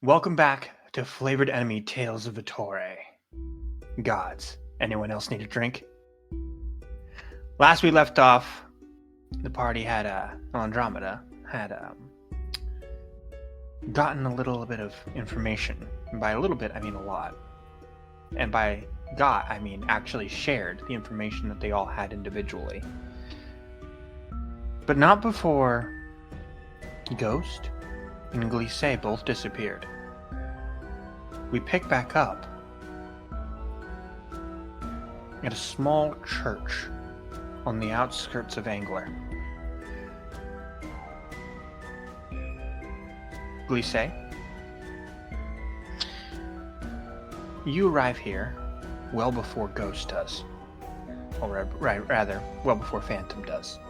Welcome back to Flavored Enemy Tales of Vittore. Gods, anyone else need a drink? Last we left off, the party had Andromeda had gotten a little bit of information. And by a little bit, I mean a lot. And by got, I mean actually shared the information that they all had individually. But not before Ghost and Glisse both disappeared. We pick back up at a small church on the outskirts of Angler. Glisse, you arrive here well before Ghost does. Or rather, well before Phantom does.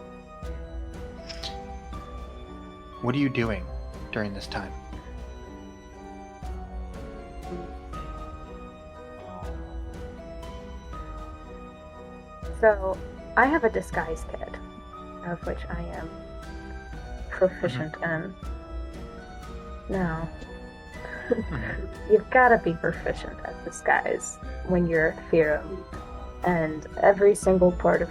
What are you doing during this time? So, I have a disguise kit, of which I am proficient in. Now, you've got to be proficient at disguise when you're a Theorem, and every single part of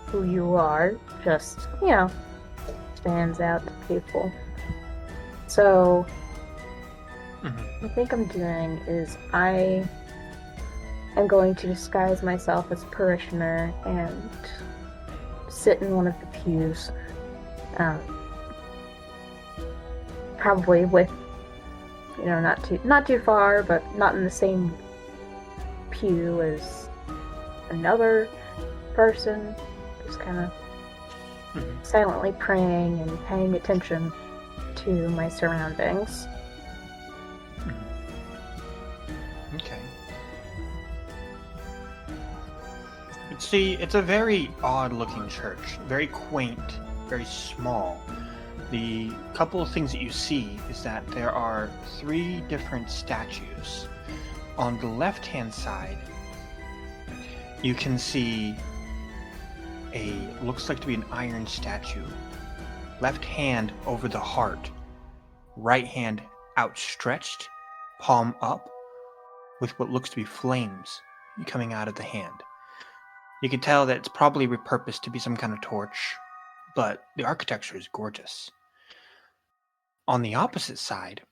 who you are just, stands out to people. So, what I think I'm doing is I'm going to disguise myself as a parishioner and sit in one of the pews. Probably with, not too far, but not in the same pew as another person. Just kind of silently praying and paying attention to my surroundings. Okay. See, it's a very odd-looking church, very quaint, very small. The couple of things that you see is that there are 3 different statues. On the left-hand side, you can see looks like to be an iron statue. Left hand over the heart, right hand outstretched, palm up, with what looks to be flames coming out of the hand. You can tell that it's probably repurposed to be some kind of torch, but the architecture is gorgeous. On the opposite side,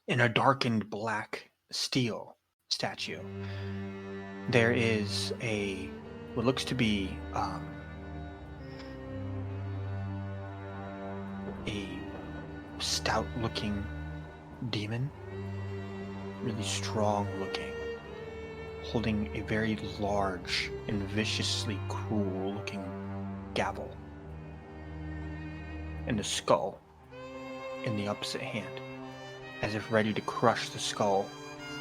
in a darkened black steel statue, there is what looks to be a stout-looking demon, really strong-looking, holding a very large and viciously cruel-looking gavel, and a skull in the opposite hand, as if ready to crush the skull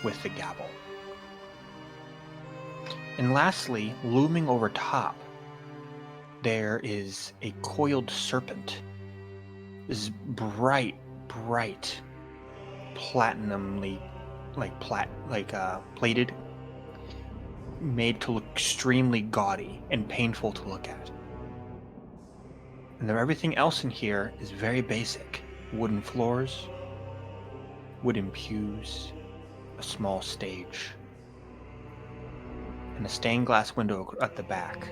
with the gavel. And lastly, looming over top, there is a coiled serpent. This bright, platinumly, plated, made to look extremely gaudy and painful to look at. And everything else in here is very basic. Wooden floors, wooden pews, a small stage, and a stained glass window at the back,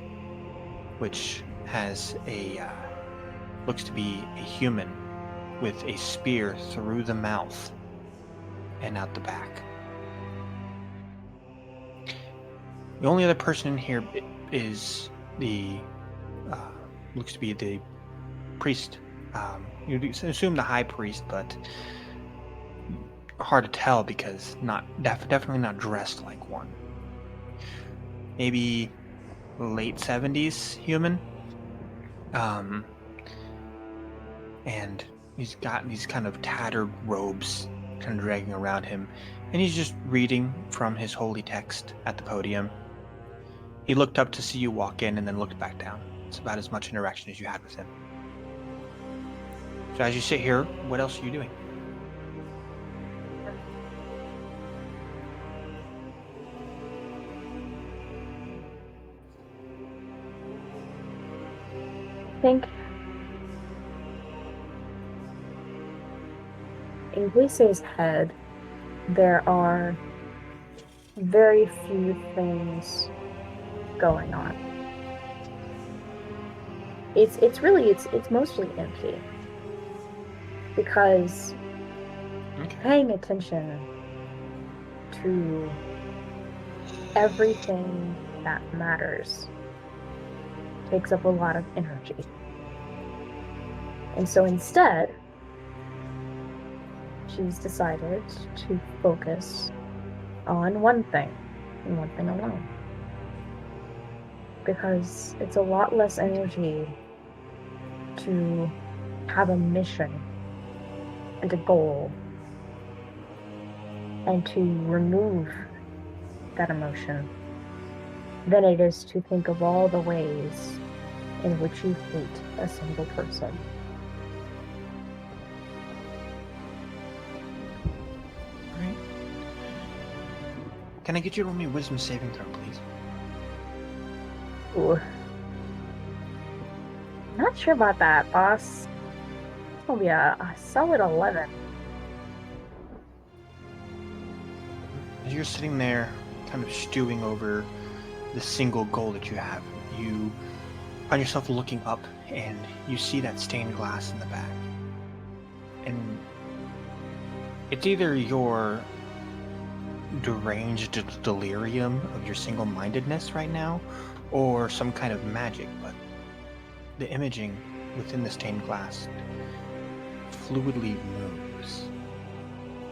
which has looks to be a human with a spear through the mouth and out the back. The only other person in here is looks to be the priest. You'd assume the high priest, but hard to tell because definitely not dressed like one. Maybe late 70s human. And he's got these kind of tattered robes kind of dragging around him, and he's just reading from his holy text at the podium. He looked up to see you walk in and then looked back down. It's about as much interaction as you had with him. So as you sit here, what else are you doing? I think in Glise's head, there are very few things going on. It's mostly empty because Okay. paying attention to everything that matters takes up a lot of energy. And so instead, she's decided to focus on one thing and one thing alone. Because it's a lot less energy to have a mission and a goal and to remove that emotion than it is to think of all the ways in which you hate a single person. All right. Can I get you to roll me a wisdom saving throw, please? Ooh. Not sure about that, boss. It's gonna be a solid 11. As you're sitting there, kind of stewing over the single goal that you have, you find yourself looking up and you see that stained glass in the back. And it's either your deranged delirium of your single-mindedness right now or some kind of magic, but the imaging within the stained glass fluidly moves,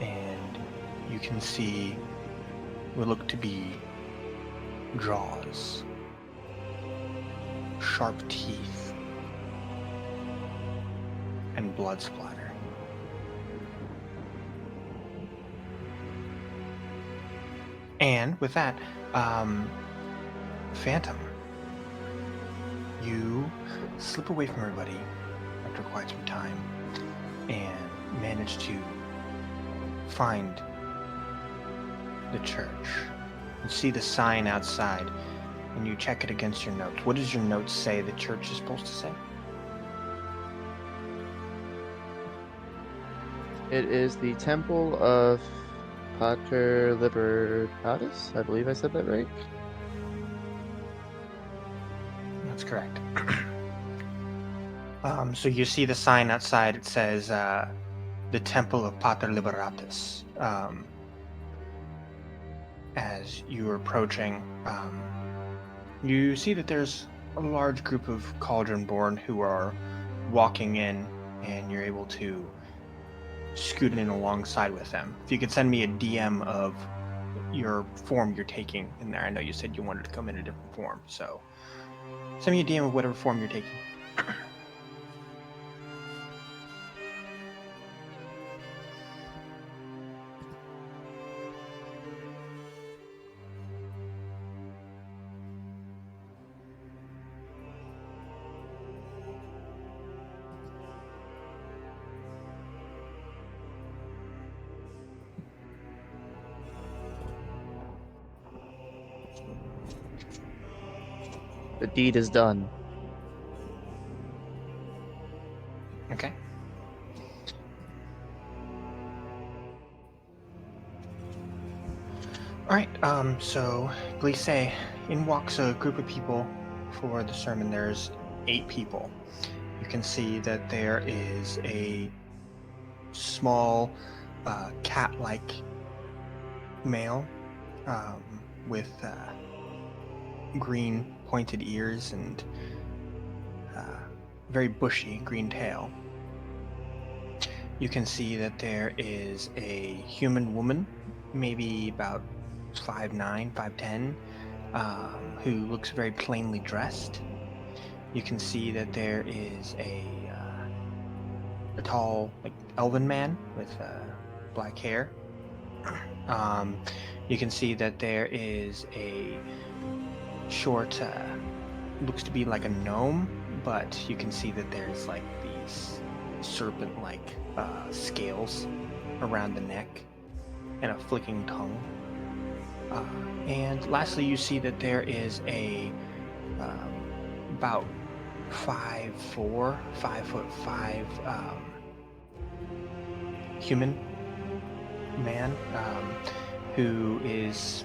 and you can see what look to be jaws, sharp teeth, and blood splatter. And with that, Phantom, you slip away from everybody after quite some time and manage to find the church. You see the sign outside and you check it against your notes. What does your notes say the church is supposed to say? It is the Temple of Pater Libertatis. I believe I said that right. That's correct. So you see the sign outside. It says the Temple of Pater Liberatus. As you are approaching, you see that there's a large group of Cauldron-born who are walking in, and you're able to scoot in alongside with them. If you could send me a DM of your form you're taking in there. I know you said you wanted to come in a different form, so send me a DM of whatever form you're taking. The deed is done. Okay. Alright, so Glisse, in walks a group of people for the sermon. There's 8 people. You can see that there is a small cat-like male with green pointed ears and very bushy green tail. You can see that there is a human woman, maybe about 5'9", 5'10", who looks very plainly dressed. You can see that there is a tall, like, elven man with black hair. You can see that there is a short, looks to be like a gnome, but you can see that there's like these serpent-like scales around the neck and a flicking tongue. And lastly, you see that there is a about 5'4", 5'5" human man who is,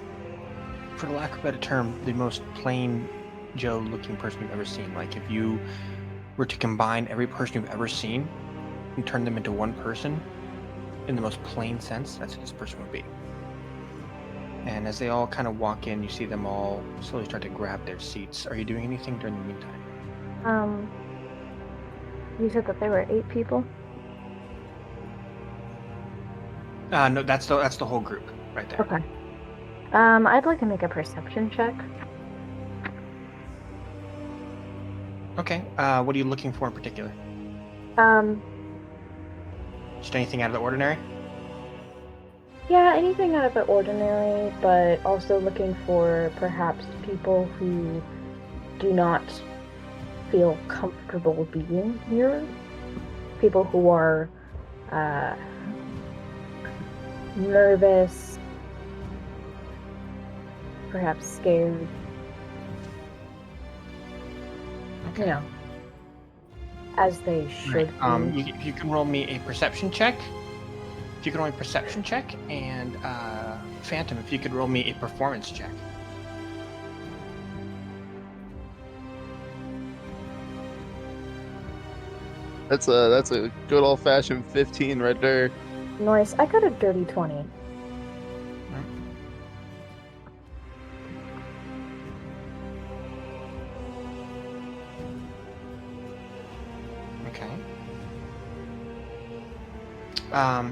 for the lack of a better term, the most plain Joe looking person you've ever seen. Like if you were to combine every person you've ever seen and turn them into one person in the most plain sense, that's who this person would be. And as they all kind of walk in, you see them all slowly start to grab their seats. Are you doing anything during the meantime? You said that there were 8 people? No, that's the whole group right there. Okay. I'd like to make a perception check. Okay. What are you looking for in particular? Just anything out of the ordinary? Yeah, anything out of the ordinary, but also looking for perhaps people who do not feel comfortable being here. People who are nervous, perhaps scared. Okay. You know, as they should be. If you can roll me a perception check. If you can roll me a perception check, and Phantom, if you could roll me a performance check. That's a good old fashioned 15 right there. Nice. I got a dirty 20. Okay.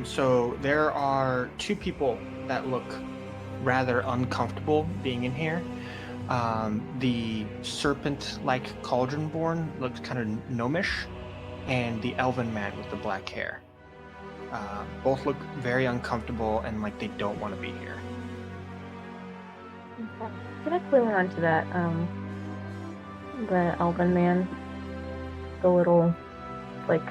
So there are 2 people that look rather uncomfortable being in here. The serpent-like cauldron-born looks kind of gnomish, and the elven man with the black hair. Both look very uncomfortable and like they don't want to be here. Okay. Can I clue on to that? The elven man. The little, like,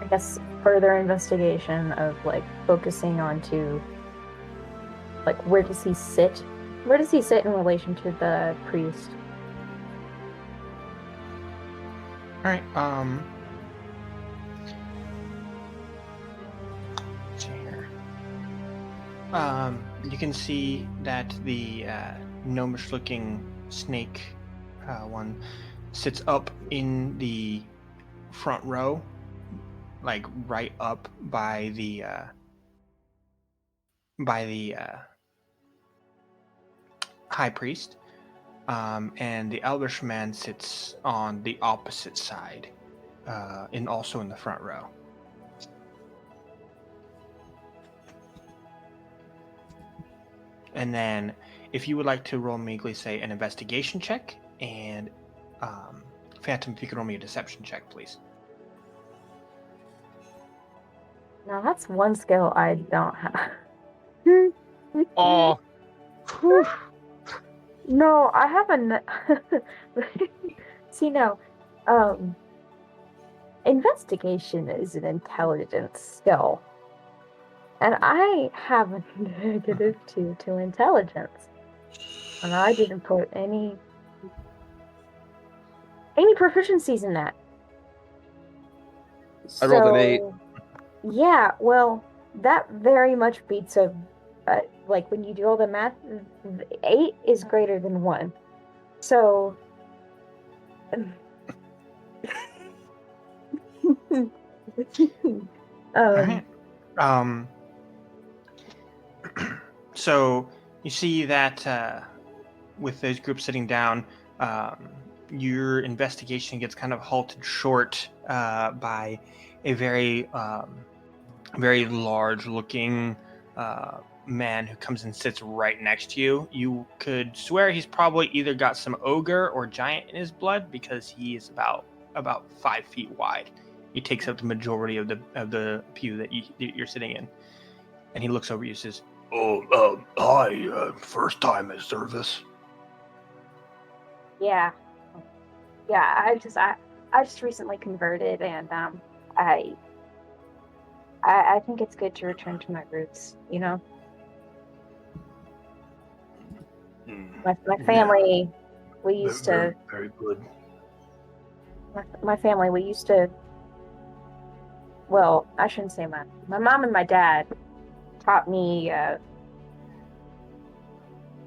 I guess further investigation of like focusing onto like where does he sit? Where does he sit in relation to the priest? All right. Let's see here. You can see that the gnomish-looking snake one sits up in the front row, like right up by the high priest, and the elvish man sits on the opposite side, also in the front row. And then, if you would like to roll me, say, an investigation check, and Phantom, if you could roll me a deception check, please. Now that's one skill I don't have. Oh. No, I haven't. See, no. Investigation is an intelligence skill. And I have a -2 to intelligence. And I didn't put any proficiencies in that. I rolled an 8. Yeah, well, that very much beats like when you do all the math, 8 is greater than 1. So All right. So you see that with those groups sitting down, your investigation gets kind of halted short by a very large-looking man who comes and sits right next to you. You could swear he's probably either got some ogre or giant in his blood because he is about 5 feet wide. He takes up the majority of the pew that you're sitting in, and he looks over you and says, "Oh, hi, first time at service." yeah, I just recently converted, and I think it's good to return to my roots. You know, my family, we used to. Very good. My family, we used to well, I shouldn't say my mom and my dad taught me,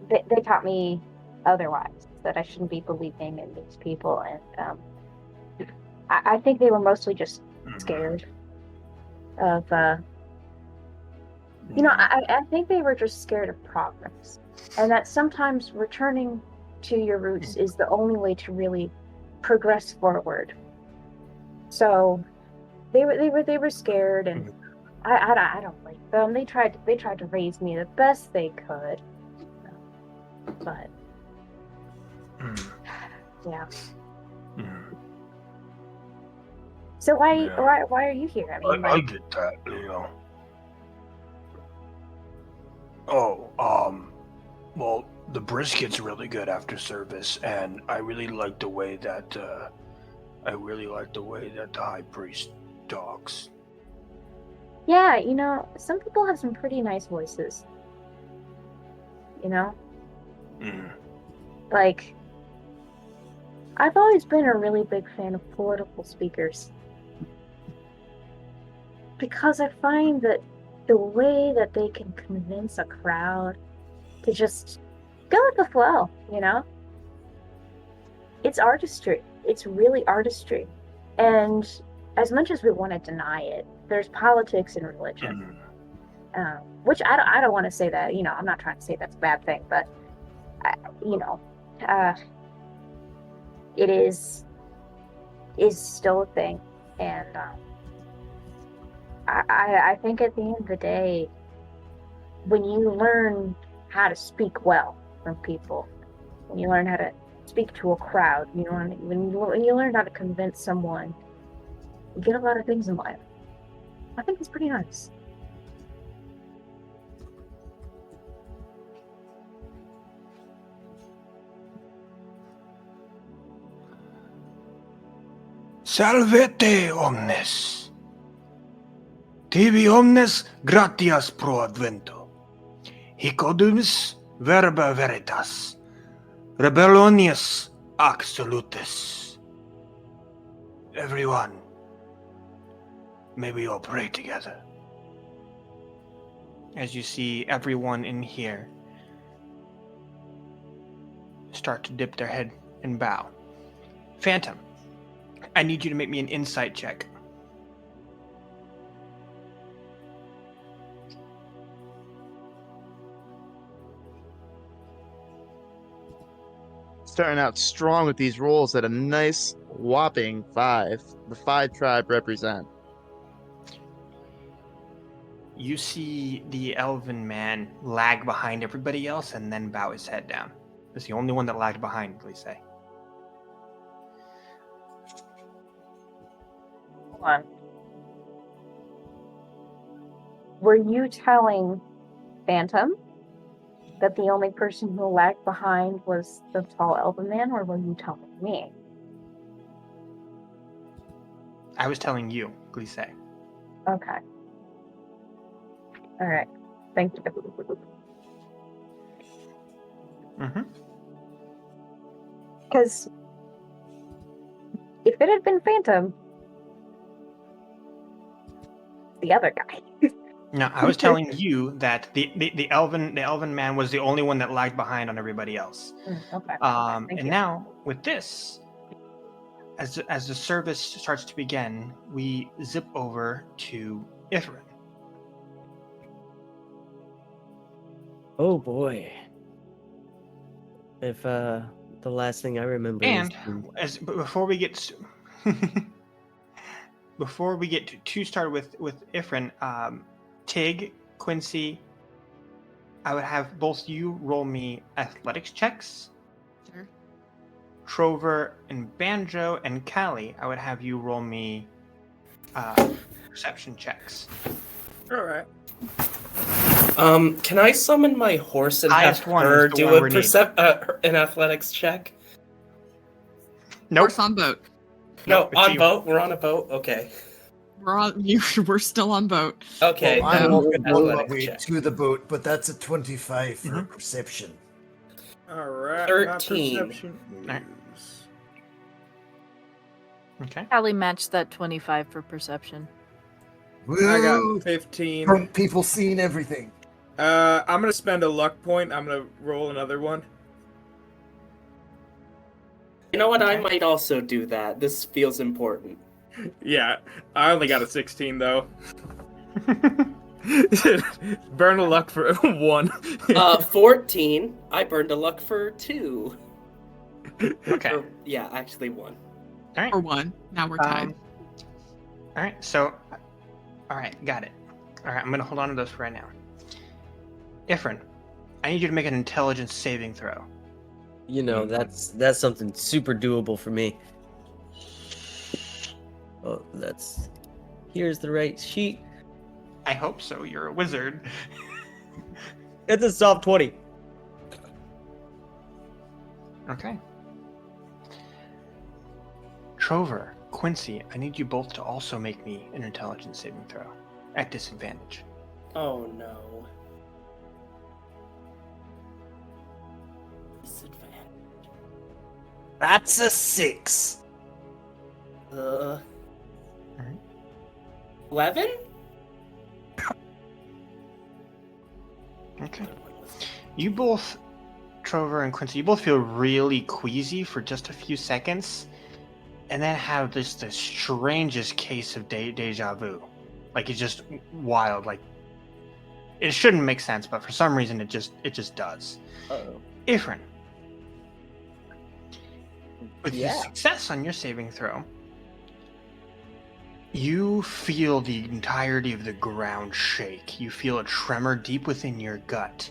they taught me otherwise, that I shouldn't be believing in these people. And I think they were mostly just scared of, I think they were just scared of progress. And that sometimes returning to your roots is the only way to really progress forward. So they were scared, and I don't like them. They tried to raise me the best they could, but yeah. So why are you here? I mean, I get that, Oh, well, the brisket's really good after service, and I really like the way that the high priest talks. yeah, some people have some pretty nice voices. Like, I've always been a really big fan of political speakers, because I find that the way that they can convince a crowd to just go with the flow, it's artistry. It's really artistry. And as much as we want to deny it, there's politics in religion, which I don't want to say that, I'm not trying to say that's a bad thing, but, it is still a thing. And I think at the end of the day, when you learn how to speak well from people, when you learn how to speak to a crowd, when you learn how to convince someone, you get a lot of things in life. I think it's pretty nice. Salvete omnes. Tibi omnes gratias pro advento. Hic odumis verba veritas. Rebellionius ac salutis. Everyone, may we all pray together. As you see everyone in here start to dip their head and bow. Phantom, I need you to make me an insight check. Starting out strong with these rolls at a nice whopping 5. The 5 tribe represent. You see the elven man lag behind everybody else and then bow his head down. It's the only one that lagged behind, please say. Hold on. Were you telling Phantom that the only person who lagged behind was the tall elven man, or were you telling me? I was telling you, please say. Okay. All right. Thank you. Because if it had been Phantom, the other guy. No, I was telling you that the elven man was the only one that lagged behind on everybody else. Okay. And you. now with this, as the service starts to begin, we zip over to Ifrin. Oh boy! If the last thing I remember And is before we get too started with Ifrin, Tig, Quincy, I would have both you roll me athletics checks. Sure. Trover and Banjo and Callie, I would have you roll me perception checks. All right. Can I summon my horse and Highest have one her is the do one a we need. an athletics check? Nope. Horse on boat. No, Nope, it's on you. boat. We're on a boat. Okay. We're still on boat. Okay. Well, I'm no, on the boat athletics way check. to the boat, but that's a 25 for perception. All right. 13. My perception Alright. is... Okay. Callie matched that 25 for perception. I got Woo! 15. Drunk people seeing everything. I'm gonna spend a luck point. I'm gonna roll another one. You know what? I Okay. might also do that. This feels important. Yeah, I only got a 16 though. Burn a luck for 1. 14. I burned a luck for 2. Okay. Or, yeah, actually 1. All right. Or 1. Now we're tied. All right. So, all right, got it. All right, I'm gonna hold on to those for right now. Ifrin, I need you to make an intelligence saving throw. You know, that's something super doable for me. Oh, here's the right sheet. I hope so. You're a wizard. It's a soft 20. Okay. Trover, Quincy, I need you both to also make me an intelligence saving throw at disadvantage. Oh no. Disadvantage. That's a 6. Alright. Alright. 11? Okay. You both, Trover and Quincy, you both feel really queasy for just a few seconds, and then have the strangest case of deja vu. Like, it's just wild. Like, it shouldn't make sense, but for some reason it just does. Uh-oh. Ifrin, with your Yeah. success on your saving throw, you feel the entirety of the ground shake. You feel a tremor deep within your gut,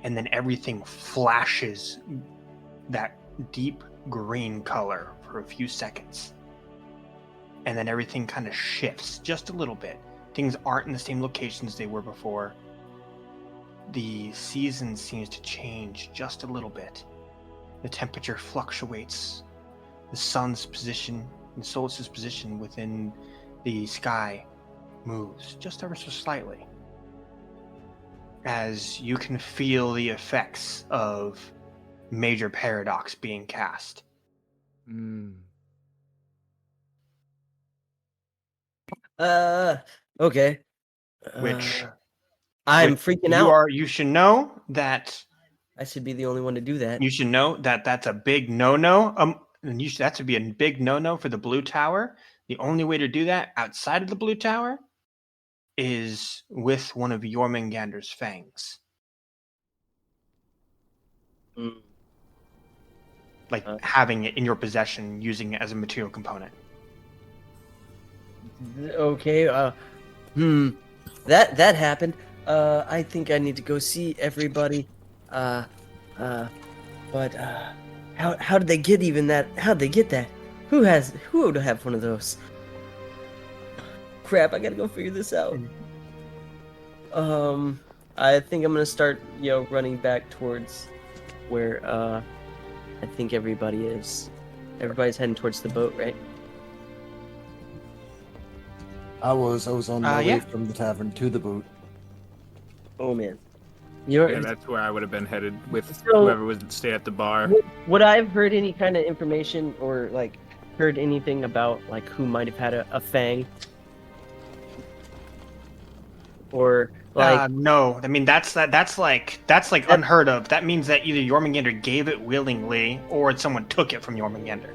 and then everything flashes that deep green color for a few seconds. And then everything kind of shifts just a little bit. Things aren't in the same locations they were before. The season seems to change just a little bit. The temperature fluctuates. The sun's position, the Solus's position within the sky moves just ever so slightly. As you can feel the effects of major paradox being cast. Okay. Which I'm freaking you out. you should know that I should be the only one to do that. that's a big no-no. And that would be a big no-no for the blue tower. The only way to do that outside of the blue tower is with one of Jormungandr's fangs. Mm. Like having it in your possession, using it as a material component. Okay, that happened. I think I need to go see everybody. But how did they get even that? How'd they get that? Who would have one of those? Crap, I gotta go figure this out. I think I'm gonna start, running back towards where, I think everybody is. Everybody's heading towards the boat, right? I was on my way yeah. from the tavern to the boat. Oh man. Yeah, that's where I would have been headed with So- whoever would stay at the bar. Would I have heard any kind of information or heard anything about who might have had a fang? Or No, I mean that's unheard of. That means that either Jormungandr gave it willingly or someone took it from Jormungandr.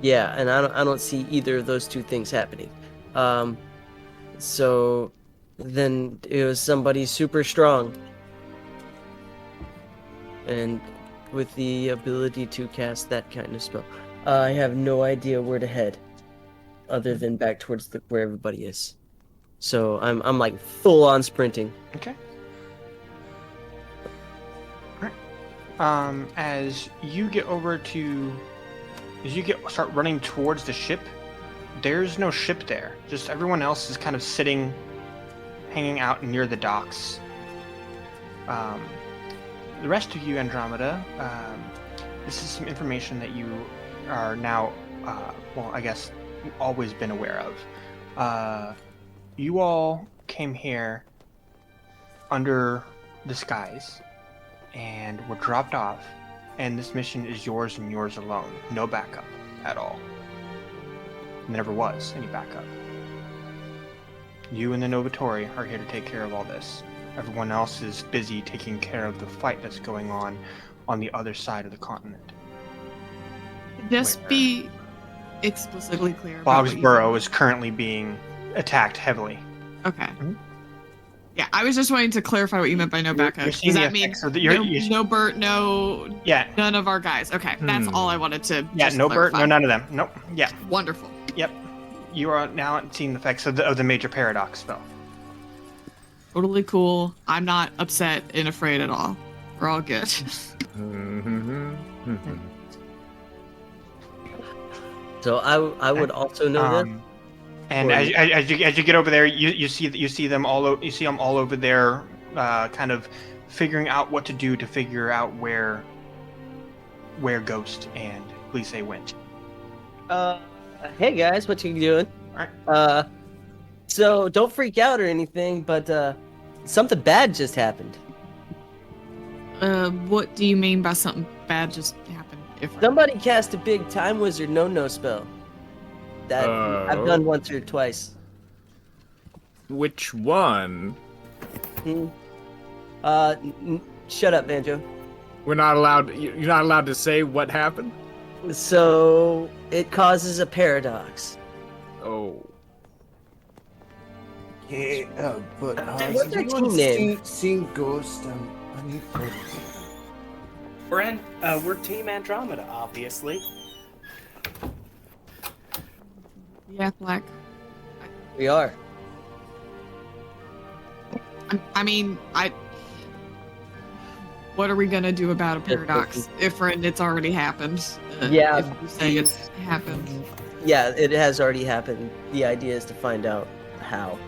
yeah, and I don't see either of those two things happening. So then it was somebody super strong and with the ability to cast that kind of spell. I have no idea where to head other than back towards where everybody is. So I'm full on sprinting. Okay. Alright. As you start running towards the ship, there's no ship there. Just everyone else is kind of sitting, hanging out near the docks. The rest of you, Andromeda, this is some information that you are now, I guess, always been aware of. You all came here under the skies and were dropped off, and this mission is yours and yours alone. No backup at all. Never was any backup. You and the Novatori are here to take care of all this. Everyone else is busy taking care of the fight that's going on the other side of the continent. Just Where be explicitly clear. about what you Bogsboro mean. is currently being attacked heavily. Okay. Mhm. Yeah, I was just wanting to clarify what you meant by no You're backup. seeing Does the that mean effects of the- no, you're- no Bert, no Yeah. none of our guys? Okay, that's all I wanted to Yeah, just no Bert, clarify. no none of them. Nope. Yeah. Wonderful. Yep. You are now seeing the effects of the major paradox spell. Totally cool. I'm not upset and afraid at all. We're all good. So I would also know this. And Or- as you get over there, you see them all over there, kind of figuring out what to do to figure out where Ghost and Lise went. Hey guys, what you doing? Alright. So don't freak out or anything, but something bad just happened. What do you mean by something bad just happened? If Somebody cast a big time wizard no spell. That I've done once or twice. Which one? Shut up, Banjo. We're not allowed. You're not allowed to say what happened. So it causes a paradox. Oh. Yeah, but What's has their anyone team name? seen Ghost? I need photos. We're Team Andromeda, obviously. yeah, Black. We are. I mean, what are we gonna do about a paradox if it's already happened? Yeah, If you say it's happened. Yeah, it has already happened. The idea is to find out how.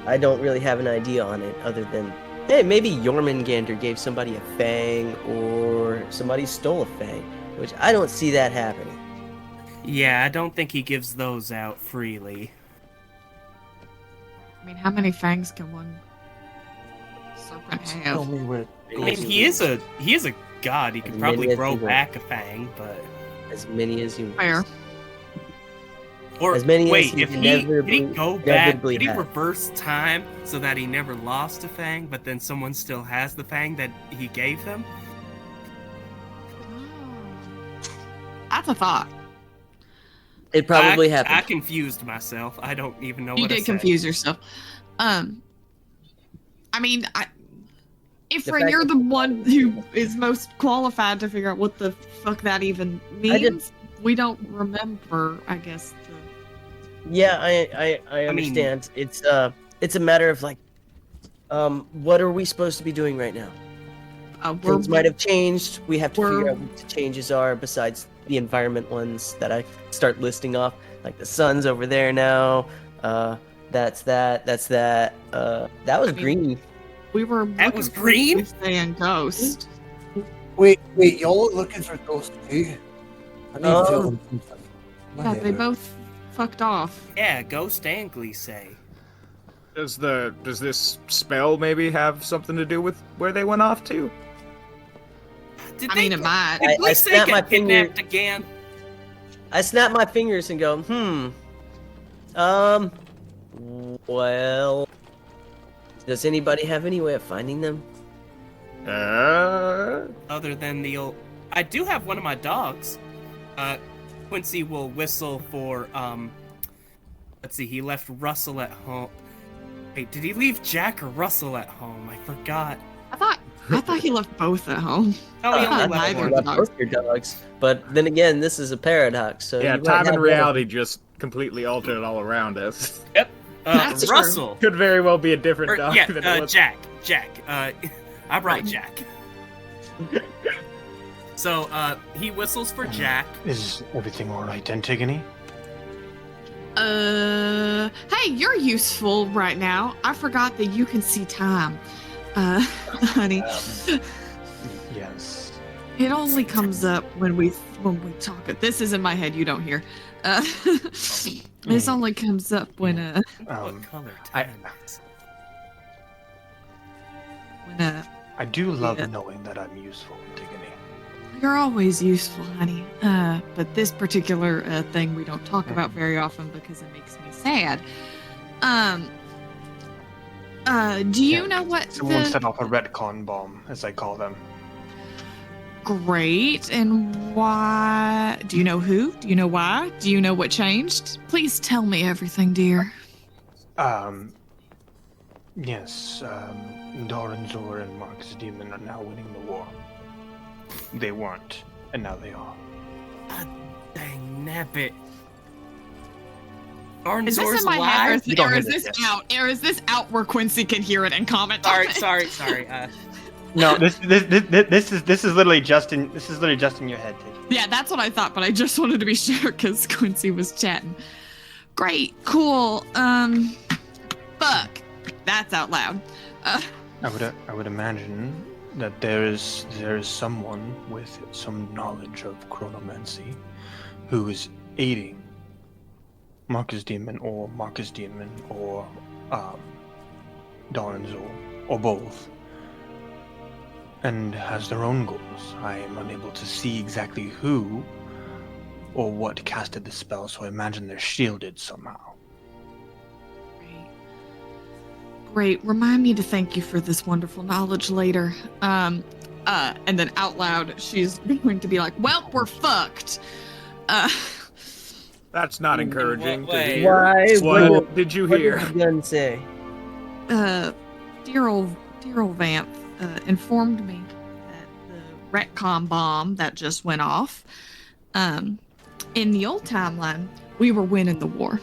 I don't really have an idea on it other than, hey, maybe Jormungandr gave somebody a fang or somebody stole a fang, which I don't see that happening. Yeah, I don't think he gives those out freely. I mean, how many fangs can one serpent Tell have? me where. I mean, he is a god. He could As probably many as grow he wants. back a fang, but As many as you Fair. or As many as wait, he if he did he inevitably- go back? inevitably Could he had. reverse time so that he never lost a fang, but then someone still has the fang that he gave him? That's a thought. It probably I happened. confused myself. I don't even know You what I did said. confuse yourself. I mean, Ifrin, fact you're that- the one who is most qualified to figure out what the fuck that even means. We don't remember, I guess. Yeah, I mean- understand. It's a matter of like, what are we supposed to be doing right now? Things might have changed. We have to figure out what the changes are besides the environment ones that I start listing off. Like the sun's over there now. That's that. That's that. That was I mean, green. We were That was looking for green? Tuesday and Ghost. Wait, y'all are looking for Ghost too? I need to tell them something. My Yeah, head they hurts. both fucked off. Yeah, Ghost and Glisse. Does this spell maybe have something to do with where they went off to? Did I they mean, it might. Did I Glisse snapped my get finger- kidnapped again? I snap my fingers and go, well, does anybody have any way of finding them? Other than the old... I do have one of my dogs. Quincy will whistle for, let's see, he left Russell at home. Wait, did he leave Jack or Russell at home? I forgot. I thought he left both at home. Oh, he I only thought left neither one. of the dogs. Both your dogs. But then again, this is a paradox. So Yeah, you might time and have reality just completely altered it all around us. Yep. That's true. Russell. Could very well be a different Or, dog yeah, than it was. Jack. I brought Right. Jack. So, he whistles for Jack. Is everything all right, Antigone? Hey, you're useful right now. I forgot that you can see time. Honey, Yes. it only comes up when we talk. This is in my head. You don't hear. This only comes up when What color I- time is? I do love Yeah. knowing that I'm useful, Antigone. you're always useful, honey. But this particular thing we don't talk about very often because it makes me sad. Do you Yeah. know what Someone the set off a retcon bomb, as I call them. great and why? Do you know who? Do you know why? Do you know what changed? Please tell me everything, dear. Yes, Doran Zor and Marcus Demon are now winning the war. They weren't, and now they are. Ah, dang nabbit. Is this Arnzor's in my alive? head, You don't or hear is this this yet. out? Or is this out where Quincy can hear it and comment on Sorry, it? sorry. No, this is literally just in your head, Tig. Yeah, that's what I thought, but I just wanted to be sure because Quincy was chatting. Great, cool. Fuck. That's out loud. I would imagine that there is someone with some knowledge of chronomancy who is aiding Marcus Demon or Doran Zor or both, and has their own goals. I am unable to see exactly who or what casted the spell, so I imagine they're shielded somehow. Great. Remind me to thank you for this wonderful knowledge later. And then out loud, she's going to be like, "Well, we're fucked." That's not encouraging to Wait. hear. Why? What did you What hear? did the gun say? Dear old Vamp informed me that the retcon bomb that just went off. In the old timeline, we were winning the war.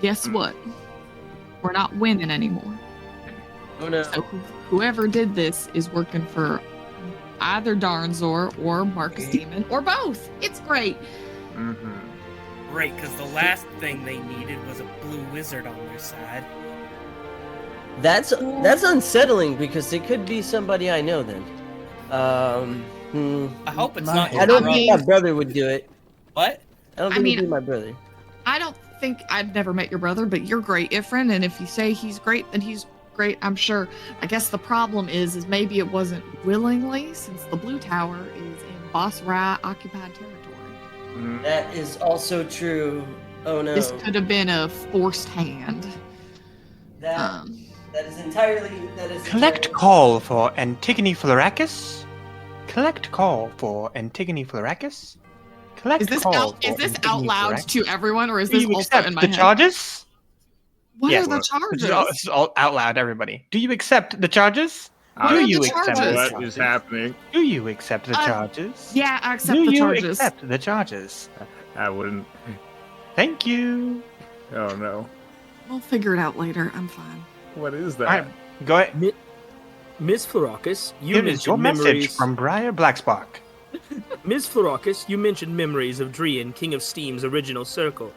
Guess what? We're not winning anymore. Oh no. So whoever did this is working for either Darnzor or Marcus Demon or both. It's great. Mm-hmm. Great, because the last thing they needed was a blue wizard on their side. That's unsettling because it could be somebody I know then. I hope it's My not head- your I don't brother. think my brother would do it. What? I don't I think mean- it'd be my brother. I don't think I've never met your brother, but you're great, Ifrin, and if you say he's great, then he's great, I'm sure. I guess the problem is maybe it wasn't willingly, since the Blue Tower is in Boss Ra occupied territory. That is also true. Oh no. This could have been a forced hand. That is entirely Collect entirely- call for Antigone Florakis. Collect call for Antigone Florakis. Collect Is this call out? for Is this out Antigone loud Florakis. to everyone, or is Do this you also accept in my the head? charges? What Yes. are the This charges? is all out loud, everybody. Do you accept the charges? What Do are you the accept charges? the What charges? is happening? Do you accept the Uh, charges? Yeah, I accept Do the you charges. accept the charges? I wouldn't. Thank you. Oh no. We'll figure it out later. I'm fine. What is All that? right, go ahead. Miss Florakis, you Here is your mentioned message memories. from Briar Blackspark. Miss Florakis, you mentioned memories of Drian, King of Steam's original circle.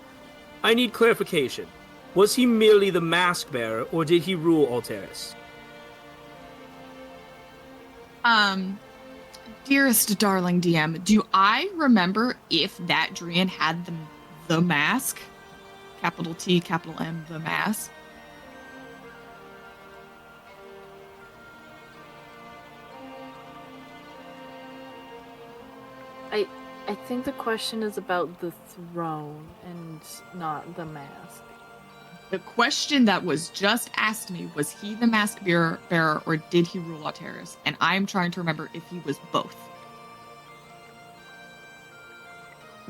I need clarification. Was he merely the mask bearer, or did he rule Alteris? Dearest darling DM, do I remember if that Drian had the mask? Capital T, capital M, the mask. I think the question is about the throne and not the mask. The question that was just asked me was he the mask bearer or did he rule Alteris? And I'm trying to remember if he was both.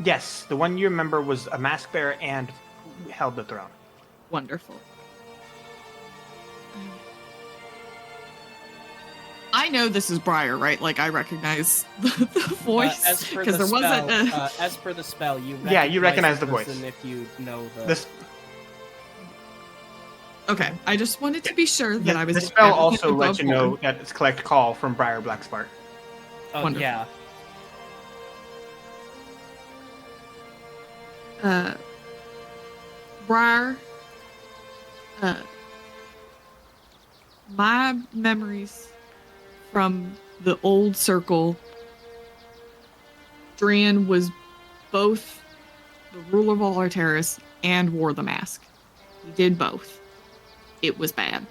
Yes, the one you remember was a mask bearer and held the throne. Wonderful. I know this is Briar, right? Like I recognize the voice As per because the there spell, wasn't. as per the spell, you Yeah, you recognize the voice. person if you know the. This Okay, I just wanted to be sure that I was. the spell advocate also above lets you know board. that it's collect call from Briar Blackspark. Oh Wonderful. yeah. Briar. My memories from the old circle. Drian was both the ruler of all Arteris and wore the mask. He did both. It was bad.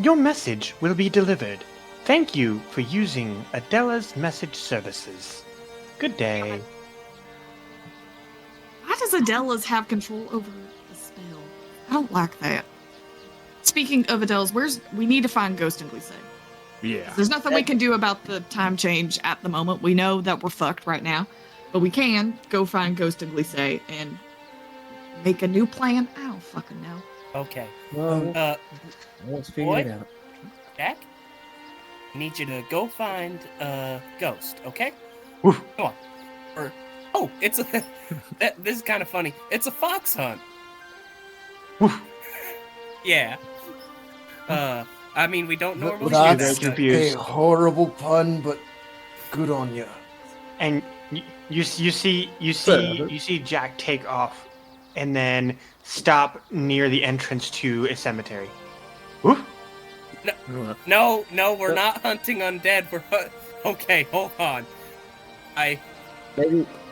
Your message will be delivered. Thank you for using Adela's message services. Good day. Why does Adela's have control over the spell? I don't like that. Speaking of Adele's, we need to find Ghost and Glissé. Yeah. There's nothing we can do about the time change at the moment. We know that we're fucked right now. But we can go find Ghost and Glissé and make a new plan. I don't fucking know. Okay. Well, let's figure boy? it out. Jack, I need you to go find Ghost, okay? Woof. Come on. It's a. This is kind of funny. It's a fox hunt. Woof. Yeah. I mean, we don't normally do That's that. a horrible pun, but good on you. And you see Jack take off, and then stop near the entrance to a cemetery. Woof. No, we're not hunting undead. Okay, hold on.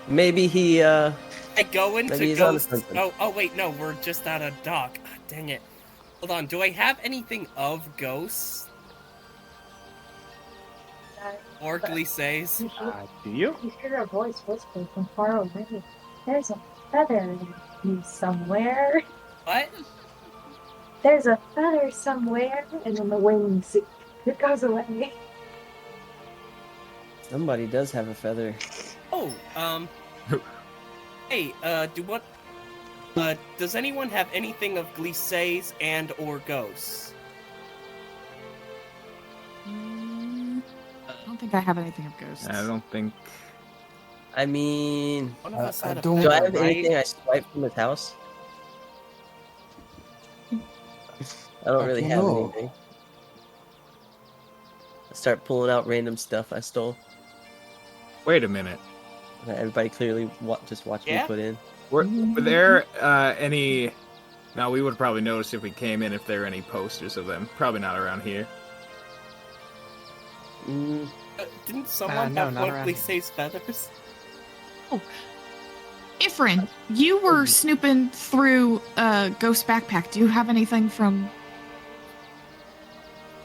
Maybe he I go into Maybe he's onto Ghost. something. Oh wait, no, we're just out of dock. Ah, dang it. Hold on, do I have anything of ghosts? Or Glissés? Do you? You hear a voice whisper from far away. There's a feather in you somewhere. What? There's a feather somewhere. And then the wings, it goes away. somebody does have a feather. Oh, hey, does anyone have anything of Glissés and or ghosts? I don't think I have anything of ghosts. I don't think. I mean, One of us had a don't- do I feather, have right? anything I swipe from his house? I don't really have know. anything. I start pulling out random stuff I stole. Wait a minute. That everybody clearly just watched me Yeah? put in. Were there any? Now we would probably notice if we came in if there are any posters of them. Probably not around here. Mm, Didn't someone no, have not one of around. Glissés feathers? Ifrin, you were snooping through Ghost backpack. Do you have anything from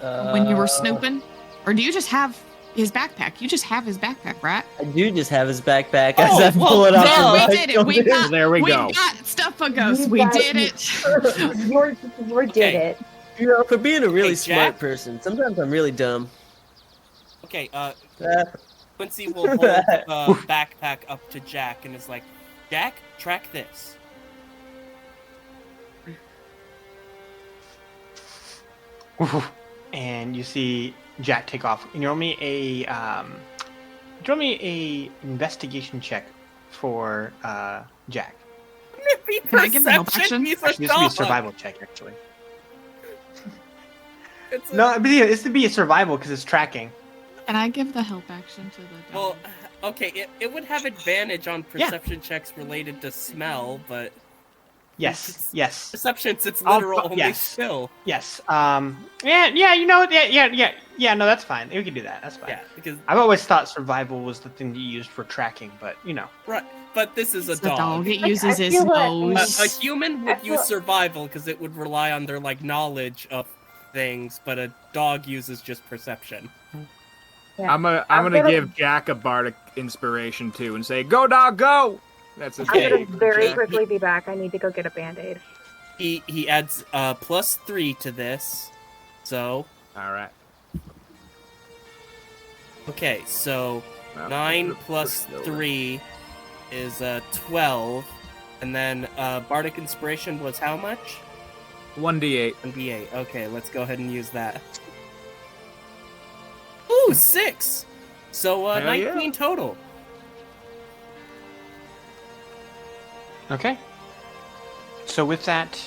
when you were snooping? Or do you just have his backpack? You just have his backpack, right? I do just have his backpack. Oh, as I well, pull it out. There, from we my did it. We shoulder. got, There we go. got stuff for ghosts. You We guys- did it. You did Okay. it. You know, for being a really Hey, smart Jack? person, sometimes I'm really dumb. Okay, Ah, Quincy will hold the backpack up to Jack and is like, Jack, track this. And you see Jack take off. And you roll me a investigation check for Jack. Can I give him help action? He's a Actually, this would be a dog. survival check, actually. It's a- No, but yeah, this would be a survival because it's tracking. Can I give the help action to the dog? Well, okay, it would have advantage on perception checks related to smell, but Yes, yes, perception, it's I'll literal fu- only yes. skill. yes. Yeah. You know, yeah. No, that's fine. We can do that. That's fine. Yeah, because I've always thought survival was the thing you used for tracking, but you know. right, but this is it's a dog. It uses I his feel like- nose. A human would I use feel- survival because it would rely on their like knowledge of things, but a dog uses just perception. Yeah. I'm I'm gonna gonna- give Jack a bardic inspiration too and say, "Go dog, go!" That's his I'm gonna name. very Okay. quickly be back. I need to go get a band-aid. He adds +3 to this, so All right. okay, so Well, 9 for- plus for- 3 is 12, and then bardic inspiration was how much? 1d8. 1d8. Okay, let's go ahead and use that. Ooh, 6. So Hell 19 yeah. total. Okay. So with that,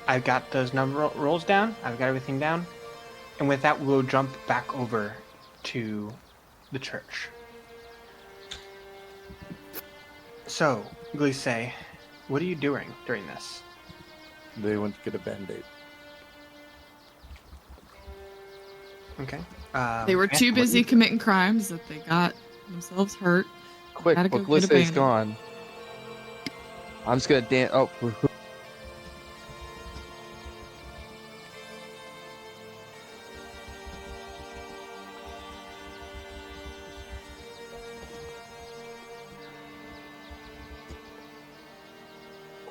I've got those number rolls down. I've got everything down, and with that, we'll jump back over to the church. So, Glissé, what are you doing during this? They went to get a band-aid. Okay. They were too what busy you- committing crimes that they got themselves hurt. Quick, Gotta go but get a Glissay's bandage. gone. I'm just gonna dance. Oh,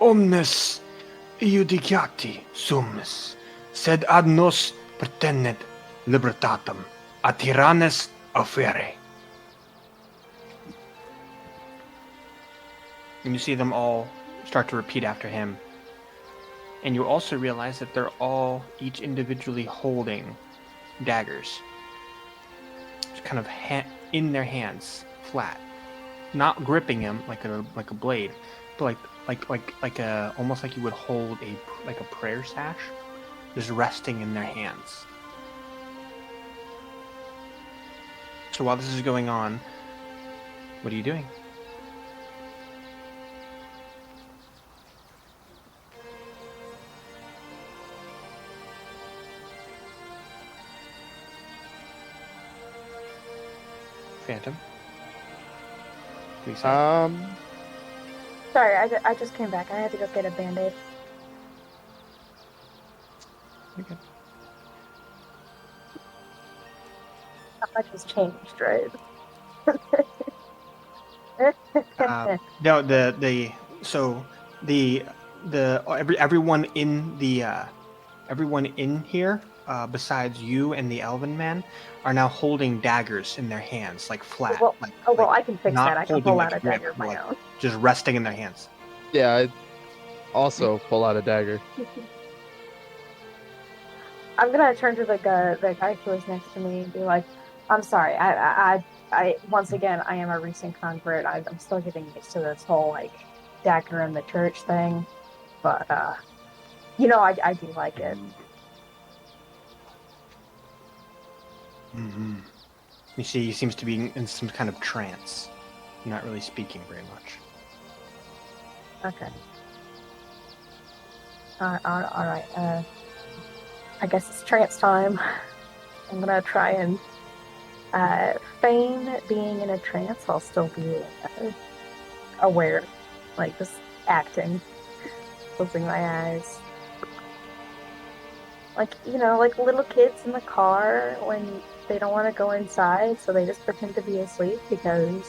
omnes iudicati sumus, sed ad nos pertenet libertatem, a tyrannis afere. And you see them all start to repeat after him. And you also realize that they're all each individually holding daggers. Just kind of in their hands, flat. Not gripping them like a blade, but like a almost like you would hold a prayer sash, just resting in their hands. So while this is going on, what are you doing? Phantom? Lisa? Sorry, I just came back. I had to go get a band-aid. You're good. Not much has changed, right? No, everyone in here, besides you and the Elven man, are now holding daggers in their hands, like flat. Well, like I can fix not that. I can holding pull like out a grip, dagger of my like own. just resting in their hands. Yeah, I also pull out a dagger. I'm gonna turn to the guy who was next to me and be like, "I'm sorry. I once again, I am a recent convert. I'm still getting used to this whole like dagger in the church thing, but I do like it." Mm-hmm. You see, he seems to be in some kind of trance, not really speaking very much. Okay. All right. I guess it's trance time. I'm gonna try and feign being in a trance while still being aware, like just acting, closing my eyes. Like, like little kids in the car when they don't want to go inside, so they just pretend to be asleep because...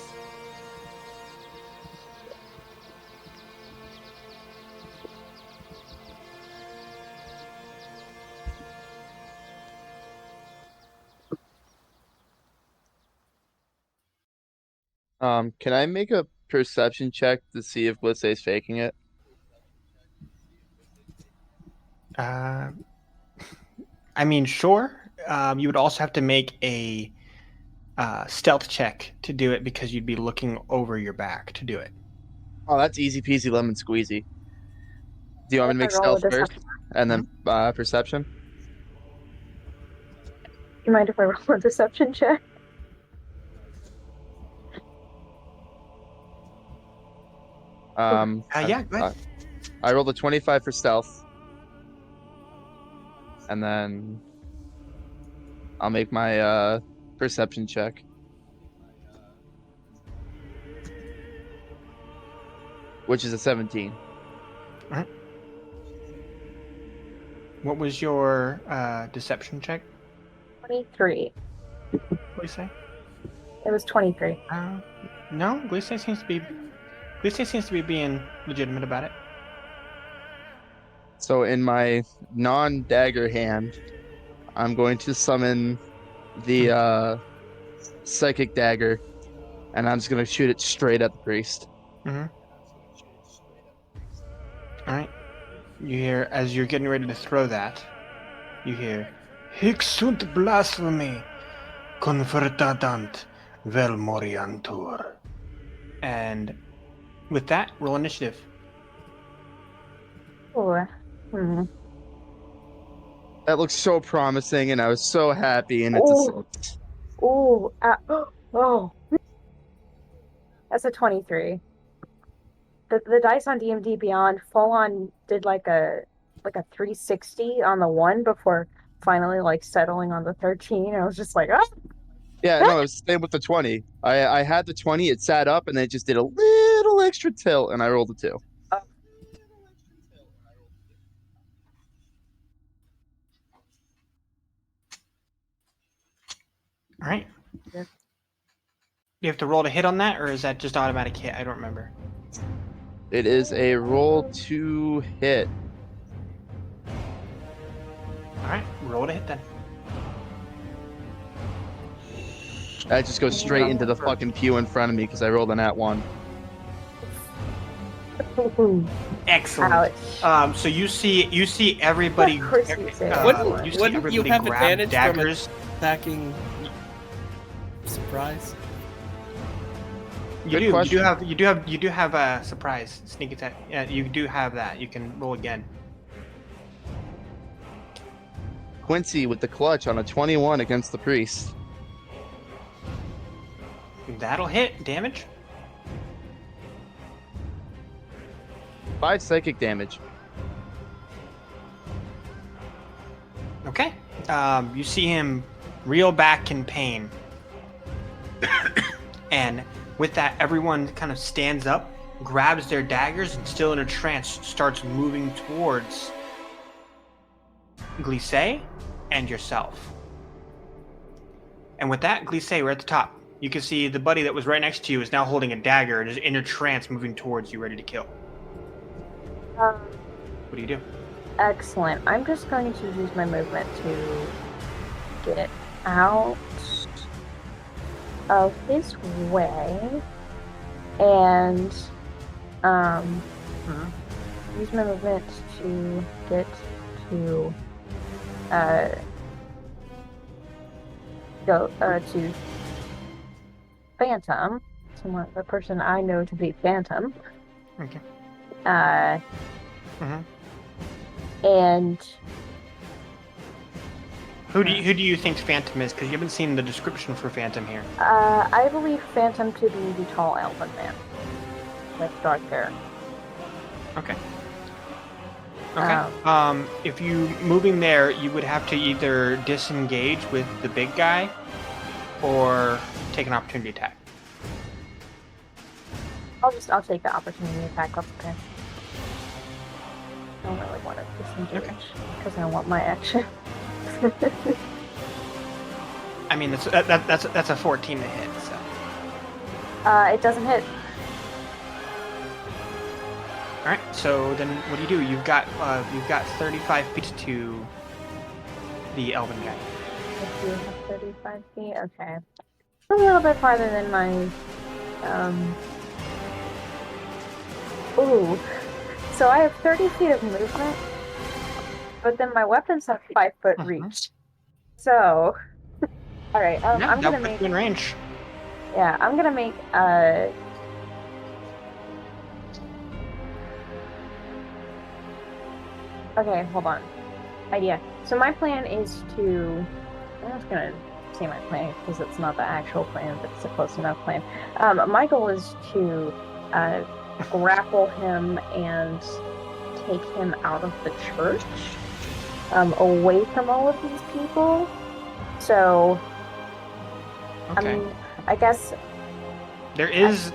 Can I make a perception check to see if Blissey's faking it? I mean, sure. You would also have to make a stealth check to do it because you'd be looking over your back to do it. Oh, that's easy peasy lemon squeezy. Do you want me to make I roll a stealth first deception? and then perception? You mind if I roll a deception check? Yeah, go ahead. I rolled a 25 for stealth. And then I'll make my perception check. Which is a 17. All right. What was your deception check? 23. What do you say? It was 23. No, Glisse seems to be being legitimate about it. So in my non-dagger hand, I'm going to summon the psychic dagger, and I'm just going to shoot it straight at the priest. Mm-hmm. All right. You hear, as you're getting ready to throw that, you hear, "Hic sunt blasphemy, convertadant vel moriantur." And with that, roll initiative. Oh. That looks so promising, and I was so happy, and it's a 6. Oh. Oh. That's a 23. The dice on DMD Beyond full on did like a 360 on the 1 before finally like settling on the 13. I was just like, oh. Yeah, no, it was the same with the 20. I had the 20, it sat up, and then it just did a little extra tilt, and I rolled a 2. All right. Yeah. You have to roll to hit on that, or is that just automatic hit? I don't remember. It is a roll to hit. All right, roll to hit then. I just go straight into the fucking pew in front of me because I rolled an at 1. Excellent. Ouch. So you see everybody. Of course you say Wouldn't see you everybody have grab advantage daggers. from attacking surprise? You Good do. question. You do have a surprise sneak attack. Yeah, you do have that. You can roll again. Quincy with the clutch on a 21 against the priest. That'll hit. Damage. 5 psychic damage. Okay. You see him reel back in pain. And with that, everyone kind of stands up, grabs their daggers, and still in a trance, starts moving towards Glisse and yourself. And with that, Glisse, we're at the top. You can see the buddy that was right next to you is now holding a dagger and is in a trance moving towards you, ready to kill. What do you do? Excellent. I'm just going to use my movement to get out of his way and use my movement to get to go to Phantom, the person I know to be Phantom. Okay. And who do you think Phantom is? Because you haven't seen the description for Phantom here. I believe Phantom to be the tall elven man with dark hair. Okay. If you moving there, you would have to either disengage with the big guy or take an opportunity attack. I'll take the opportunity attack. That's okay. I don't really want to disengage because I want my action. I mean, that's a 14 to hit. So. It doesn't hit. All right. So then, what do? You've got 35 feet to the elven guy. I do have 35 feet. Okay, a little bit farther than my. Ooh. So I have 30 feet of movement, but then my weapons have 5 foot reach. So, all right, I'm gonna make in range. Yeah, I'm gonna make Okay, hold on. Idea. So my plan is to. I'm just gonna say my plan because it's not the actual plan, but it's a close enough plan. My goal is to grapple him and take him out of the church, away from all of these people. So, Okay. I guess There is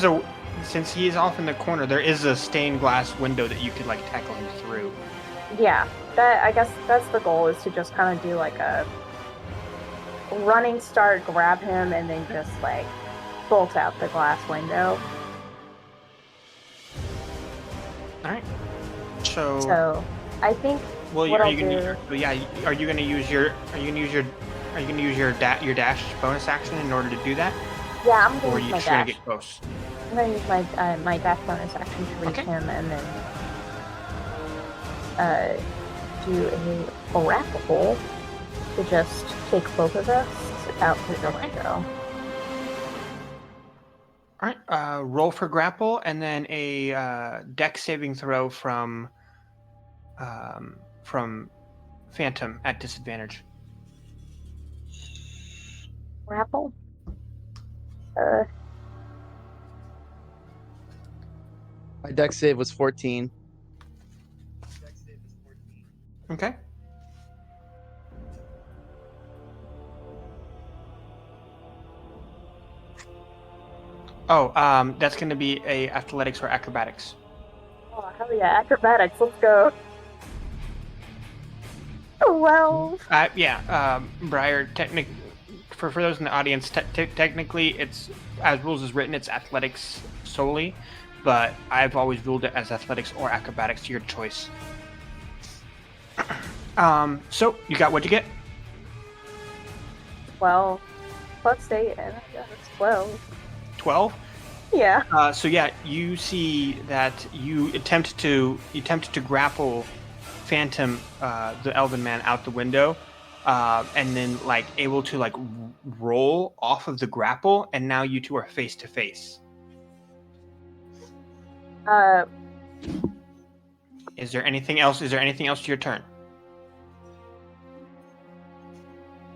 a, since he is off in the corner, there is a stained glass window that you could like tackle him through. yeah. I guess that's the goal, is to just kind of do like a running start, grab him, and then just like bolt out the glass window. All right. So. So I think. Well, what are I'll you gonna use your dash bonus action in order to do that? Yeah, I'm Or gonna are use you my just gonna dash. get close? I'm gonna use my dash bonus action to reach Okay. him, and then do a grapple to just take both of us out through the window. All right. Roll for grapple, and then a dex saving throw from Phantom at disadvantage. Grapple. My dex save was 14. Okay. Oh, that's going to be a athletics or acrobatics. Oh hell yeah, acrobatics! Let's go. 12. Briar. For those in the audience, technically, it's as rules is written, it's athletics solely, but I've always ruled it as athletics or acrobatics, your choice. So you got what you get? 12 plus 8, and I guess it's 12. 12. Yeah. So yeah, you see that you attempt to grapple Phantom, the Elven man, out the window, and then like able to like roll off of the grapple, and now you two are face to face. Is there anything else? Is there anything else to your turn?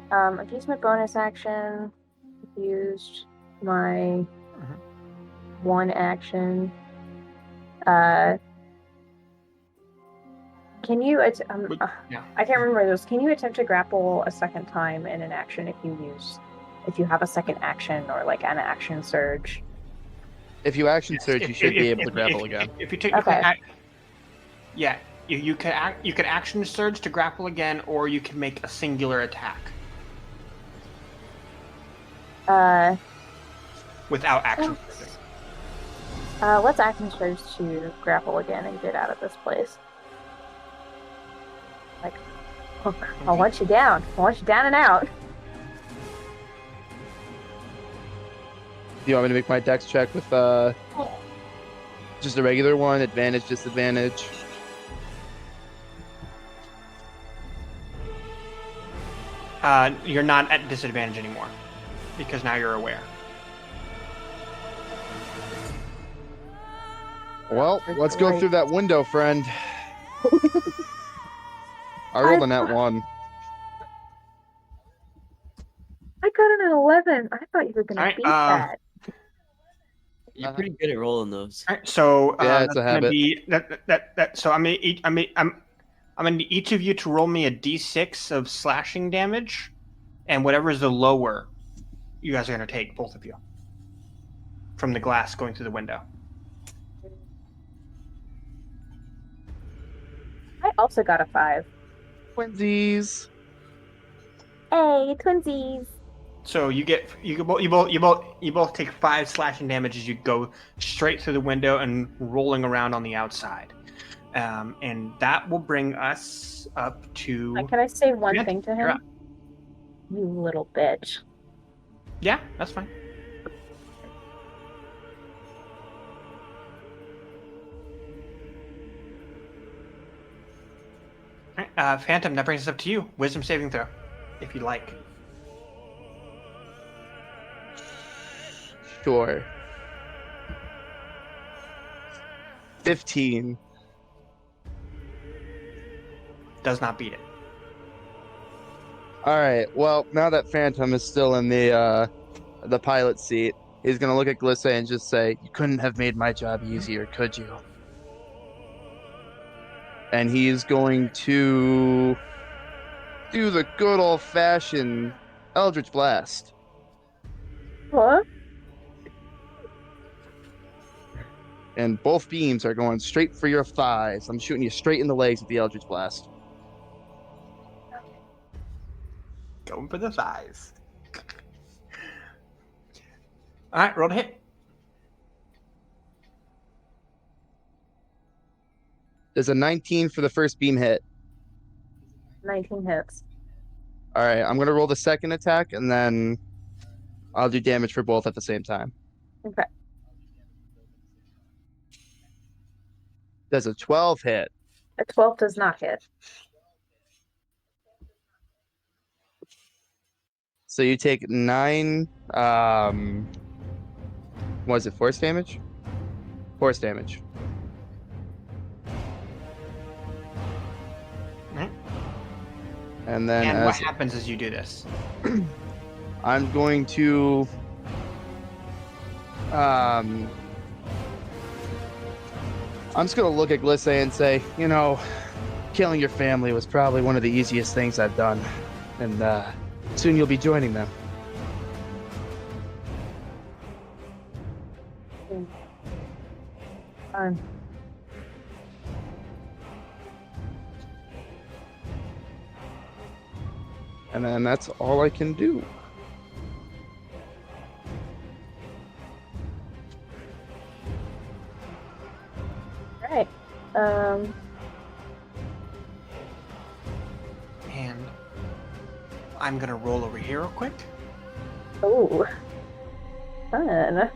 I've used my bonus action. I've used my one action. Can you? Yeah. I can't remember those. Can you attempt to grapple a second time in an action if you have a second action or like an action surge? If you action surge, you should be able to grapple again. If you take yeah, you could action surge to grapple again, or you can make a singular attack. Without action surging. Let's action surge to grapple again and get out of this place. Like, I want you down. I want you down and out. Do you want me to make my dex check with just a regular one, advantage, disadvantage? You're not at disadvantage anymore, because now you're aware. Well, let's go through that window, friend. I rolled a nat 1. I got an 11. I thought you were going to beat that. You're pretty good at rolling those. All right, so yeah, it's a habit. So I'm gonna need each of you to roll me a d6 of slashing damage, and whatever is the lower, you guys are gonna take, both of you, from the glass going through the window. I also got a 5. Twinsies. Hey, twinsies. So you both take 5 slashing damage as you go straight through the window and rolling around on the outside, and that will bring us up to. Can I say one thing to him? You little bitch. Yeah, that's fine. All right, Phantom, that brings us up to you. Wisdom saving throw, if you like. Sure. 15. Does not beat it. All right. Well, now that Phantom is still in the pilot seat, he's gonna look at Glissa and just say, "You couldn't have made my job easier, could you?" And he's going to do the good old-fashioned Eldritch Blast. What? And both beams are going straight for your thighs. I'm shooting you straight in the legs with the Eldritch Blast. Going for the thighs. All right, roll to hit. There's a 19 for the first beam hit. 19 hits. All right, I'm going to roll the second attack, and then I'll do damage for both at the same time. Okay. Does a 12 hit? A 12 does not hit. So you take 9, what is it, force damage? Force damage. Right. And then And what happens as you do this? I'm going to I'm just going to look at Glissa and say, you know, killing your family was probably one of the easiest things I've done. And soon you'll be joining them. And then that's all I can do. Um, And I'm gonna roll over here real quick. oh, fun.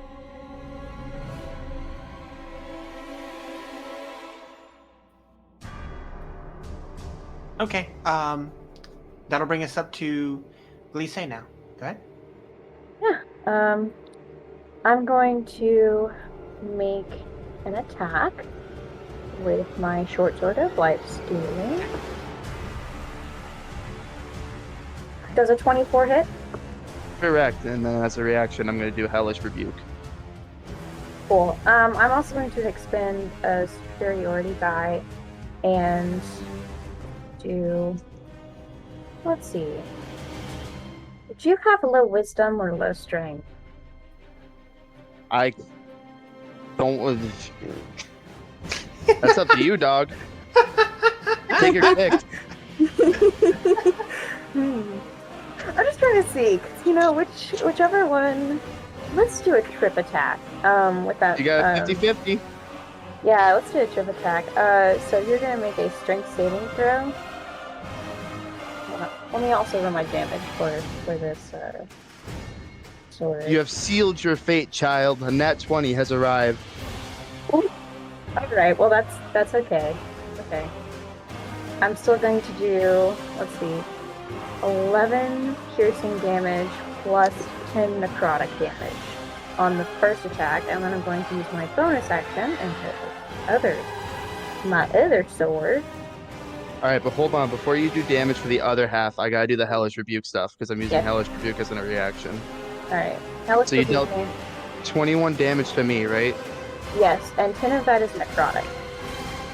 Okay. That'll bring us up to Glisse now. Go ahead. I'm going to make an attack with my short sword of life stealing. Does a 24 hit? Correct. And then as a reaction, I'm going to do Hellish Rebuke. Cool. I'm also going to expend a superiority die and do. Let's see. Did you have low wisdom or low strength? I don't. That's up to you, dog. Take your pick. I'm just trying to see, 'cause, whichever one. Let's do a trip attack. With that. You got 50-50. Yeah, let's do a trip attack. So you're gonna make a strength saving throw. Hold on. Let me also run my damage for this sword. You have sealed your fate, child. A nat 20 has arrived. All right. Well, that's okay. Okay. I'm still going to do. Let's see. 11 piercing damage plus 10 necrotic damage on the first attack, and then I'm going to use my bonus action and hit my other sword. All right, but hold on. Before you do damage for the other half, I gotta do the Hellish Rebuke stuff because I'm using Yes. Hellish Rebuke as a reaction. All right. Now let's So you do dealt 21 damage to me, right? Yes, and 10 of that is necrotic.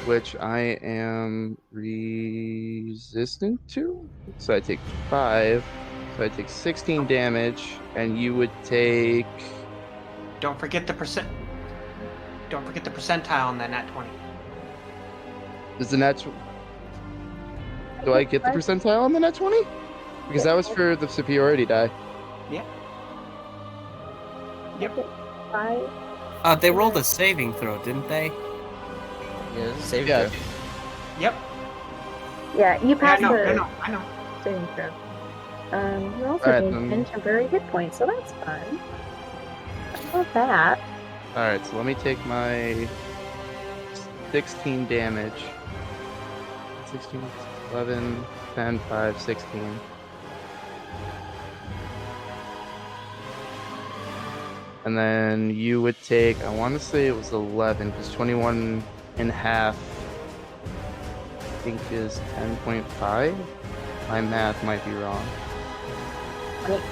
Which I am resistant to. So I take 5. So I take 16 damage, and you would take. Don't forget the percent. Don't forget the percentile on that nat 20. Does the nat? Do I get the percentile on the nat 20? Because that was for the superiority die. Yeah. Yep. 5. They rolled a saving throw, didn't they? Yeah, save Yeah. throw. Yep. Yeah, you passed Yeah, the I know. saving throw. You also Alright, gain then. 10 temporary hit points, so that's fun. I love that. Alright, so let me take my 16 damage. 16, 11, 10, 5, 16. And then you would take, I want to say it was 11, because 21 and a half, I think is 10.5. My math might be wrong.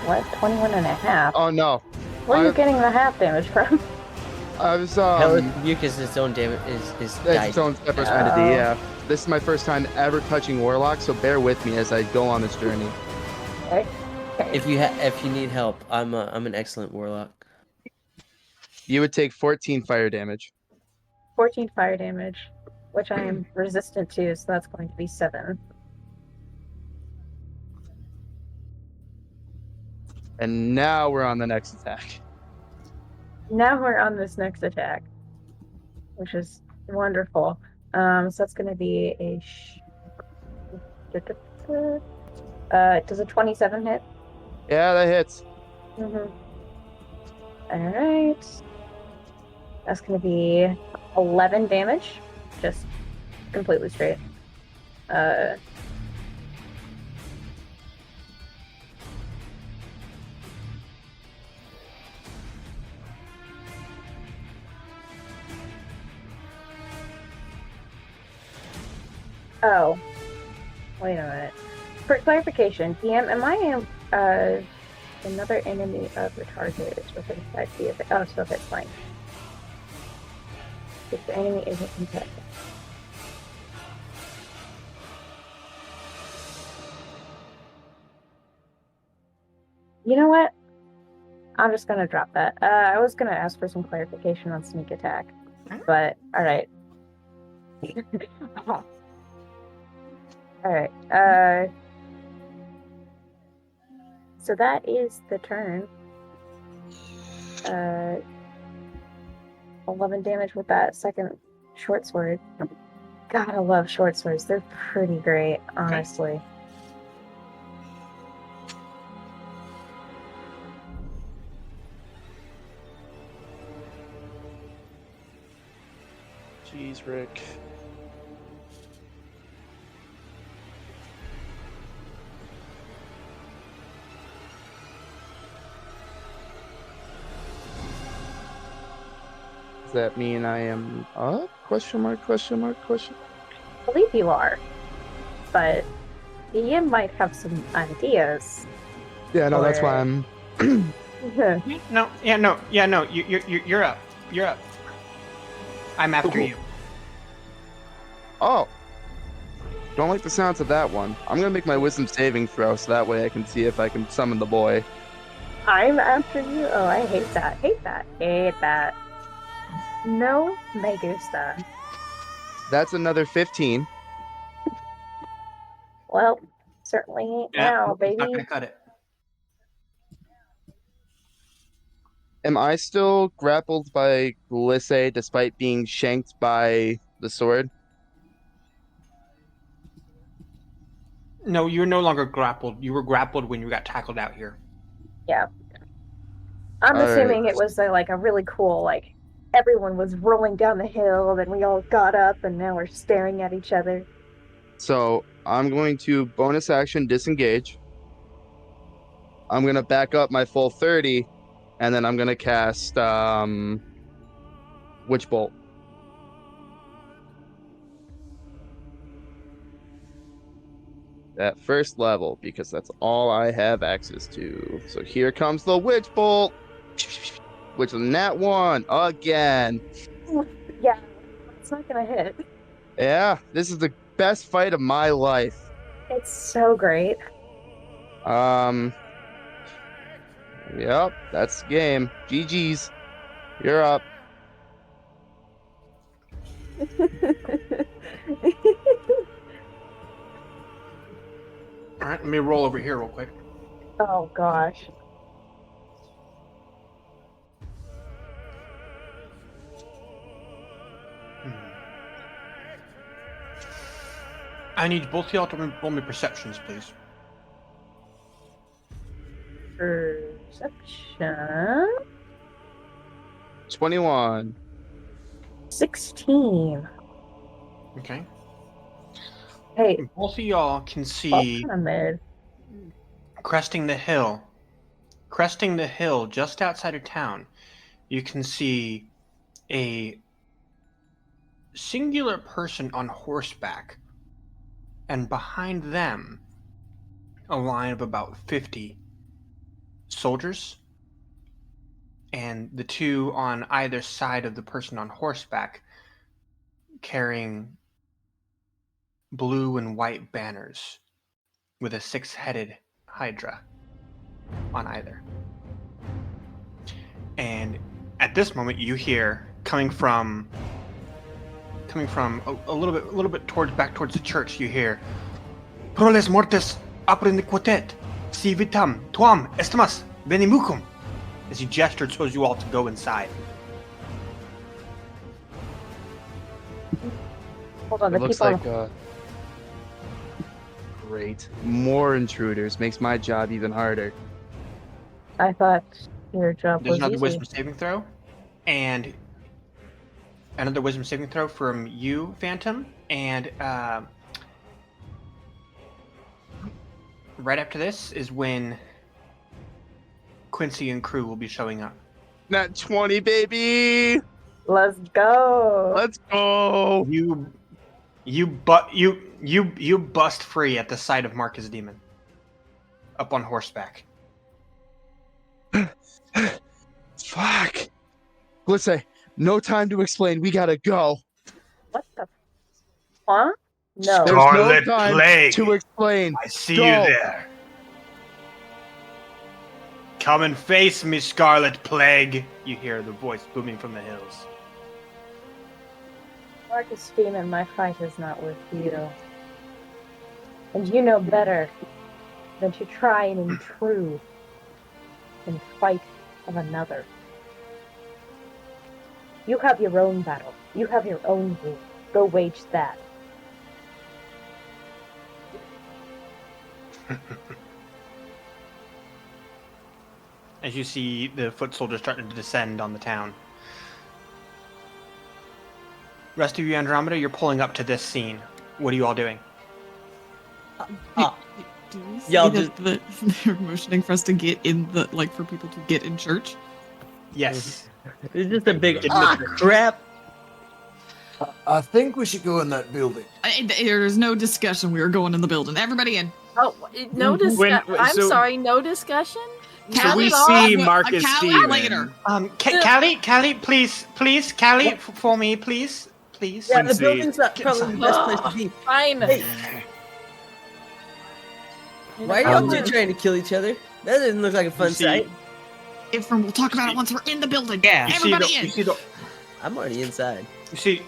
What? 21 and a half? Oh, no. Where are you I- getting the half damage from? I was, Hellish Rebuke is its own damage. Is it's dice. its own separate Oh. entity, yeah. This is my first time ever touching Warlock, so bear with me as I go on this journey. Okay. If you need help, I'm an excellent warlock. You would take 14 fire damage. 14 fire damage, which I am resistant to, so that's going to be 7. And now we're on the next attack. Now we're on this next attack, which is wonderful. So that's going to be a. Does a 27 hit? Yeah, that hits. Mm-hmm. All right. That's going to be 11 damage, just completely straight. Oh, wait a minute. For clarification, DM, am I another enemy of the target is within 5 feet of it? Oh, so that's fine. If the enemy isn't contested. You know what? I'm just gonna drop that. I was gonna ask for some clarification on sneak attack, but all right. All right. So that is the turn. 11 damage with that second short sword. God, I love short swords. They're pretty great, honestly. Jeez, Rick. Does that mean I am up? Question mark, question mark, question I believe you are. But Ian might have some ideas. Yeah, no, that's why Or- I'm... No. You're up. You're up. I'm after you. Oh! Don't like the sounds of that one. I'm gonna make my wisdom saving throw so that way I can see if I can summon the boy. I'm after you? Oh, I hate that. Hate that. Hate that. No me gusta. That's another 15. Well, certainly ain't now, It's not baby. gonna cut it. Am I still grappled by Glisse despite being shanked by the sword? No, you're no longer grappled. You were grappled when you got tackled out here. Yeah. I'm Alright. assuming it was like a really cool, like, everyone was rolling down the hill, then we all got up, and now we're staring at each other. So I'm going to bonus action disengage. I'm gonna back up my full 30, and then I'm gonna cast Witch Bolt. At first level, because that's all I have access to. So here comes the Witch Bolt, which is nat 1 again. Yeah, it's not gonna hit. Yeah, this is the best fight of my life. It's so great. Yep, that's the game. GG's. You're up. All right, let me roll over here real quick. Oh gosh. I need both of y'all to roll me perceptions, please. Perception. 21. 16. Okay. Hey, Both of y'all can that's see kind of mid. cresting the hill just outside of town. You can see a singular person on horseback, and behind them, a line of about 50 soldiers, and the two on either side of the person on horseback carrying blue and white banners with a six-headed hydra on either. And at this moment, you hear coming from a little bit back towards the church. You hear, "Proles mortes aprendiquotet, si vitam tuam estimas venimucum," as he gestured towards you all to go inside. Hold on, It the looks people. like great. More intruders makes my job even harder. I thought your job There's was another easy. wisdom saving throw, and another wisdom saving throw from you, Phantom, and right after this is when Quincy and crew will be showing up. Nat 20, baby! Let's go. Let's go! You bust free at the sight of Marcus Demon up on horseback. Fuck! Glisse, no time to explain. We gotta go. What the? Huh? No. There's no Scarlet time Plague. to explain. I see Go. you there. Come and face me, Scarlet Plague! You hear the voice booming from the hills. Marcus Demon, my fight is not with you. And you know better than to try and intrude in the fight of another. You have your own battle. You have your own war. Go wage that. As you see the foot soldiers starting to descend on the town. Rest of you, Andromeda, you're pulling up to this scene. What are you all doing? Do we see Y'all that they're motioning for us to get in the for people to get in church? Yes. It's just a big Get in the church. crap. I think we should go in that building. There's no discussion. We are going in the building. Everybody in. Oh, no When- discussion. I'm so- sorry, no discussion. So we Not at all? see Marcus Callie Steven. later. Callie, please, Callie, for me, please. Yeah, the Quincy. building's not probably the best place to be. Fine. Hey, why are y'all two trying to kill each other? That doesn't look like a fun see- sight. Ifrin, we'll talk about it once we're in the building. Yeah. Everybody in. I'm already inside. You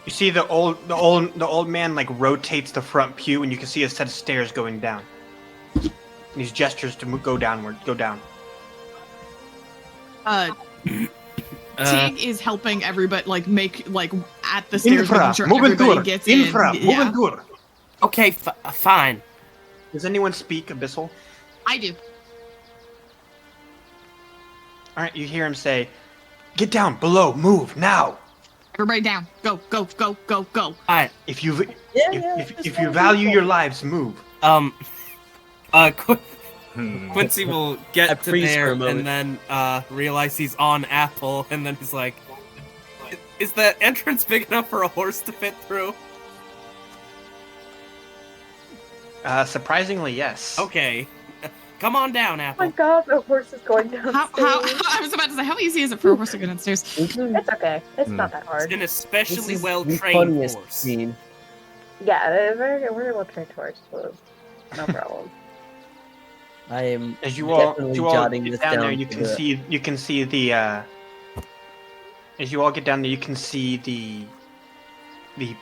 see the old man like rotates the front pew, and you can see a set of stairs going down. And he gestures to go downward. Go down. Tig is helping everybody make at the stairs, making sure moving everybody tour. gets Infra, in. moving tour. Okay, fine. Does anyone speak Abyssal? I do. All right, you hear him say, "Get down, below, move now." Everybody down. Go, go, go, go, go. All right. If you value your lives, move. Quincy will I get to freeze for there a moment. and then realize he's on Apple, and then he's like, "Is the entrance big enough for a horse to fit through?" Surprisingly, yes. Okay, come on down, Oh my Apple. god, the horse is going downstairs. How, I was about to say, how easy is it for a horse to go downstairs? It's okay. It's not that It's hard. an This especially is well the trained funniest horse. scene. Yeah, we're well trained horse, so no problem. I am As you all definitely get jotting this down down. there, you can see the. As you all get down there, you can see the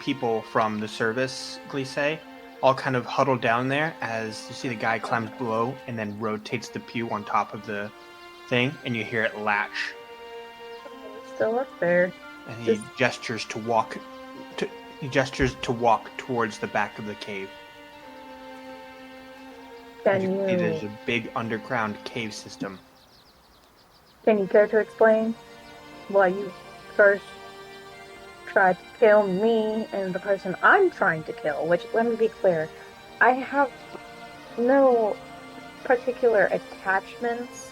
people from the service, Glisse, all kind of huddled down there as you see the guy climbs below and then rotates the pew on top of the thing, and you hear it latch, Still up there. and he gestures to walk. He gestures to walk towards the back of the cave. As you can see, there's a big underground cave system. Can you care to explain why you first tried to kill me and the person I'm trying to kill? Which, let me be clear, I have no particular attachments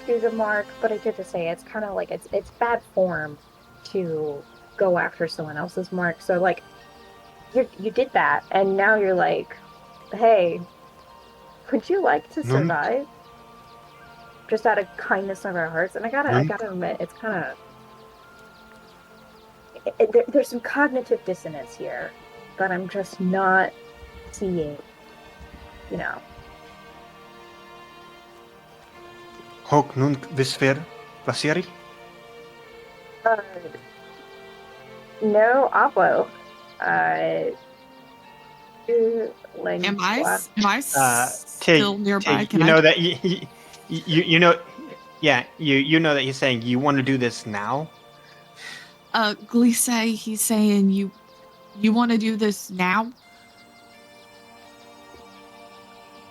to the mark, but I did to say it's kind of like it's bad form to go after someone else's mark. So like, you did that, and now you're like, hey, would you like to survive? Just out of kindness of our hearts. And I gotta admit, it's kind of there's some cognitive dissonance here that I'm just not seeing. You know. Hoc nunc visfer vaseri? No, Apo. Am I Tig, still nearby? Tig, Can you I? know that you know, yeah, you know that he's saying you want to do this now. Glisse, he's saying you want to do this now?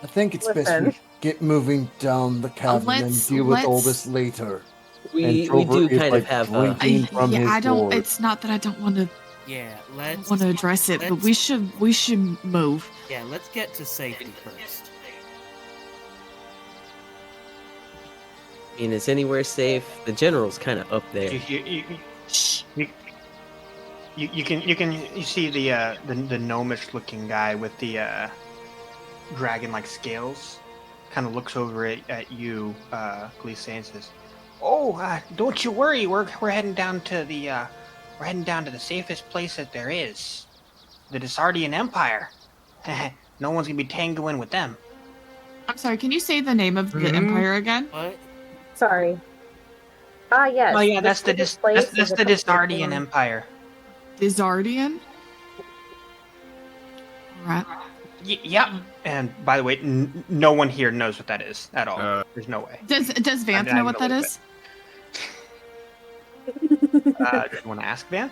I think it's best Listen. we get moving down the cavern and Let's- deal with all let's- this later. We And do Trover is, kind like, of have drinking from his I don't. sword. It's not that I don't want to Yeah, let's. address it, but let's- we should move. Yeah, let's get to safety first. I mean, is anywhere safe? The general's kind of up there. You see the gnomish looking guy with the dragon like scales kind of looks over at you, Glisse, and says, "Oh, don't you worry. We're heading down to the safest place that there is, the Desardian Empire. No one's gonna be tangoing with them." I'm sorry. Can you say the name of the empire again? What? Sorry. Ah, yes. Oh yeah, that's the place that's is the a couple Desardian of- Empire. Dizardian? Right. Yep. And by the way, no one here knows what that is at all. There's no way. Does Vance I know what that know is? Do you want to ask Van?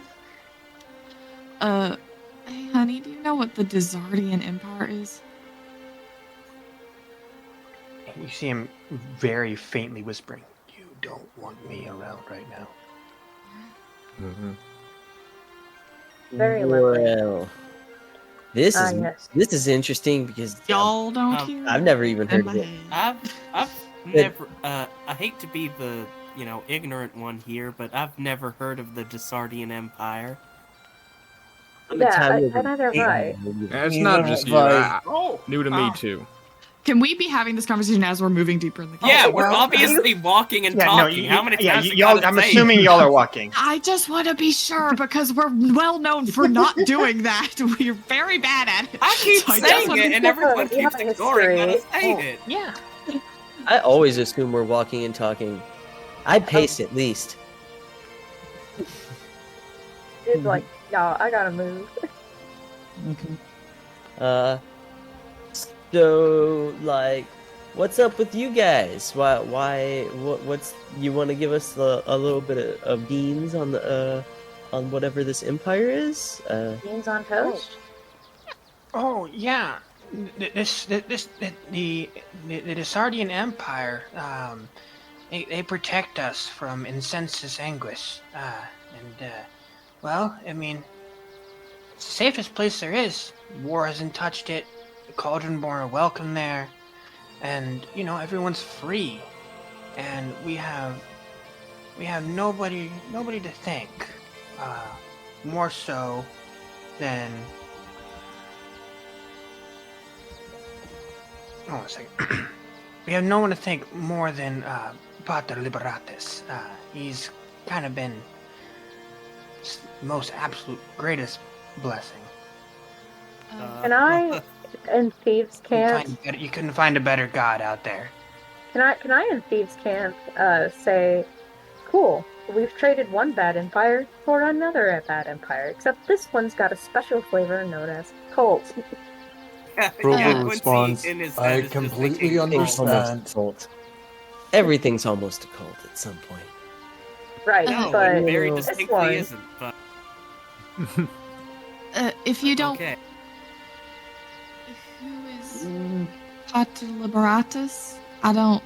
Hey honey, do you know what the Dizardian Empire is? You see him very faintly whispering, "You don't want me around right now." Mm-hmm. Very lovely. Well, this Ah, is yes. this is interesting because Y'all don't Um, hear. I've never even in heard my of it. head. I've never. I hate to be the ignorant one here, but I've never heard of the Desardian Empire. I'm Yeah, Italian. neither have I. It's You not know, just you. Vi- New to me too. Can we be having this conversation as we're moving deeper in the game? Yeah, Oh, we're well, obviously walking and talking. How many times we y'all. gotta I'm say assuming it? y'all are walking. I just want to be sure because we're well known for not doing that. We're very bad at it. I keep So I just saying wanna it, be and Yeah, everyone we have keeps a ignoring that I history. say Oh, it. yeah. I always assume we're walking and talking. I pace at least. Dude's like, y'all, I gotta move. So like, what's up with you guys? What's you want to give us a little bit of beans on the on whatever this empire is? Beans on toast? Oh yeah, the Desardian Empire. They protect us from insensus anguish. Well, I mean, it's the safest place there is. War hasn't touched it. The Cauldronborn are welcome there, and everyone's free, and we have nobody to thank. More so than. Hold on a second. We have no one to thank more than Pater Liberatus. He's kind of been the most absolute greatest blessing. Can I, in Thieves' Camp, You couldn't find a better god out there. can I in Thieves' Camp, say, cool, we've traded one bad empire for another bad empire, except this one's got a special flavor known as cult. Grover Quincy responds, in his head I is just completely thinking, Everything's understand. almost a cult. Everything's almost a cult at some point. Right, No, but it very this distinctly one, isn't. But if you don't, okay. who is Pater Liberatus? I don't.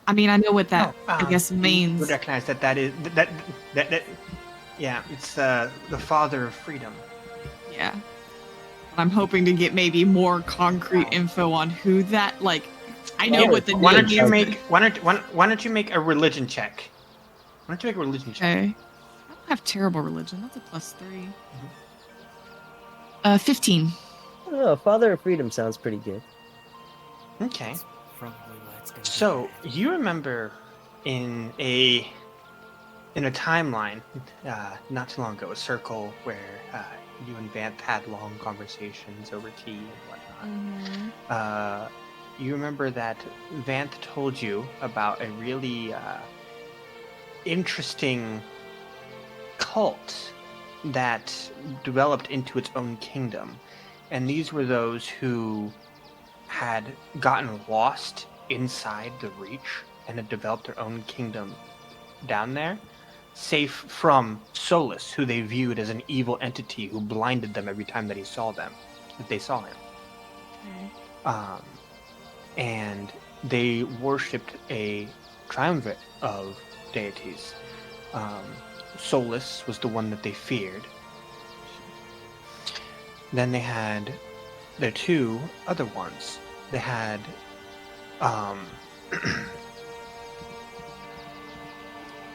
I mean, I know what that I guess You means. recognize that is that. Yeah, it's the father of freedom. Yeah. But I'm hoping to get maybe more concrete info on who that I know what the Why name don't you is. make why don't you make a religion check? Why don't you make a religion check? Okay. I don't have terrible religion. That's a +3. 15. Oh, Father of Freedom sounds pretty good. Okay. That's probably why it's gonna be So bad. you remember in a timeline not too long ago, a circle where you and Vanth had long conversations over tea and whatnot. You remember that Vanth told you about a really interesting cult that developed into its own kingdom, and these were those who had gotten lost inside the Reach and had developed their own kingdom down there, safe from Solus, who they viewed as an evil entity who blinded them every time that they saw him. And they worshipped a triumvirate of deities. Solus was the one that they feared. Then they had their two other ones. They had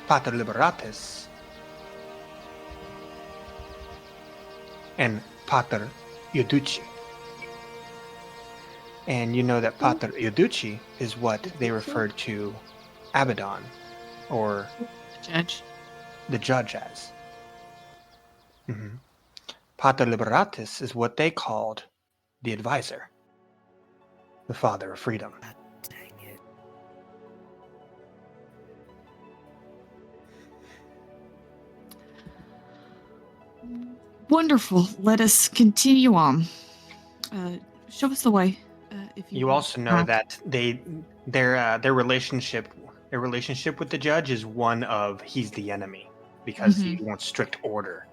Pater Liberatus and Pater Ioduci. And you know that Pater Ioduci is what they referred to Abaddon, or Judge. the judge, as. Pater Liberatus is what they called the advisor, the father of freedom. God dang it. Wonderful. Let us continue on. Show us the way. If you You would. also know that their relationship with the judge is one of he's the enemy because he wants strict order,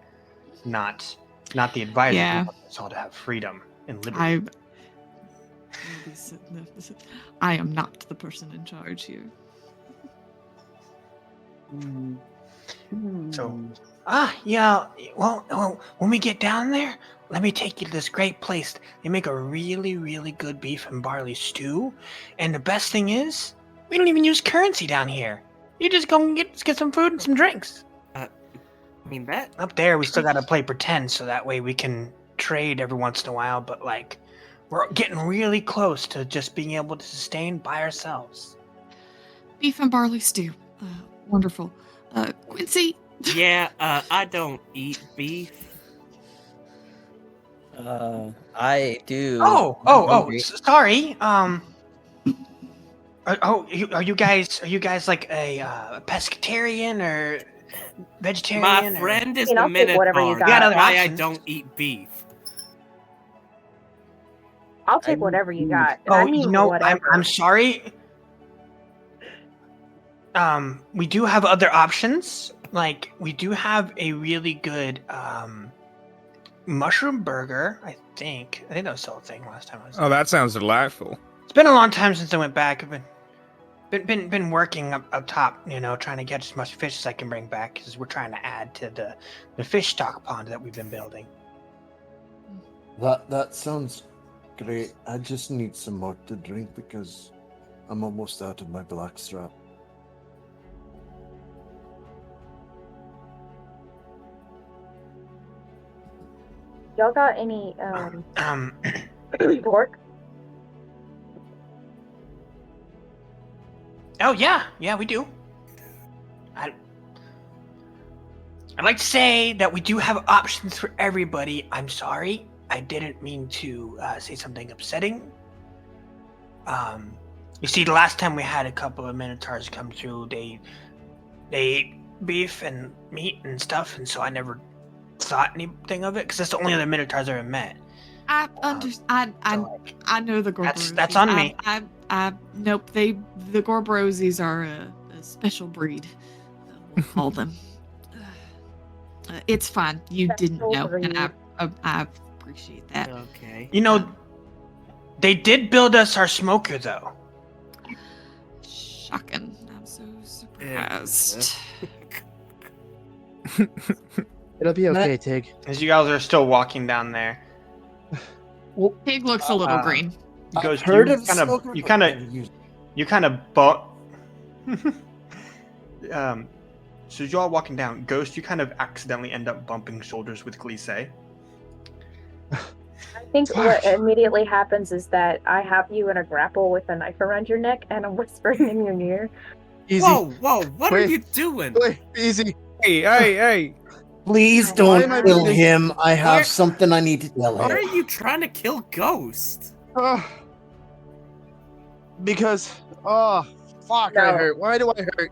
not the advisor who Yeah. wants us all to have freedom and liberty. You'll be sitting there. I am not the person in charge here. So, yeah. Well, when we get down there, let me take you to this great place. They make a really, really good beef and barley stew. And the best thing is, we don't even use currency down here. You just go and get some food and some drinks. I mean that. Up there, we still gotta play pretend, so that way we can trade every once in a while. But like, we're getting really close to just being able to sustain by ourselves. Beef and barley stew. Wonderful. Quincy. Yeah, I don't eat beef. I do. Oh, sorry. Are you guys like a pescatarian or vegetarian? My friend is You know, the I'll take Minotaur. whatever you got. We got That's other why I options. don't eat beef. I'll take whatever you got. And I Oh, mean whatever. I'm sorry. We do have other options. Like, we do have a really good mushroom burger. I think that was still a thing last time I was. Oh, that sounds delightful. It's been a long time since I went back. I've been working up top, trying to get as much fish as I can bring back because we're trying to add to the fish stock pond that we've been building. That sounds great. I just need some more to drink because I'm almost out of my blackstrap. Y'all got any pork? Oh yeah, we do. I'd like to say that we do have options for everybody. I'm sorry, I didn't mean to say something upsetting. You see, the last time we had a couple of Minotaurs come through, they ate beef and meat and stuff, and so I never thought anything of it because that's the only other Minotaurs I ever met. I understand. I know the Gorbrosies. That's on me. Nope. The Gorbrosies are a special breed. We'll call them. It's fine. You didn't know, and I appreciate that. Okay. They did build us our smoker though. Shocking. I'm so surprised. It'll be okay, Tig. As you guys are still walking down there, Pig looks a little green. he goes. I've heard You of kind of, smoker, you but kind never of, used you kind of bump. So as you're all walking down, Ghost, you kind of accidentally end up bumping shoulders with Glisse. I think what immediately happens is that I have you in a grapple with a knife around your neck and I'm whispering in your ear. Easy. Whoa! What are Wait. you doing? Wait, easy. Hey! Please Why don't am I kill breathing? him. I have Where- something I need to tell Why are him. you trying to kill Ghost? Because fuck, No. I hurt. Why do I hurt?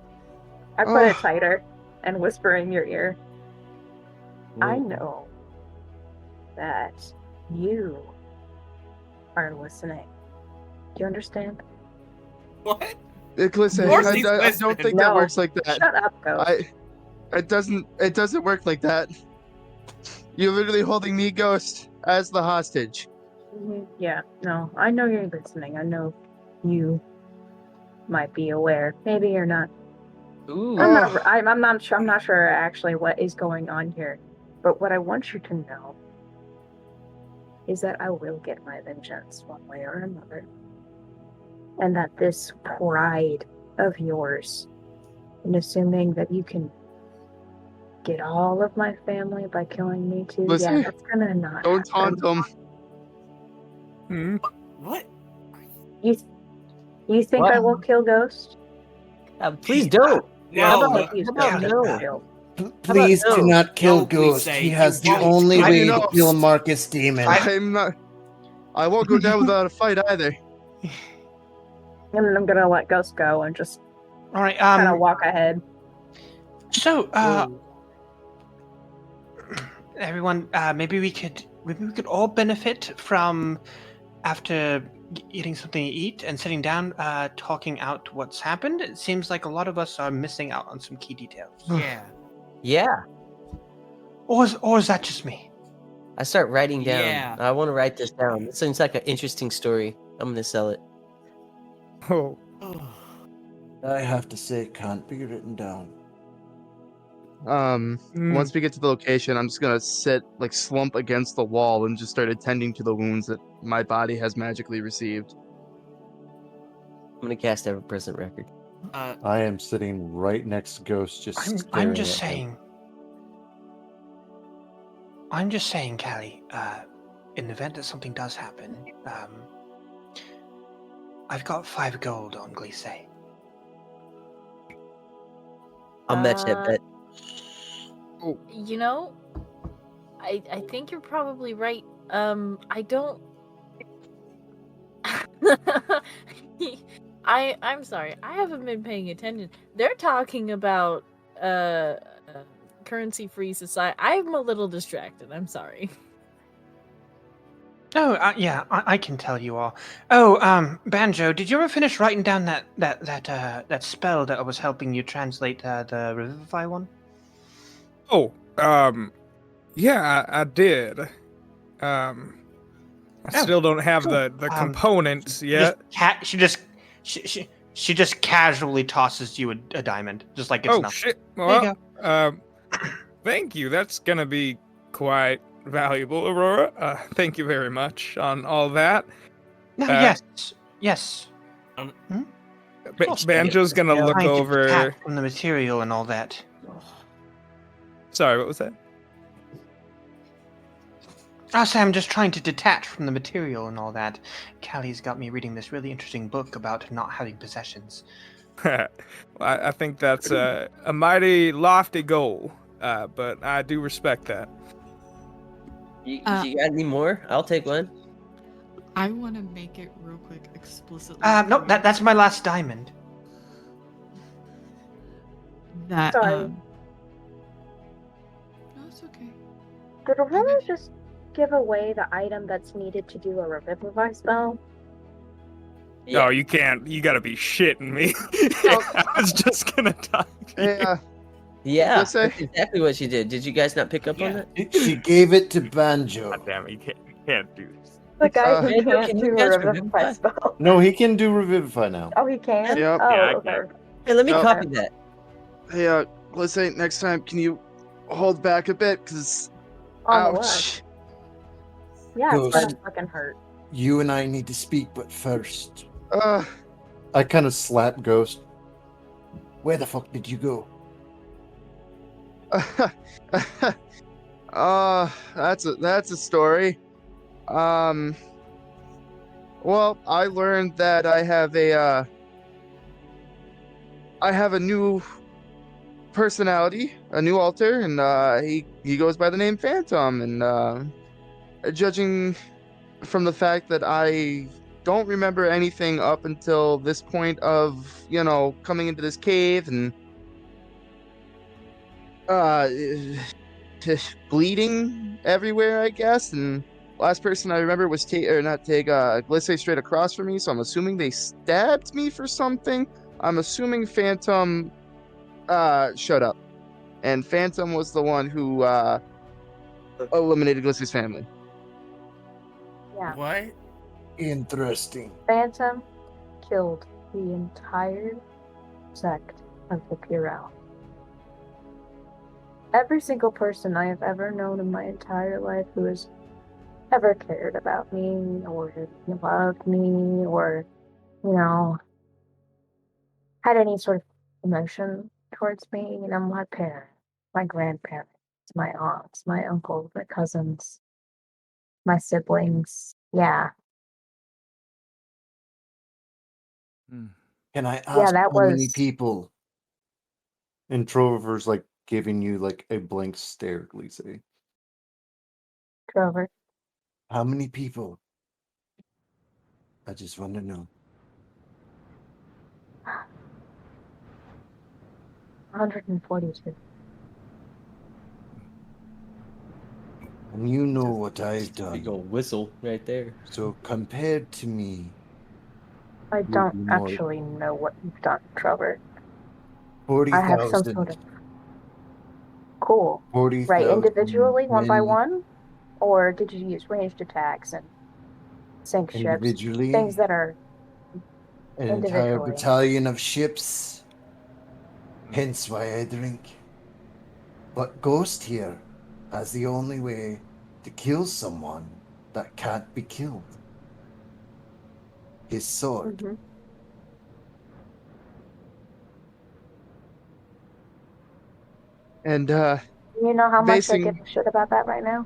I put it Ugh. tighter and whisper in your ear. I know that you are listening. Do you understand? What? Nicholas, Of I course he's don't listening. think No. that works like that. Shut up, Ghost. It doesn't work like that. You're literally holding me, Ghost, as the hostage. Yeah, no, I know you're listening. I know you might be aware. Maybe you're not. Ooh. I'm not sure. I'm not sure actually what is going on here. But what I want you to know is that I will get my vengeance one way or another, and that this pride of yours, in assuming that you can get all of my family by killing me too, Listen, yeah, that's gonna not. Don't happen. taunt them. What? You think What? I will kill Ghost? Please don't. How No. about if you How about still no? kill? Please no? do not kill No, please Ghost. say He you has the won't only kill way to Ghost. kill Marcus Demon. I'm not. I won't go down without a fight either. And then I'm gonna let Ghost go and just All right. kind of walk ahead. So, everyone, maybe we could all benefit from after eating something to eat and sitting down, talking out what's happened. It seems like a lot of us are missing out on some key details. Yeah. Yeah. Or is that just me? I start writing down. Yeah. I want to write this down. It seems like an interesting story. I'm gonna sell it. Oh, I have to say, it can't be written down. Once we get to the location, I'm just gonna slump against the wall and just start attending to the wounds that my body has magically received. I'm gonna cast Ever Present Record. I am sitting right next to Ghost, just I'm staring just at him. saying. I'm just saying, Callie. In the event that something does happen, I've got 5 gold on Glissé. I'll match that bet. You know, I think you're probably right. I don't. I'm sorry. I haven't been paying attention. They're talking about currency free society. I'm a little distracted. I'm sorry. Oh, yeah, I can tell you all. Oh, Banjo, did you ever finish writing down that spell that was helping you translate the Revivify one? Oh, yeah, I did. I still don't have the components yet. She just casually tosses you a diamond, just like it's Oh nothing. shit! There you Well, thank you. That's gonna be quite valuable, Aurora. Thank you very much on all that. No, yes. Banjo's gonna look Trying to over. detach from the material and all that. Sorry, what was that? I'll say I'm just trying to detach from the material and all that. Callie's got me reading this really interesting book about not having possessions. Well, I think that's a mighty lofty goal, but I do respect that. You got any more? I'll take one. I want to make it real quick explicitly. No, that's my last diamond. That. Sorry. No, it's okay. Did Aurora just give away the item that's needed to do a Revivify spell? Oh, you can't. You gotta be shitting me. I was just gonna talk to you. Yeah, Let's say- that's exactly what she did. Did you guys not pick up on that? She gave it to Banjo. God damn it, you can't do this. The guy who Banjo, can't can do you a cast Revivify Revivify? spell. No, he can do Revivify now. Oh, he can? Yep. Oh, Yeah, I okay. Hey, let me Yep. copy that. Hey, let's say next time, can you hold back a bit? Cause On the ouch. what? Yeah, it's Ghost. gonna fucking hurt. You and I need to speak, but first. Uh, I kind of slap Ghost. Where the fuck did you go? that's a story. Well, I learned that I have a new personality, a new alter, and he goes by the name Phantom, and judging from the fact that I don't remember anything up until this point of, coming into this cave and bleeding everywhere, I guess, and last person I remember was Glissé straight across from me, so I'm assuming they stabbed me for something. I'm assuming Phantom showed up, and Phantom was the one who eliminated Glissé's family. Yeah. What? Interesting. Phantom killed the entire sect of the Purell. Every single person I have ever known in my entire life who has ever cared about me or loved me or, had any sort of emotion towards me, my parents, my grandparents, my aunts, my uncles, my cousins, my siblings. Yeah. Can I ask that how many was- people? And Trover's like giving you like a blank stare, Glissé. Trover. How many people? I just want to know. 142. And you know what I've Big done. old whistle right there. So compared to me, I would don't be more actually know what you've done, Trover. 40,000. I have some sort of cool. 40,000. Right, individually, one by men. one? Or did you use ranged attacks and sink ships, individually. things that are An entire individually. battalion of ships. Hence why I drink. But Ghost here has the only way to kill someone that can't be killed. His sword. Mhm. And You know how much I basing, give a shit about that right now?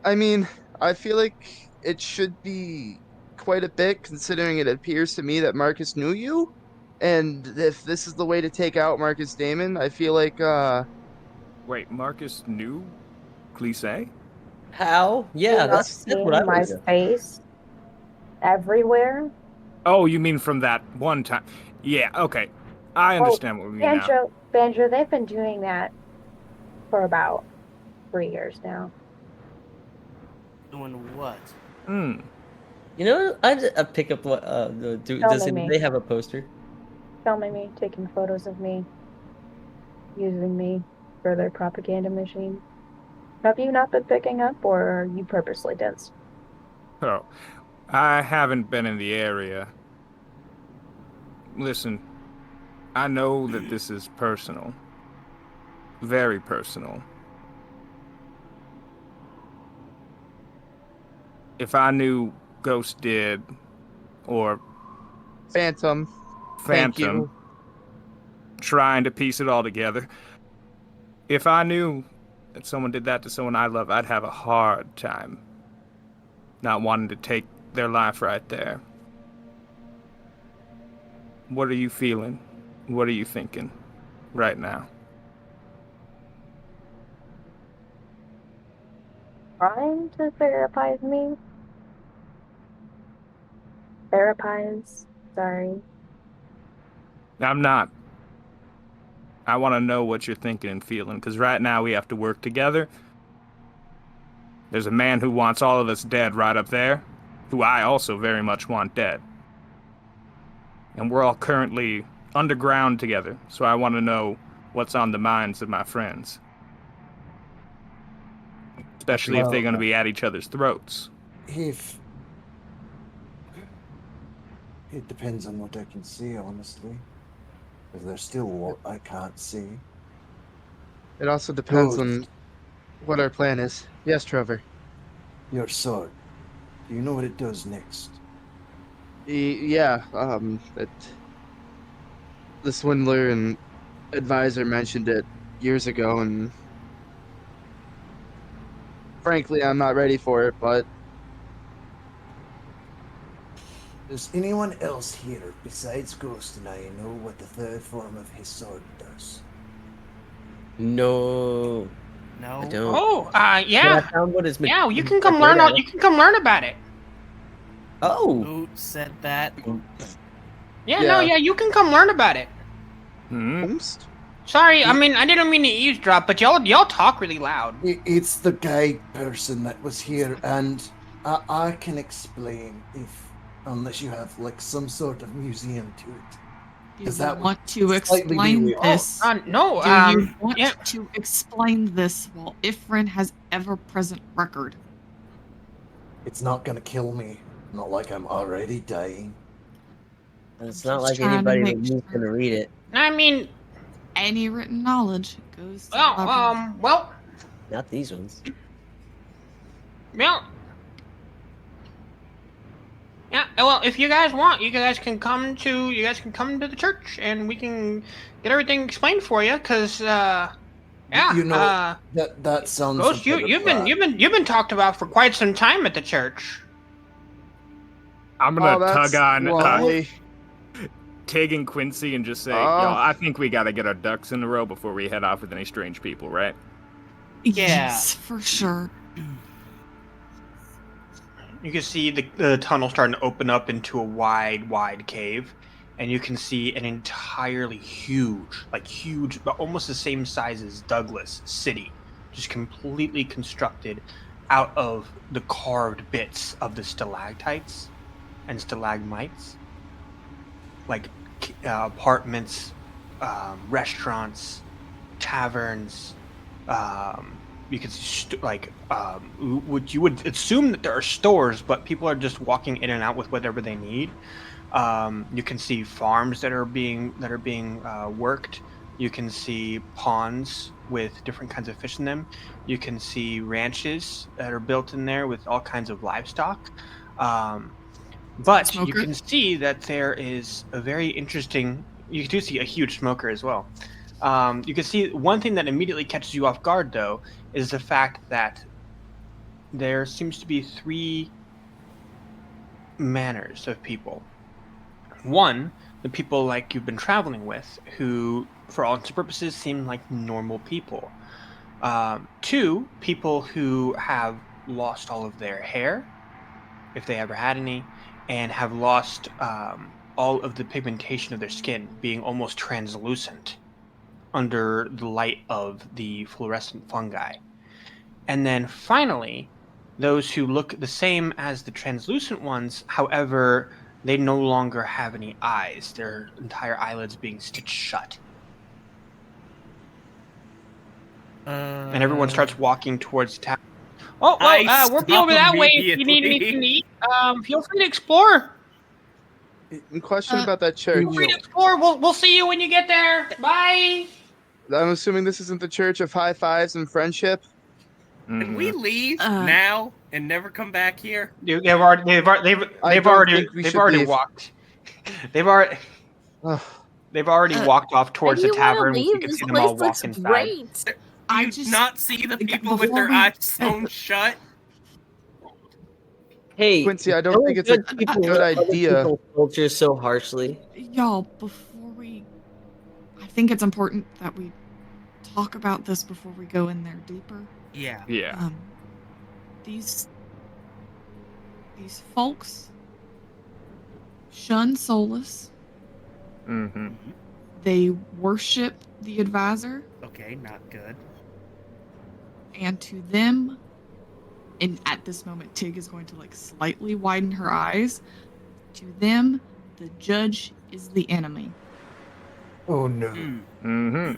I mean, I feel like it should be quite a bit considering it appears to me that Marcus knew you. And if this is the way to take out Marcus Damon, I feel like Wait, Marcus knew Cliche? How? You Yeah, know, that's what I seeing my was. face everywhere. Oh, you mean from that one time? Yeah, okay. I understand what we mean now. Banjo, they've been doing that for about 3 years now. Doing what? Hmm. You know, I pick up what does Filming me. they have a poster? Filming me, taking photos of me, using me for their propaganda machine. Have you not been picking up, or are you purposely dense? Oh, I haven't been in the area. Listen, I know that this is personal. Very personal. If I knew Ghost did, or Phantom. Thank Phantom, you. trying to piece it all together, if I knew that someone did that to someone I love, I'd have a hard time not wanting to take their life right there. What are you feeling? What are you thinking right now? Trying to therapize me? Therapize? Sorry. I'm not. I want to know what you're thinking and feeling, because right now we have to work together. There's a man who wants all of us dead right up there, who I also very much want dead. And we're all currently underground together, so I want to know what's on the minds of my friends. Especially if they're going to be at each other's throats. If it depends on what I can see, honestly. Because there's still what I can't see. It also depends Ghost, on what our plan is. Yes, Trevor. your sword. Do you know what it does next? Yeah, that the swindler and advisor mentioned it years ago, and frankly, I'm not ready for it, but Does anyone else here, besides Ghost and I, know what the third form of his sword does? No, No. I don't. Oh, But I yeah. found what is Yeah, you can come learn. You can come learn about it. Oh, Who said that? Yeah, no, yeah, you can come learn about it. Ghost? Sorry, I mean, I didn't mean to eavesdrop, but y'all talk really loud. It's the guide person that was here, and I can explain unless you have like some sort of museum to it. Do you want to explain weird. this? No, Do you want to explain this while Ifrin has ever-present record? It's not gonna kill me. Not like I'm already dying. It's not Just like trying to anybody make that needs gonna read it. I mean, any written knowledge goes to the labyrinth. well, Not these ones. yeah. Yeah, well, if you guys want, you guys can come to the church, and we can get everything explained for you. Cause, yeah, You know, that sounds. Ghost, you've been talked about for quite some time at the church. I'm gonna tug on why. Tig and Quincy and just say, y'all, I think we gotta get our ducks in a row before we head off with any strange people, right? Yes, for sure. You can see the tunnel starting to open up into a wide cave, and you can see an entirely huge, but almost the same size as Douglas city, just completely constructed out of the carved bits of the stalactites and stalagmites, like apartments, restaurants, taverns, you can see you would assume that there are stores, but people are just walking in and out with whatever they need. You can see farms that are being worked. You can see ponds with different kinds of fish in them. You can see ranches that are built in there with all kinds of livestock. But you Smoker? can see that there is a very interesting. You do see a huge smoker as well. You can see one thing that immediately catches you off guard, though, is the fact that there seems to be 3 manners of people. One, the people like you've been traveling with, who, for all intents and purposes, seem like normal people. 2, people who have lost all of their hair, if they ever had any, and have lost all of the pigmentation of their skin, being almost translucent under the light of the fluorescent fungi. And then finally, those who look the same as the translucent ones, however, they no longer have any eyes, their entire eyelids being stitched shut. And everyone starts walking towards the town. Oh, well, we'll be over that way if you need anything to eat. Feel free to explore. Question about that church. Feel free to explore. We'll see you when you get there. Bye. I'm assuming this isn't the Church of High Fives and Friendship. Can we leave now and never come back here? They've already walked. They've already walked off towards the tavern. You can see them all walk inside. Great. I just not see the people with their eyes sewn shut. Hey, Quincy, I don't think it's a good idea. Culture so harshly. Y'all, I think it's important that we talk about this before we go in there deeper. Yeah. Yeah. These folks shun Solus. Mm-hmm. They worship the advisor. Okay, not good. And to them, and at this moment, Tig is going to slightly widen her eyes. To them, the judge is the enemy. Oh no. Mm-hmm.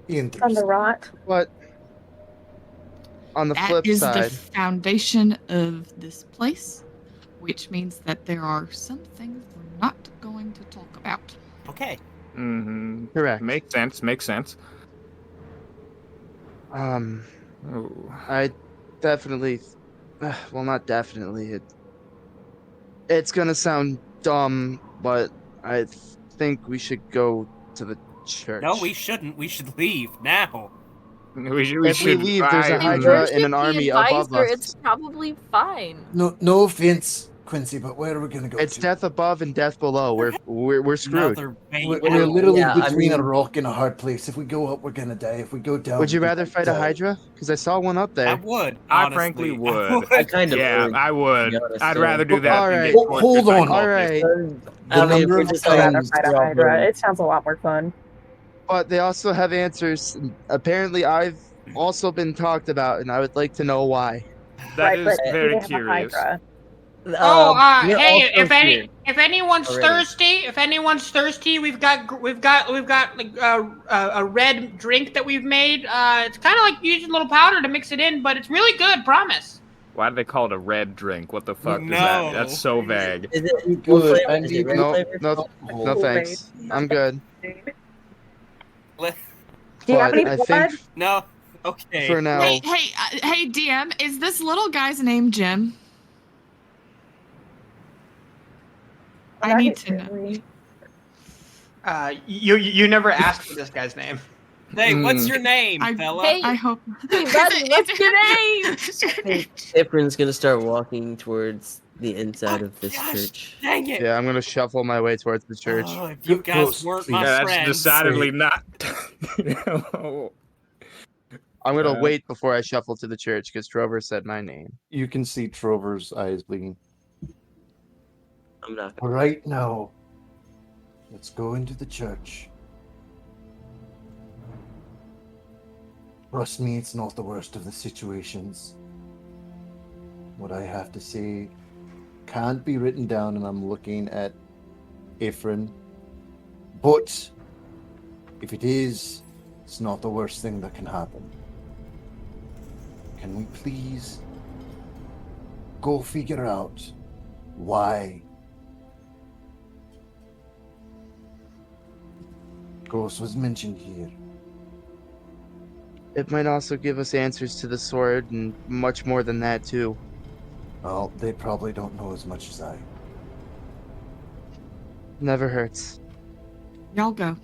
Interesting. On the rot. But on the flip That is side, the foundation of this place, which means that there are some things we're not going to talk about. Okay. Mm-hmm. correct. Makes sense. I definitely, well, not definitely. It's gonna sound dumb, but I think we should go to the church. No, we shouldn't. We should leave now. If we leave, there's a Hydra and an army above us. It's probably fine. No offense, Quincy, but where are we gonna go? It's to? death above and death below. We're screwed. We're literally between a rock and a hard place. If we go up, we're gonna die. If we go down, Would you rather fight a Hydra? Because I saw one up there. I would. I frankly would. I kind of Yeah, would, I would. to be honest, I'd so- rather do that. All than right. get tortured Hold by on. All cultists. right. The number of I'd rather times fight a Hydra. It sounds a lot more fun. But they also have answers. Apparently, I've also been talked about, and I would like to know why. That is but very they have a curious. Hydra. We're Hey, also here if anyone's already. thirsty, we've got like a red drink that we've made. It's kind of like using a little powder to mix it in, but it's really good. Promise. Why do they call it a red drink? What the fuck is No. that? That's so vague. Is it Good. what flavor? And Is you it red No, flavor? no, thanks. I'm good. Do you have But any I blood? think No. Okay. for now, Hey, DM, is this little guy's name Jim? I need to know. You never asked for this guy's name. Hey, what's your name, fella? Hey, I hope. Hey, buddy, what's your name? Ifrin's gonna start walking towards the inside of this Gosh, church. Dang it. yeah, I'm gonna shuffle my way towards the church. Oh, if you Look guys close, weren't please. my Yeah, that's friends. decidedly not. I'm gonna wait before I shuffle to the church because Trover said my name. You can see Trover's eyes bleeding. I'm not. All right, now, let's go into the church. Trust me, it's not the worst of the situations. What I have to say can't be written down, and I'm looking at Ifrin. But if it is, it's not the worst thing that can happen. can we please go figure out why Ghost was mentioned here? It might also give us answers to the sword and much more than that, too. Well, they probably don't know as much as I. Never hurts. Y'all go.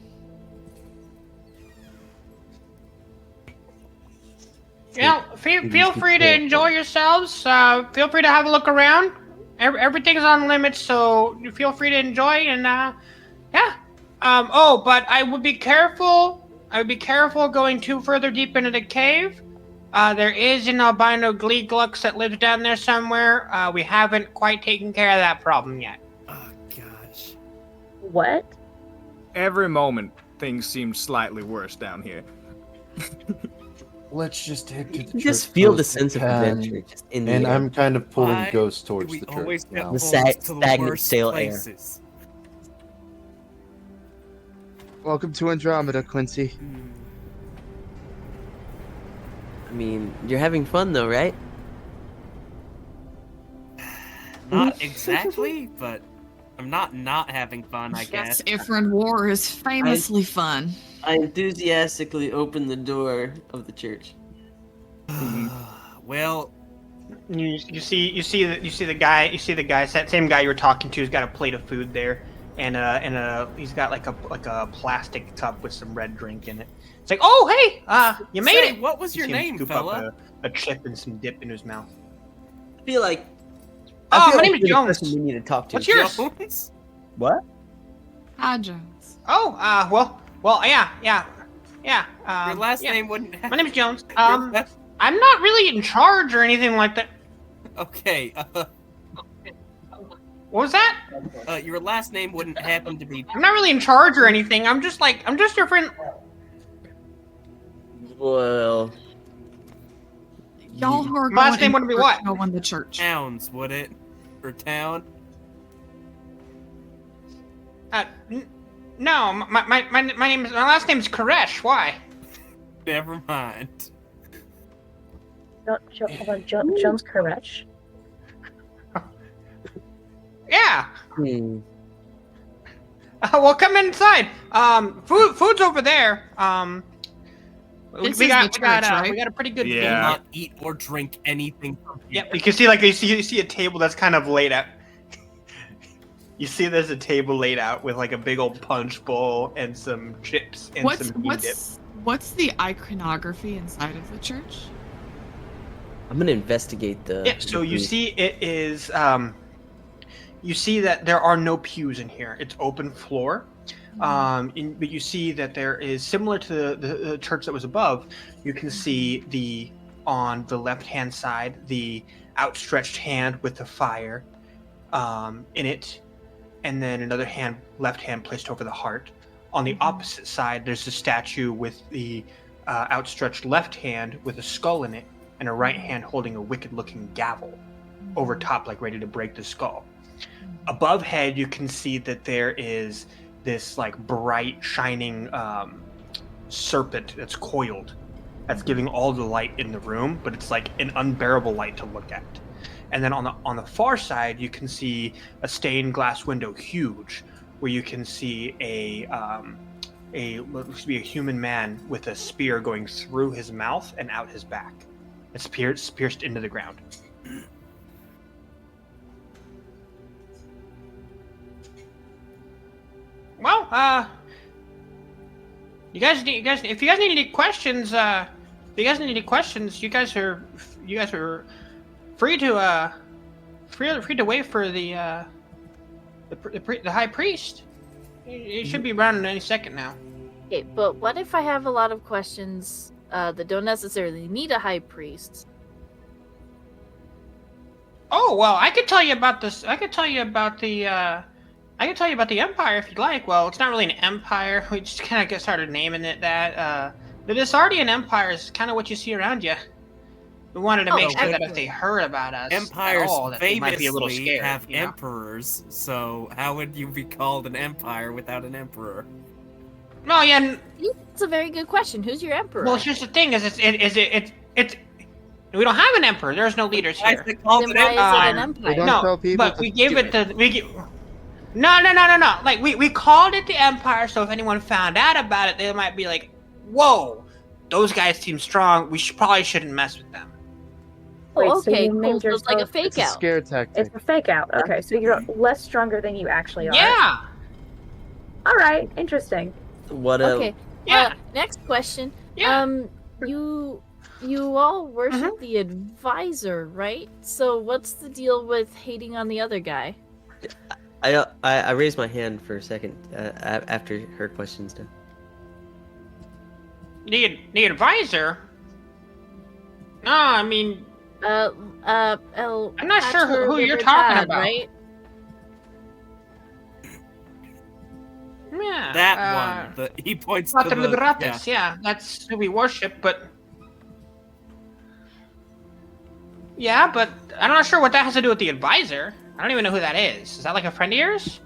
Feel free to enjoy yourselves. Feel free to have a look around. Everything's on limits, so you feel free to enjoy. And yeah. But I would be careful. I would be careful going too further deep into the cave. There is an albino Gleeglux that lives down there somewhere. We haven't quite taken care of that problem yet. Oh gosh. What? Every moment, things seem slightly worse down here. Let's just head to the You church. just feel the first sense of and- adventure just in the And air. I'm kind of pulling Why Ghost do towards we the always church get now. The pulled sag- to the stagnant worst stale air. places? Welcome to Andromeda, Quincy. Hmm. I mean, you're having fun though, right? Not exactly, but I'm not having fun, I guess. Yes, Ifrin War is famously fun. I enthusiastically opened the door of the church. Well, You see the guy, that same guy you were talking to, has got a plate of food there, and he's got like a plastic cup with some red drink in it. It's like, oh hey, you made say, it. what was You your see him name, scoop fella? up a chip and some dip in his mouth. I feel like. Oh, my name is you're the Jones. person we need to talk to. What's yours? Jones? What? Hi, Jones. Oh, well, yeah. Your last yeah. name wouldn't have... My name is Jones. Your last- I'm not really in charge or anything like that. Okay, What was that? your last name wouldn't happen to be... I'm not really in charge or anything. I'm just your friend. Well. Y'all who are My last going name wouldn't be into what? church know in the church. Towns, would it? Or town? No, my last name is Koresh. Why? Never mind. Jones Koresh. Yeah. Well, come inside. Food's over there. This we is got the church, right? we got a pretty good Do Yeah. thing. not eat or drink anything from here. Yep, you can see you see a table that's kind of laid out. You see there's a table laid out with like a big old punch bowl and some chips and some bean dip. What's the iconography inside of the church? I'm gonna investigate the. Yeah, so you see it is you see that there are no pews in here. It's open floor. But you see that there is, similar to the church that was above, you can see on the left hand side the outstretched hand with the fire in it, and then another left hand placed over the heart. On the opposite side, there's a statue with the outstretched left hand with a skull in it, and a right hand holding a wicked looking gavel over top, like ready to break the skull. Above head, you can see that there is this like bright shining serpent that's coiled, that's giving all the light in the room, but it's like an unbearable light to look at. And then on the far side, you can see a stained glass window, huge, where you can see what looks to be a human man with a spear going through his mouth and out his back. It's pierced into the ground. Well, if you guys need any questions, you guys are free to wait for the high priest. He should be around in any second now. Okay, but what if I have a lot of questions that don't necessarily need a high priest? Oh well, I could tell you about this. I could tell you about the Empire if you'd like. Well, it's not really an empire. We just kind of get started naming it that. The Disardian Empire is kind of what you see around you. We wanted to make sure that if they heard about us, Empires at all, that they might be a little famously scared. have you know? emperors, so how would you be called an empire without an emperor? No, yeah. That's a very good question. Who's your emperor? Well, here's the thing: it's We don't have an emperor. There's no leaders Why here. is it called Then an why is it empire? an We empire? don't No, tell people but to we gave do it the No. Like we called it the empire, so if anyone found out about it, they might be like, "Whoa, those guys seem strong. We probably shouldn't mess with them." Oh, Wait, so okay, you cool. named So it's like a yourself- fake It's a out. scare tactic. It's a fake out. Okay, so you're less stronger than you actually are. Yeah, All right, interesting. What a Okay. yeah, Next question. yeah. You all worship Mm-hmm. the advisor, right? So what's the deal with hating on the other guy? I raised my hand for a second after her question's done. The advisor. No, I mean, El I'm not sure who you're Libertad, talking about. right? yeah, That one. He points to Pater the. Liberatis. Yeah, that's who we worship. But yeah, but I'm not sure what that has to do with the advisor. I don't even know who that is. Is that like a friend of yours?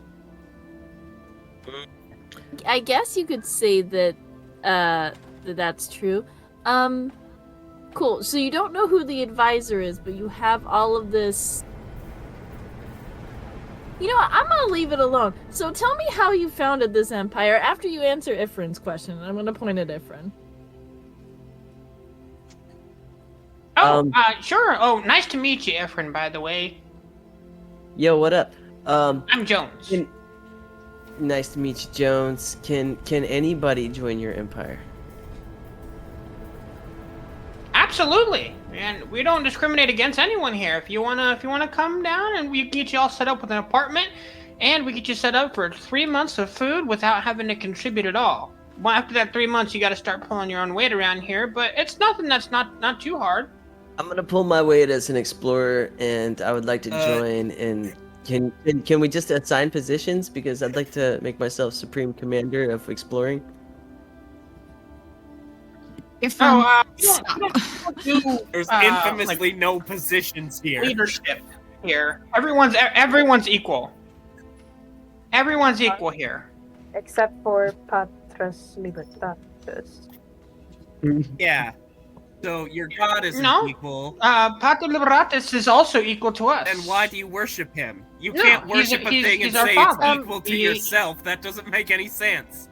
I guess you could say that that's true. Cool. So you don't know who the advisor is, but you have all of this. You know what? I'm gonna leave it alone. So tell me how you founded this empire after you answer Ifrin's question. I'm gonna point at Ifrin. Oh, sure. Oh, nice to meet you, Efren, by the way. Yo, what up? I'm Jones. Nice to meet you, Jones. Can anybody join your empire? Absolutely. And we don't discriminate against anyone here. If you wanna come down and we get you all set up with an apartment, and we get you set up for 3 months of food without having to contribute at all. Well, after that 3 months, you got to start pulling your own weight around here, but it's nothing that's not too hard. I'm gonna pull my weight as an explorer, and I would like to join. And can we just assign positions, because I'd like to make myself supreme commander of exploring. Ifrin, There's like, infamously no positions here. leadership here. Everyone's equal. Everyone's equal here. Except for Patras Libertatis. Yeah. So your god isn't No. equal. Pater Liberatis is also equal to us. Then why do you worship him? You No, can't he's- worship a he's- thing and he's our say it's father. equal to He- yourself. That doesn't make any sense.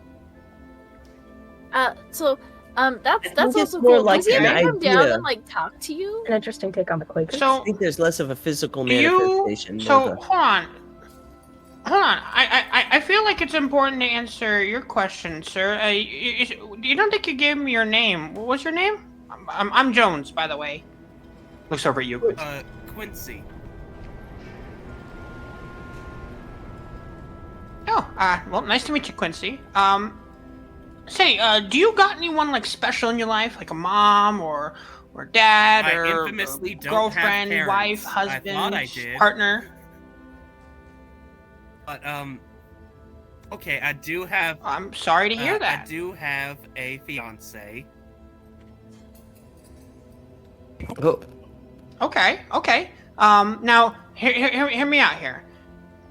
That's think also it's cool. more like Does he an ever come down idea. and like talk to you? An interesting take on the Quakers. I So think there's less of a physical you. manifestation. So more of hold on. I feel like it's important to answer your question, sir. You don't think you gave me your name? What was your name? I'm Jones, by the way. Looks over at you. Quincy. Oh, well, nice to meet you, Quincy. Say, do you got anyone like special in your life, like a mom or dad I or infamously don't girlfriend, have wife, parents. I husband, thought I did. partner? But okay, I do have. I'm sorry to hear I that. do have a fiance. Oh, Okay. Now, hear me out here.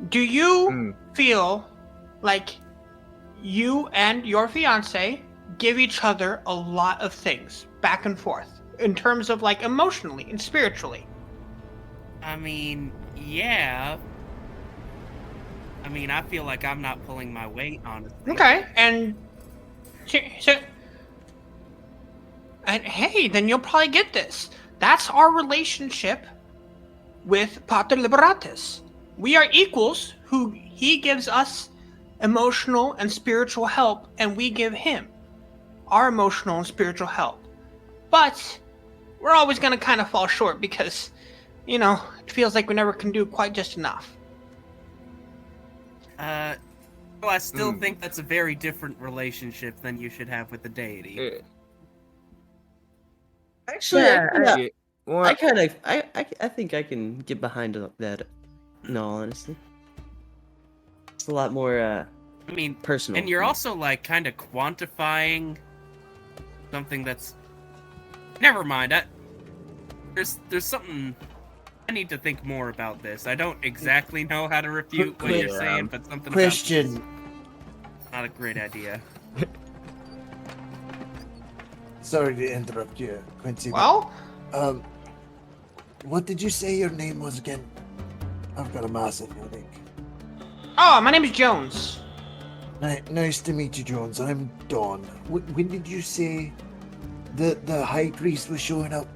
Do you feel like you and your fiance give each other a lot of things back and forth in terms of like emotionally and spiritually? I mean, yeah. I mean, I feel like I'm not pulling my weight, honestly. Okay, and hey, then you'll probably get this. That's our relationship with Pater Liberatis. We are equals who he gives us emotional and spiritual help, and we give him our emotional and spiritual help. But we're always going to kind of fall short because, it feels like we never can do quite just enough. Well, I still think that's a very different relationship than you should have with the deity. actually, Yeah, I think I can get behind that. No, honestly, it's a lot more I mean, personal. and you're also like kind of quantifying something that's. Never mind. There's something. I need to think more about this. I don't exactly know how to refute what you're saying, but something. Question. About this, not a great idea. Sorry to interrupt you, Quincy. but, Well, what did you say your name was again? I've got a massive headache. Oh, my name is Jones. Nice to meet you, Jones. I'm Dawn. When did you say the high priest was showing up?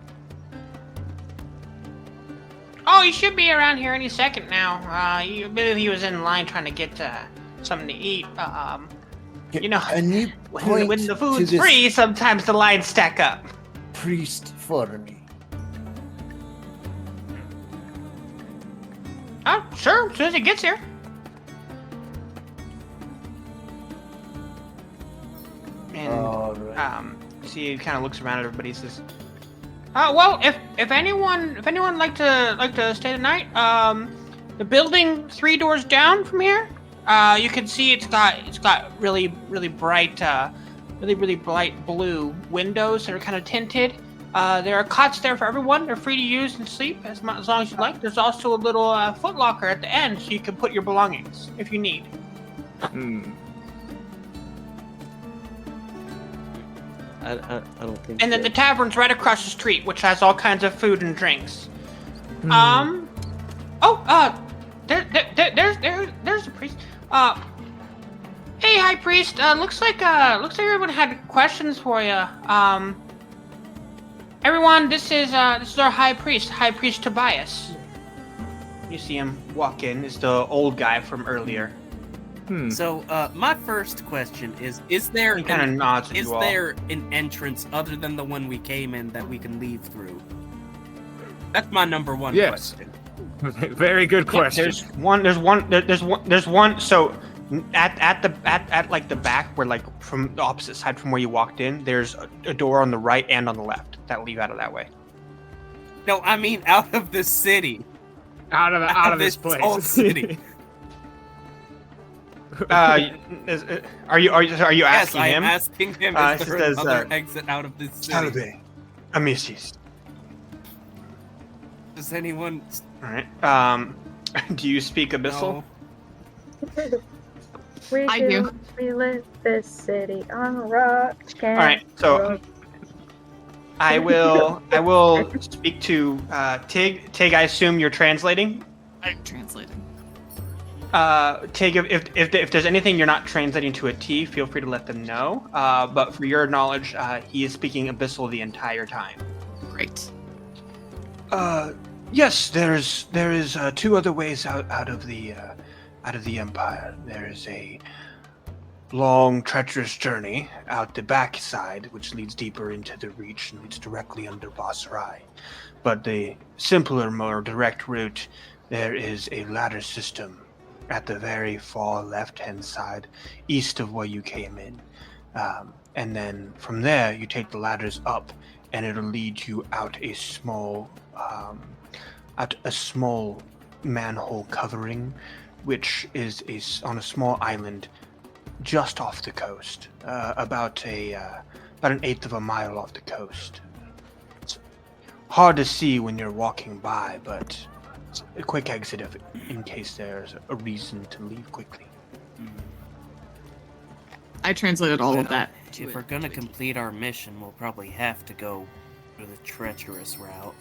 Oh, he should be around here any second now. I believe he was in line trying to get something to eat. You know, Can you when point the to food's this free, sometimes the lines stack up. priest for me? Oh, sure, as soon as he gets here. And Alright. see, he kind of looks around at everybody. He says, well, if anyone like to stay the night, the building 3 doors down from here, you can see it's got really bright blue windows that are kind of tinted. There are cots there for everyone. They're free to use and sleep as long as you like. There's also a little foot locker at the end, so you can put your belongings if you need. I don't think. And then the tavern's right across the street, which has all kinds of food and drinks. There's a priest. Hey, High Priest. Looks like everyone had questions for you. Everyone, this is our High Priest, High Priest Tobias. You see him walk in. It's the old guy from earlier. So, my first question is there He kind of nods at is you all. there an entrance other than the one we came in that we can leave through? That's my number one Yes. question. Very good question. There's one. So at like the back, where like from the opposite side from where you walked in, there's a door on the right and on the left that lead out of that way. No, I mean out of the city. Out of this place. whole city. Are you Yes, asking I him? am asking him. He Is there says, another exit out of this city? Salve, amicis. Does anyone? All right. Do you speak Abyssal? No. We do. We live this city on a rock. All right. So I will speak to Tig. Tig, I assume you're translating. I'm translating. Tig, if there's anything you're not translating to a T, feel free to let them know. But for your knowledge, he is speaking Abyssal the entire time. Great. Yes, there is 2 other ways out of the Empire. There is a long, treacherous journey out the back side, which leads deeper into the Reach and leads directly under Basrai. But the simpler, more direct route, there is a ladder system at the very far left-hand side, east of where you came in. And then from there, you take the ladders up, and it'll lead you out a small manhole covering, which is on a small island just off the coast, about an eighth of a mile off the coast. It's hard to see when you're walking by, but it's a quick exit in case there's a reason to leave quickly. I translated all of that. If we're gonna complete our mission, we'll probably have to go through the treacherous route.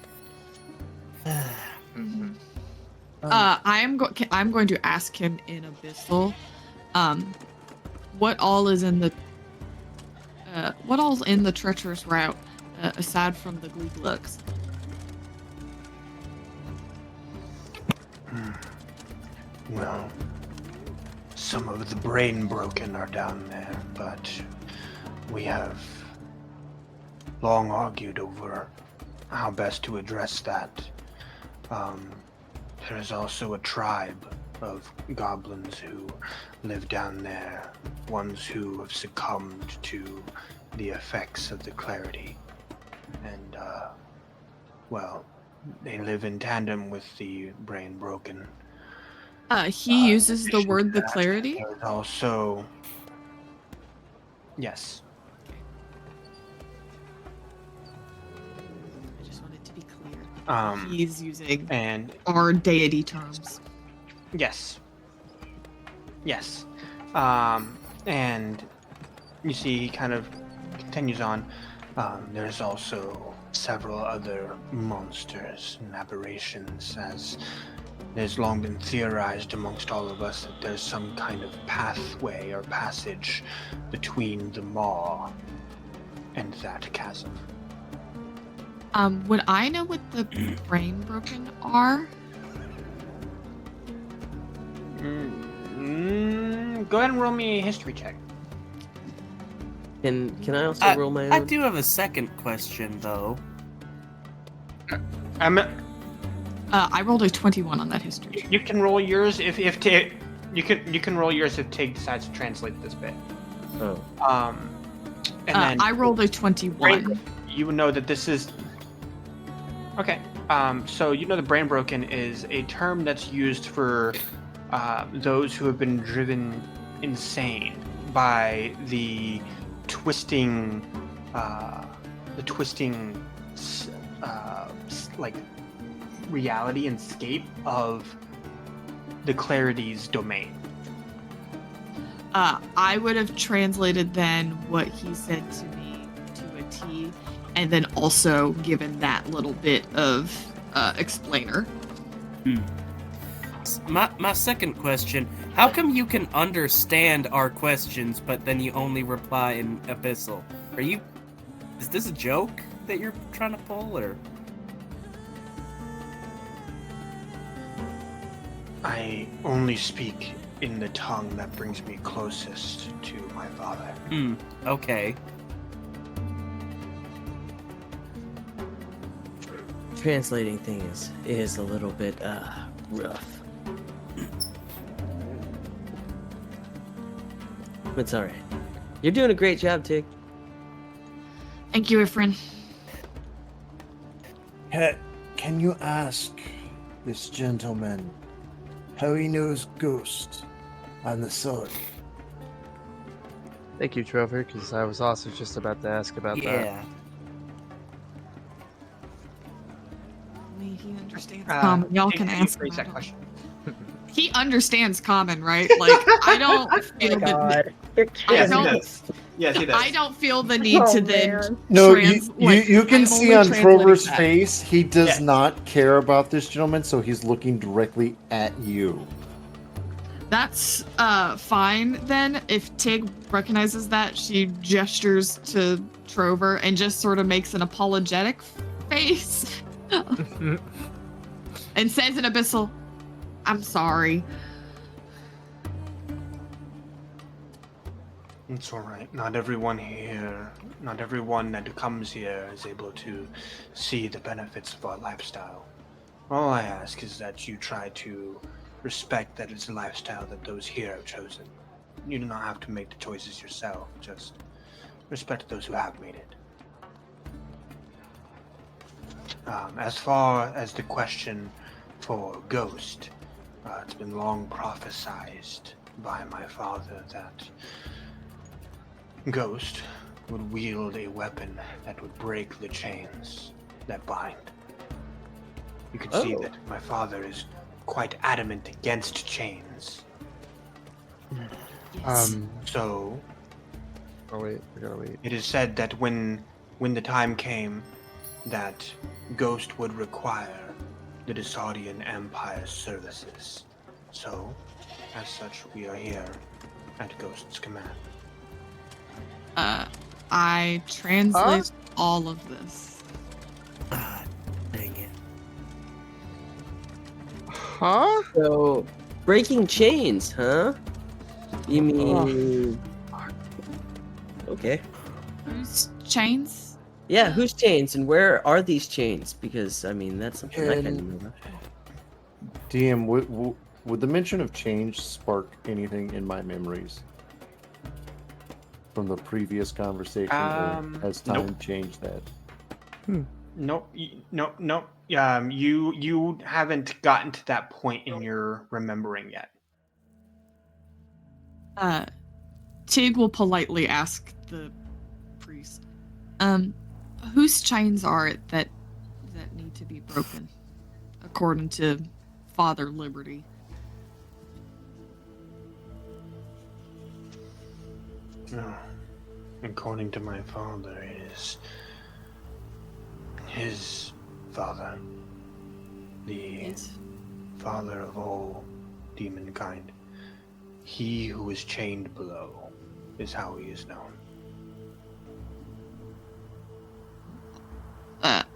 I'm going to ask him in Abyssal, what all's in the treacherous route, aside from the Gleeglucks? Well, some of the brain broken are down there, but we have long argued over how best to address that. There is also a tribe of goblins who live down there, ones who have succumbed to the effects of the clarity. And, well, they live in tandem with the brain broken. He uses the word the clarity? There's also... Yes. I just want it to be clear. He's using And our deity terms. yes. Yes. And you see he kind of continues on. There's also several other monsters and aberrations, as there's long been theorized amongst all of us that there's some kind of pathway or passage between the maw and that chasm. Would I know what the brain broken are? Go ahead and roll me a history check. Can I also roll my own? I do have a second question, though. I rolled a 21 on that history. You can roll yours if Tig, you can roll yours if Tig decides to translate this bit. Oh. And then I rolled a 21. You would know that this is okay. So you know the brain broken is a term that's used for those who have been driven insane by the twisting, like reality and scape of the Clarity's domain. I would have translated then what he said to me to a T, and then also given that little bit of explainer. My second question, how come you can understand our questions, but then you only reply in Abyssal? Is this a joke that you're trying to pull, or? I only speak in the tongue that brings me closest to my father. Okay. Translating thing is a little bit rough. It's alright. You're doing a great job, Tig. Thank you, Ifrin. Can you ask this gentleman how he knows Ghost and the sword? Thank you, Trover, because I was also just about to ask about that. Yeah. He understands common. Y'all can ask him that question. He understands common, right? Like, I don't feel God. You're Yes, kidding. he does. Yes, he does. I don't feel the need to then No, you can I'm see only on Trover's translating that. face, he does Yes. not care about this gentleman, so he's looking directly at you. That's fine then. If Tig recognizes that, she gestures to Trover and just sort of makes an apologetic face and says in Abyssal, "I'm sorry." It's all right. Not everyone that comes here is able to see the benefits of our lifestyle. All I ask is that you try to respect that it's a lifestyle that those here have chosen. You do not have to make the choices yourself. Just respect those who have made it. As far as the question for Ghost, it's been long prophesized by my father that Ghost would wield a weapon that would break the chains that bind. You can see that my father is quite adamant against chains. So Oh wait, we gotta wait. it is said that when the time came that Ghost would require the Desaudian Empire's services. So, as such, we are here at Ghost's command. I translate all of this. Dang it. Huh? So, breaking chains, huh? You mean... Okay. Whose chains? Yeah, whose chains and where are these chains? Because, I mean, that's something I kind of know about. DM, would the mention of change spark anything in my memories from the previous conversation, or has time Nope. changed that? Nope. Nope. You haven't gotten to that point in your remembering yet. Tig will politely ask the priest, whose chains are it that need to be broken, according to Father Liberty? According to my father, it is His father, the Yes. father of all demonkind, he who is chained below, is how he is known.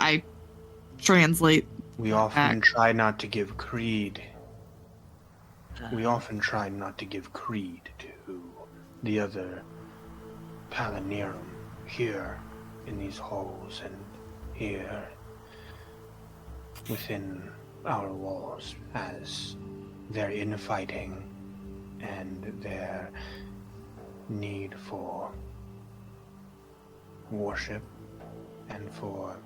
I translate. We that often back. try not to give creed. We often try not to give creed to the other Palanirum here in these halls and here within our walls, as their infighting and their need for worship and for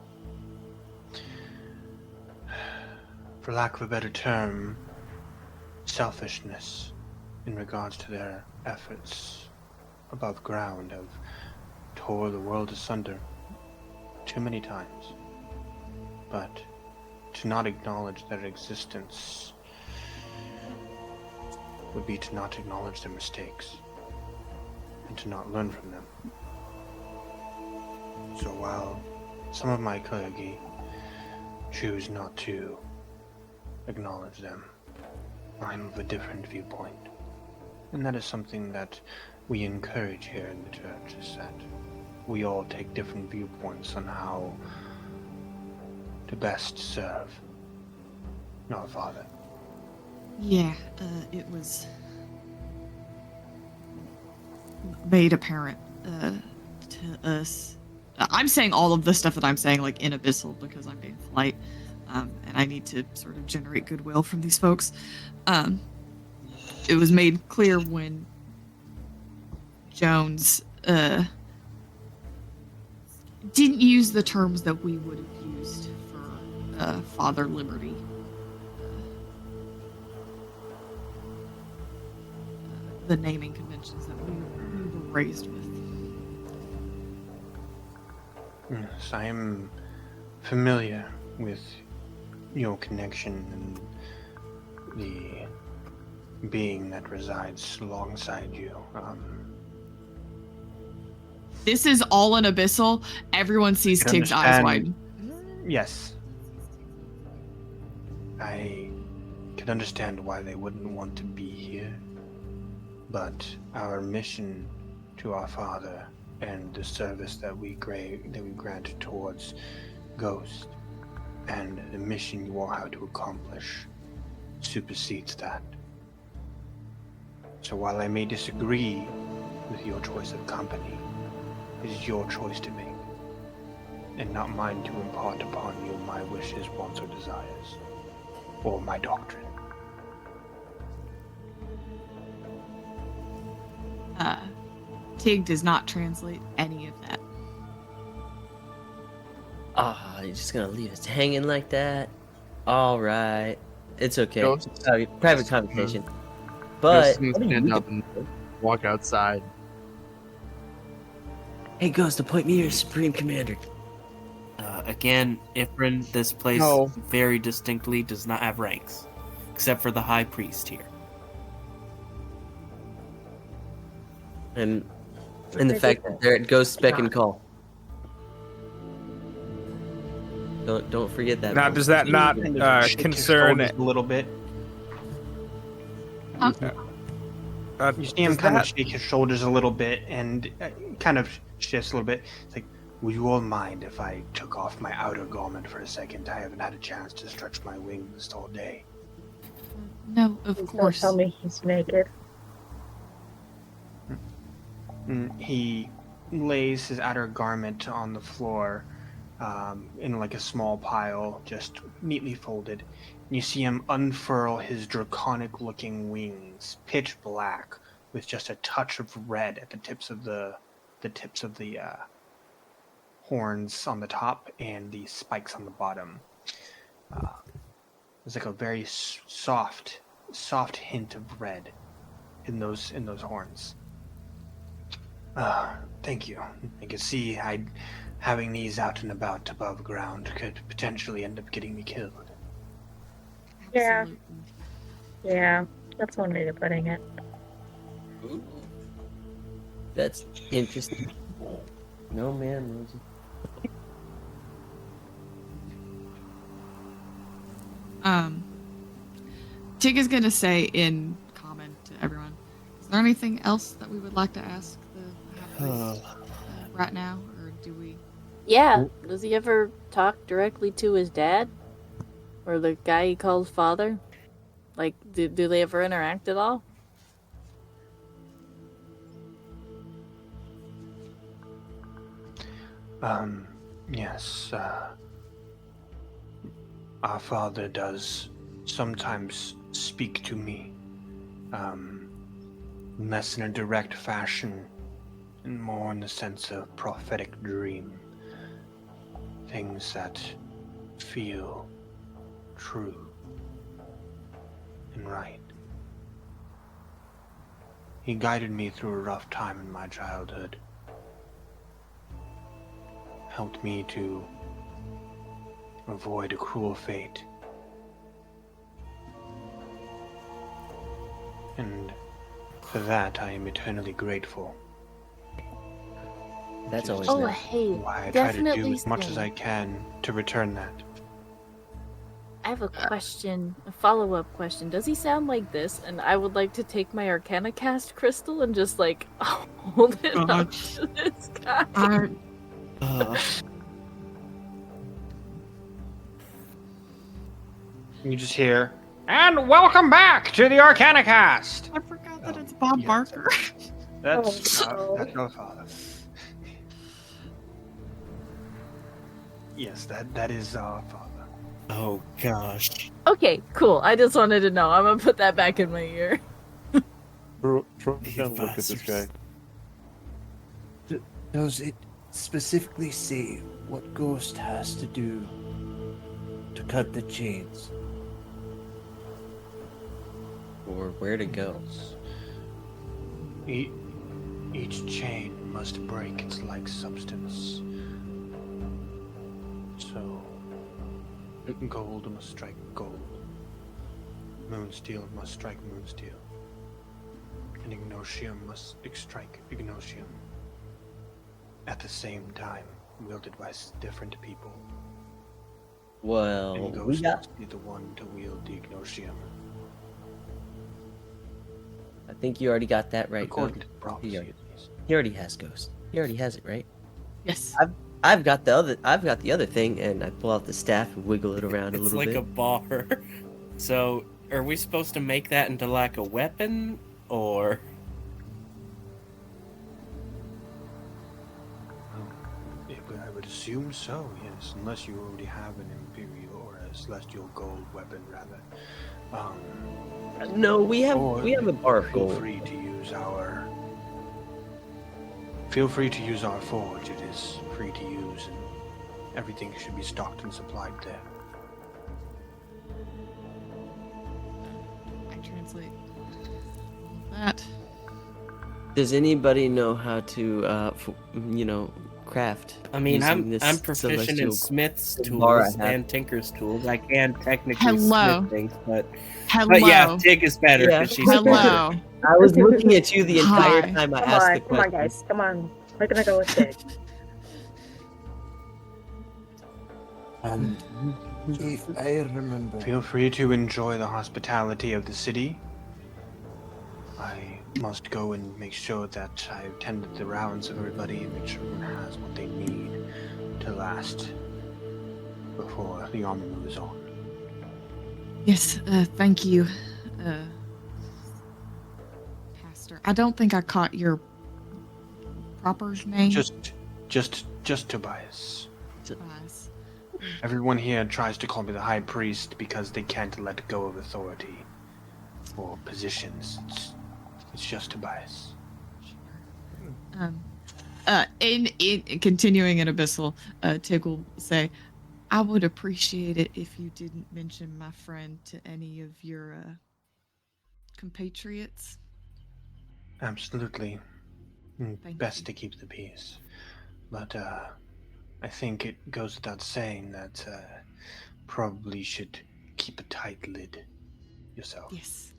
lack of a better term, selfishness in regards to their efforts above ground have tore the world asunder too many times. But to not acknowledge their existence would be to not acknowledge their mistakes and to not learn from them. So while some of my clergy choose not to acknowledge them, I'm of a different viewpoint. And that is something that we encourage here in the church, is that we all take different viewpoints on how to best serve our Father. Yeah, it was made apparent to us. I'm saying all of the stuff that I'm saying like in Abyssal because I'm being polite, and I need to sort of generate goodwill from these folks. It was made clear when Jones didn't use the terms that we would have used for Father Liberty. The naming conventions that we were raised with. Yes, I am familiar with your connection and the being that resides alongside you. This is all in Abyssal. Everyone sees can Tig's eyes understand- widen. Yes. I can understand why they wouldn't want to be here, but our mission to our Father and the service that we grant towards Ghost and the mission you all have to accomplish supersedes that. So while I may disagree with your choice of company, it is your choice to make, and not mine to impart upon you my wishes, wants, or desires, or my doctrine. Tig does not translate any of that. Ah, you're just gonna leave us hanging like that? All right, it's okay. Ghost- Private conversation. Just But gonna stand up and walk outside. hey, Ghost, appoint me your supreme commander. Again, Ifrin, this place No. very distinctly does not have ranks, except for the high priest here. And the fact that they're at Ghost Spec and Call. Don't forget that. Now, does that not Shake his concern? shoulders a little bit. Huh? You see him kind of shake his shoulders a little bit and kind of shifts a little bit. It's like, would you all mind if I took off my outer garment for a second? I haven't had a chance to stretch my wings all day. No, of Please course. Don't tell me he's naked. He lays his outer garment on the floor in like a small pile, just neatly folded. And you see him unfurl his draconic-looking wings, pitch black, with just a touch of red at the tips of the horns on the top and the spikes on the bottom. There's like a very soft hint of red in those horns. Thank you. I can see having these out and about above ground could potentially end up getting me killed. Yeah. Absolutely. Yeah, that's one way of putting it. Ooh. That's interesting. No man knows. Tig is going to say in common to everyone, is there anything else that we would like to ask the half-priest right now? Or do we... Yeah, does he ever talk directly to his dad? Or the guy he calls father? Like, do they ever interact at all? Yes, our father does sometimes speak to me, less in a direct fashion and more in the sense of prophetic dream. Things that feel true and right. He guided me through a rough time in my childhood. Helped me to avoid a cruel fate. And for that I am eternally grateful. That's always Oh, nice. hey, Why I try to do definitely as much as same. I can to return that. I have a question, a follow-up question. Does he sound like this? And I would like to take my Arcana cast crystal and just like hold it up to this guy. You just hear, and welcome back to the Arcanicast! I forgot that it's Bob Barker. That's Oh, that's our father. Yes, that is our father. Oh gosh. Okay, cool. I just wanted to know. I'm gonna put that back in my ear. Try to look at this guy. Does it specifically say what Ghost has to do to cut the chains? Or where to go. Each chain must break its like substance. So, gold must strike gold. Moonsteel must strike moonsteel. And Ignatium must strike Ignatium. At the same time, wielded by different people. Well, And we Ghost got. must be the one to wield the Ignatium. I think you already got that right. According Ghost. to prophecy, at least. He already has Ghost. He already has it, right? Yes. I've got the other. I've got the other thing, and I pull out the staff and wiggle it around a It's little like bit. a bar. So, are we supposed to make that into like a weapon, or? I would assume so, yes. Unless you already have an Imperial or a Celestial Gold weapon, rather. No, we have Or a bar of Feel gold. free to use our. Feel free to use our forge. It is free to use, and everything should be stocked and supplied there. I translate all of that. Does anybody know how to, craft? I mean, using I'm this proficient in celestial Smith's bar I tools have? and Tinker's tools. I can technically Hello. smith things, but Hello. yeah, Tig is better Yeah. because she's smarter. Hello. I was looking at you the entire Hi. time I come asked on, the come on, question. guys, come on. We're gonna go with Tig. And if I remember, Feel free to enjoy the hospitality of the city. I must go and make sure that I've tended the rounds of everybody and make sure everyone has what they need to last before the army moves on. Yes, thank you, Pastor. I don't think I caught your proper name. Just Tobias. Tobias. Everyone here tries to call me the High Priest because they can't let go of authority or positions. It's just Tobias. In continuing in Abyssal, Tig will say, I would appreciate it if you didn't mention my friend to any of your compatriots. Absolutely. Thank Best you. to keep the peace. But I think it goes without saying that probably should keep a tight lid yourself. Yes,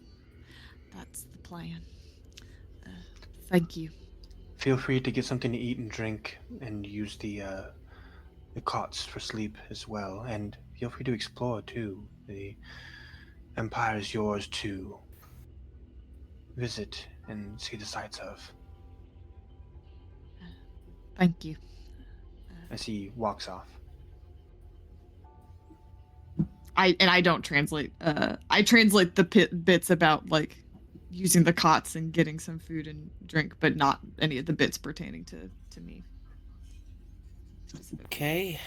that's the plan. Thank you. Feel free to get something to eat and drink and use the cots for sleep as well. And feel free to explore too. The Empire is yours to visit and see the sights of. Thank you. As he walks off. I don't translate. I translate the bits about like using the cots and getting some food and drink, but not any of the bits pertaining to me. Okay.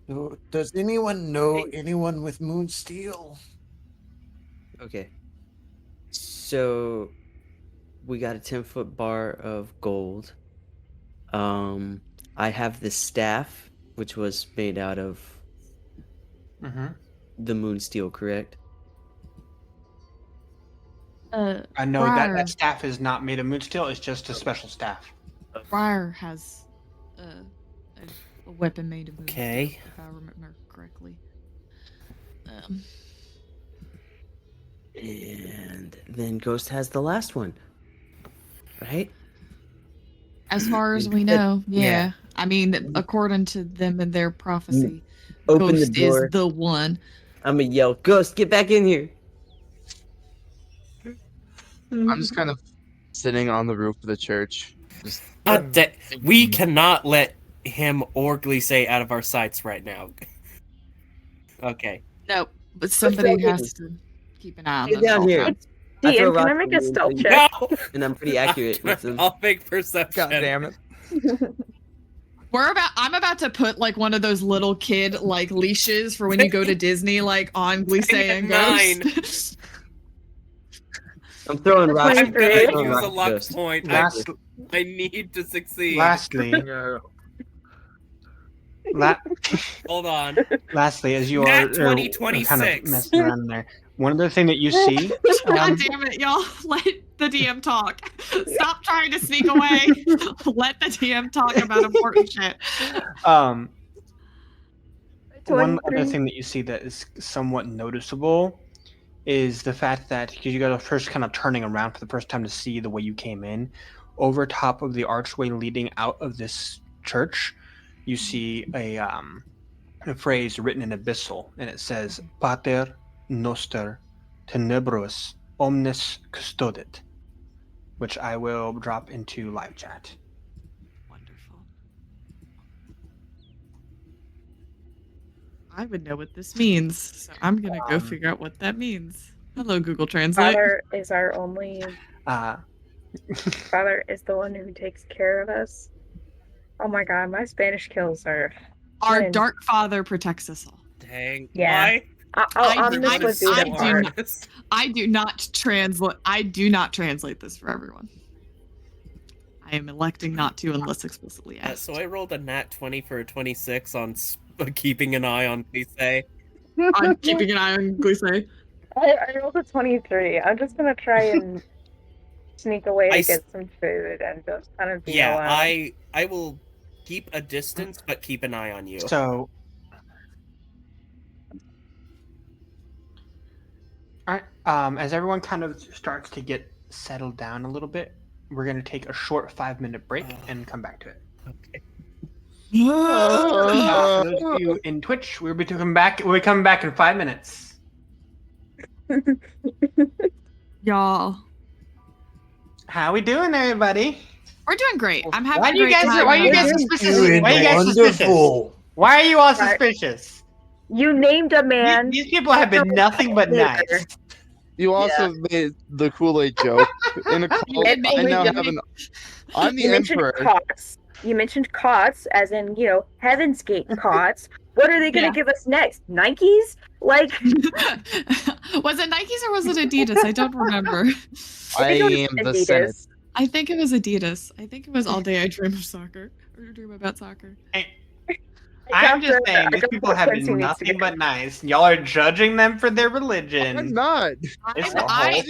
So, does anyone know anyone with Moonsteel? Okay. So we got a 10-foot bar of gold. I have the staff, which was made out of the Moonsteel, correct? I know Briar, that staff is not made of moonsteel, it's just a special staff. Briar has a weapon made of moonsteel, Okay. if I remember correctly. And then Ghost has the last one, right? As far as we know, yeah. I mean, according to them and their prophecy, Open Ghost the door. is the one. I'm gonna yell, Ghost, get back in here. I'm just kind of sitting on the roof of the church. Just We cannot let him or Glisse out of our sights right now. Okay. No, but somebody has to keep an eye on Get them. down here. I throw DM, can I rocks make at a you stealth until check? No! and I'm pretty accurate with them. I'll make perception. God damn it. I'm about to put like one of those little kid like leashes for when you go to Disney, like on Glisse and Ghost. I'm throwing rocks. I'm gonna I'm throwing use a rocks at luck Ghost. point. Last, I need to succeed. lastly, Hold on. lastly, as you Nat are 2026. kind of messing around there, one other thing that you see. God damn it, y'all! Let the DM talk. Stop trying to sneak away. Let the DM talk about important shit. One other 23. thing that you see that is somewhat noticeable is the fact that, because you guys are first kind of turning around for the first time to see the way you came in, over top of the archway leading out of this church, you see a phrase written in abyssal, and it says, Pater noster tenebros omnes custodit, which I will drop into live chat. Wonderful. I would know what this means, so I'm gonna go figure out what that means. Hello, Google Translate. Father is our only. Uh, Father is the one who takes care of us. Oh my god, my Spanish kills are. Our Win. Dark Father protects us all. Dang. Yeah. Why? I do not translate this for everyone. I am electing not to unless explicitly asked. So I rolled a nat 20 for a 26 on keeping an eye on Glisse. I'm keeping an eye on Glisse. I rolled a 23. I'm just gonna try and sneak away to get some food and just kind of be alone. I will keep a distance, but keep an eye on you. So, all right. As everyone kind of starts to get settled down a little bit, we're going to take a short 5-minute break and come back to it. Okay. For those of you in Twitch, we'll be coming back in 5 minutes. Y'all. How we doing, everybody? We're doing great. I'm having Why a great time. Why are you guys suspicious? Doing Why are you guys suspicious? wonderful. Why are you all suspicious? You named a man. These people have been nothing but nice. You also made the Kool-Aid joke in a cult. I now have an. I'm the You mentioned emperor. cots. You mentioned cots, as in, Heaven's Gate cots. What are they going to give us next? Nikes? Like, was it Nikes or was it Adidas? I don't remember. I am the Senate. I think it was Adidas. I think it was All Day I Dream of Soccer. Or Dream About Soccer. I'm just saying, these people have been nothing but nice. Y'all are judging them for their religion. I'm not. I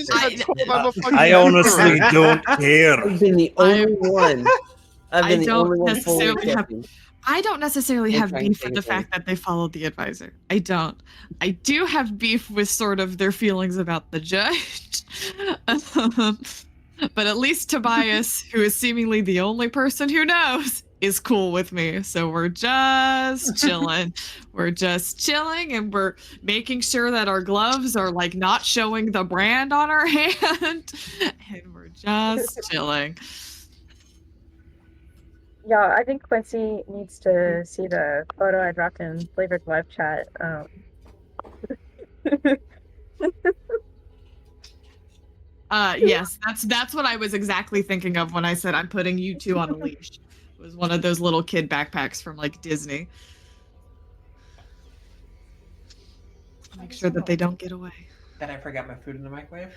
honestly don't care. I've been the only one. I've been the only one fully I don't necessarily have beef with the fact that they followed the advisor. I don't. I do have beef with sort of their feelings about the judge. But at least Tobias, who is seemingly the only person who knows, is cool with me. So we're just chilling. We're just chilling and we're making sure that our gloves are like not showing the brand on our hand. And we're just chilling. Yeah, I think Quincy needs to see the photo I dropped in flavored live chat. Yes, that's what I was exactly thinking of when I said I'm putting you two on a leash. It was one of those little kid backpacks from like Disney. Make sure that they don't get away. That I forgot my food in the microwave.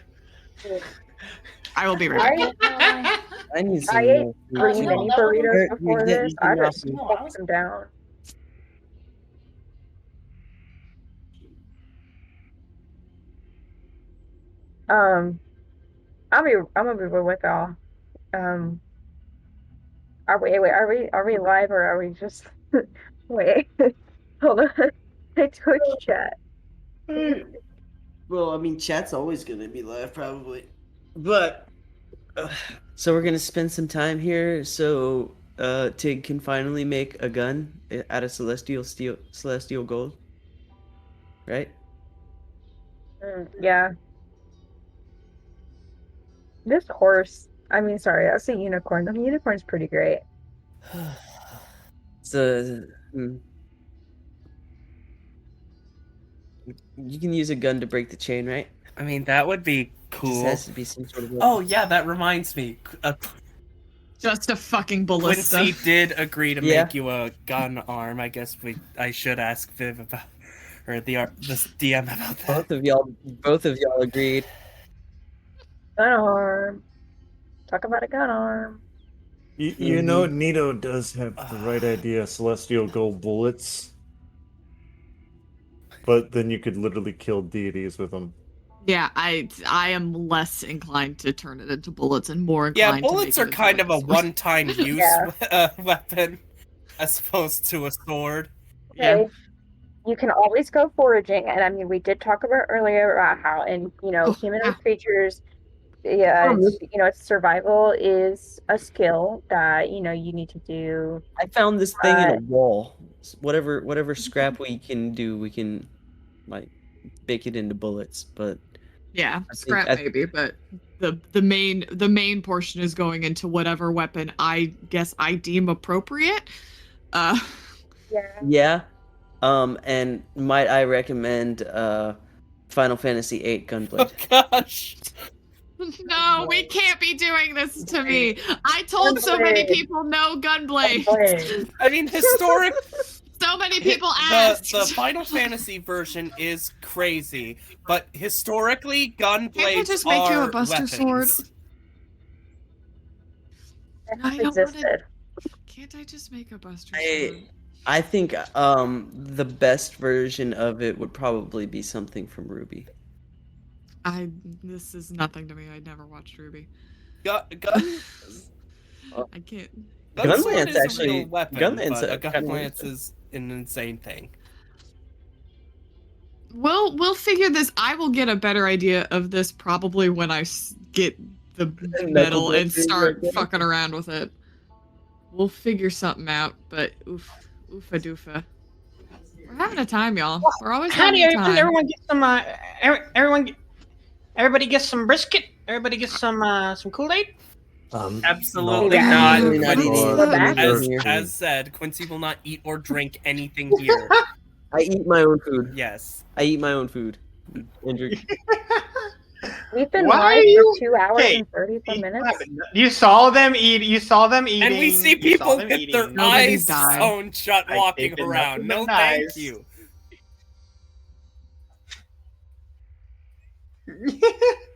I will be right back. I need some I ate more food, 3 too. mini burritos You're before getting this. I me off just me. poked them down. I'm gonna be real with y'all. Are we live or are we just wait? Hold on. Hey, Twitch chat. Well, I mean, chat's always gonna be live, probably. But so we're gonna spend some time here, so Tig can finally make a gun out of celestial gold, right? Yeah. This horse. I mean, sorry, that's a unicorn. The unicorn's pretty great. So you can use a gun to break the chain, right? I mean, that would be Just cool. has to be some sort of. Oh yeah, that reminds me. Just a fucking ballista. Quincy did agree to Yeah. make you a gun arm. I guess I should ask Viv about, or the DM about that. Both of y'all agreed. Gun arm. Talk about a gun arm. You know, Nito does have the right idea. Celestial gold bullets. But then you could literally kill deities with them. Yeah, I am less inclined to turn it into bullets and more inclined Yeah, bullets to are make it kind into of a one-time use weapon, as opposed to a sword. Okay. You can always go foraging, and I mean, we did talk about earlier about how, in humanoid creatures, it's survival is a skill that you need to do. I found this thing in a wall. Whatever scrap we can do, we can like bake it into bullets. But yeah, scrap maybe, but the main portion is going into whatever weapon I guess I deem appropriate. Yeah. And might I recommend Final Fantasy VIII Gunblade? Oh gosh. No, we can't be doing this to me. I told so many people no Gunblade. I mean, historic. So many people asked. The Final Fantasy version is crazy, but historically, gunblades Can't I just make you a Buster weapons. Sword? I don't existed. Can't I just make a Buster Sword? I think the best version of it would probably be something from Ruby. This is nothing to me. I never watched Ruby. Gun. I can't. Gunlance actually. A real weapon, Gunlance but a gunlance is an insane thing. We'll figure this. I will get a better idea of this probably when I get the metal and start fucking around with it. We'll figure something out, but oofa doofa. We're having a time, y'all. We're always having a time. Everyone get some. Everybody get some brisket. Everybody get some Kool-Aid. Absolutely not. As said, Quincy will not eat or drink anything here. I eat my own food. Yes. I eat my own food. Andrew. We've been live for 2 hours and 34 minutes. You saw them eat. You saw them eating. And we see people with their eyes sewn shut walking around. No, thank you.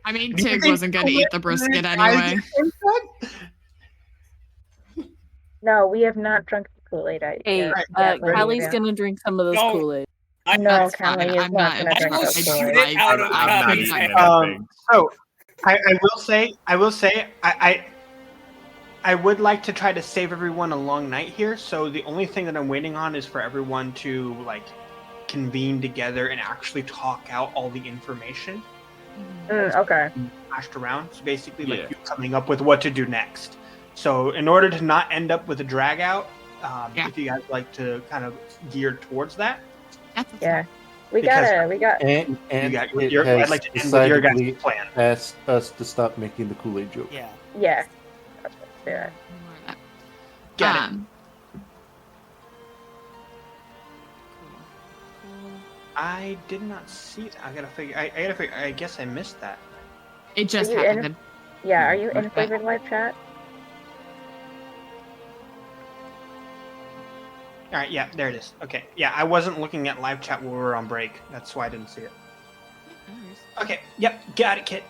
I mean, Tig wasn't going to eat the brisket anyway. No, we have not drunk the Kool-Aid. Hey, Callie's gonna drink some of this Kool-Aid. No, Callie is not gonna drink this Kool-Aid. So, I will say, I would like to try to save everyone a long night here. So the only thing that I'm waiting on is for everyone to convene together and actually talk out all the information. Okay. Flashed around. So basically, like Yeah. you coming up with what to do next. So in order to not end up with a drag out, if you guys like to kind of gear towards that, Yeah. We Because- got. And it I'd has like to end with your guys' decidedly plan. asked us to stop making the Kool-Aid joke. Yeah. Yeah. Yeah. Got it. I did not see that. I gotta figure. I gotta figure. I guess I missed that. It just Are you in- happened. Yeah. Are you in flavored live chat? All right. Yeah, there it is. Okay. Yeah, I wasn't looking at live chat while we were on break. That's why I didn't see it. Okay. Yep. Got it, Kit.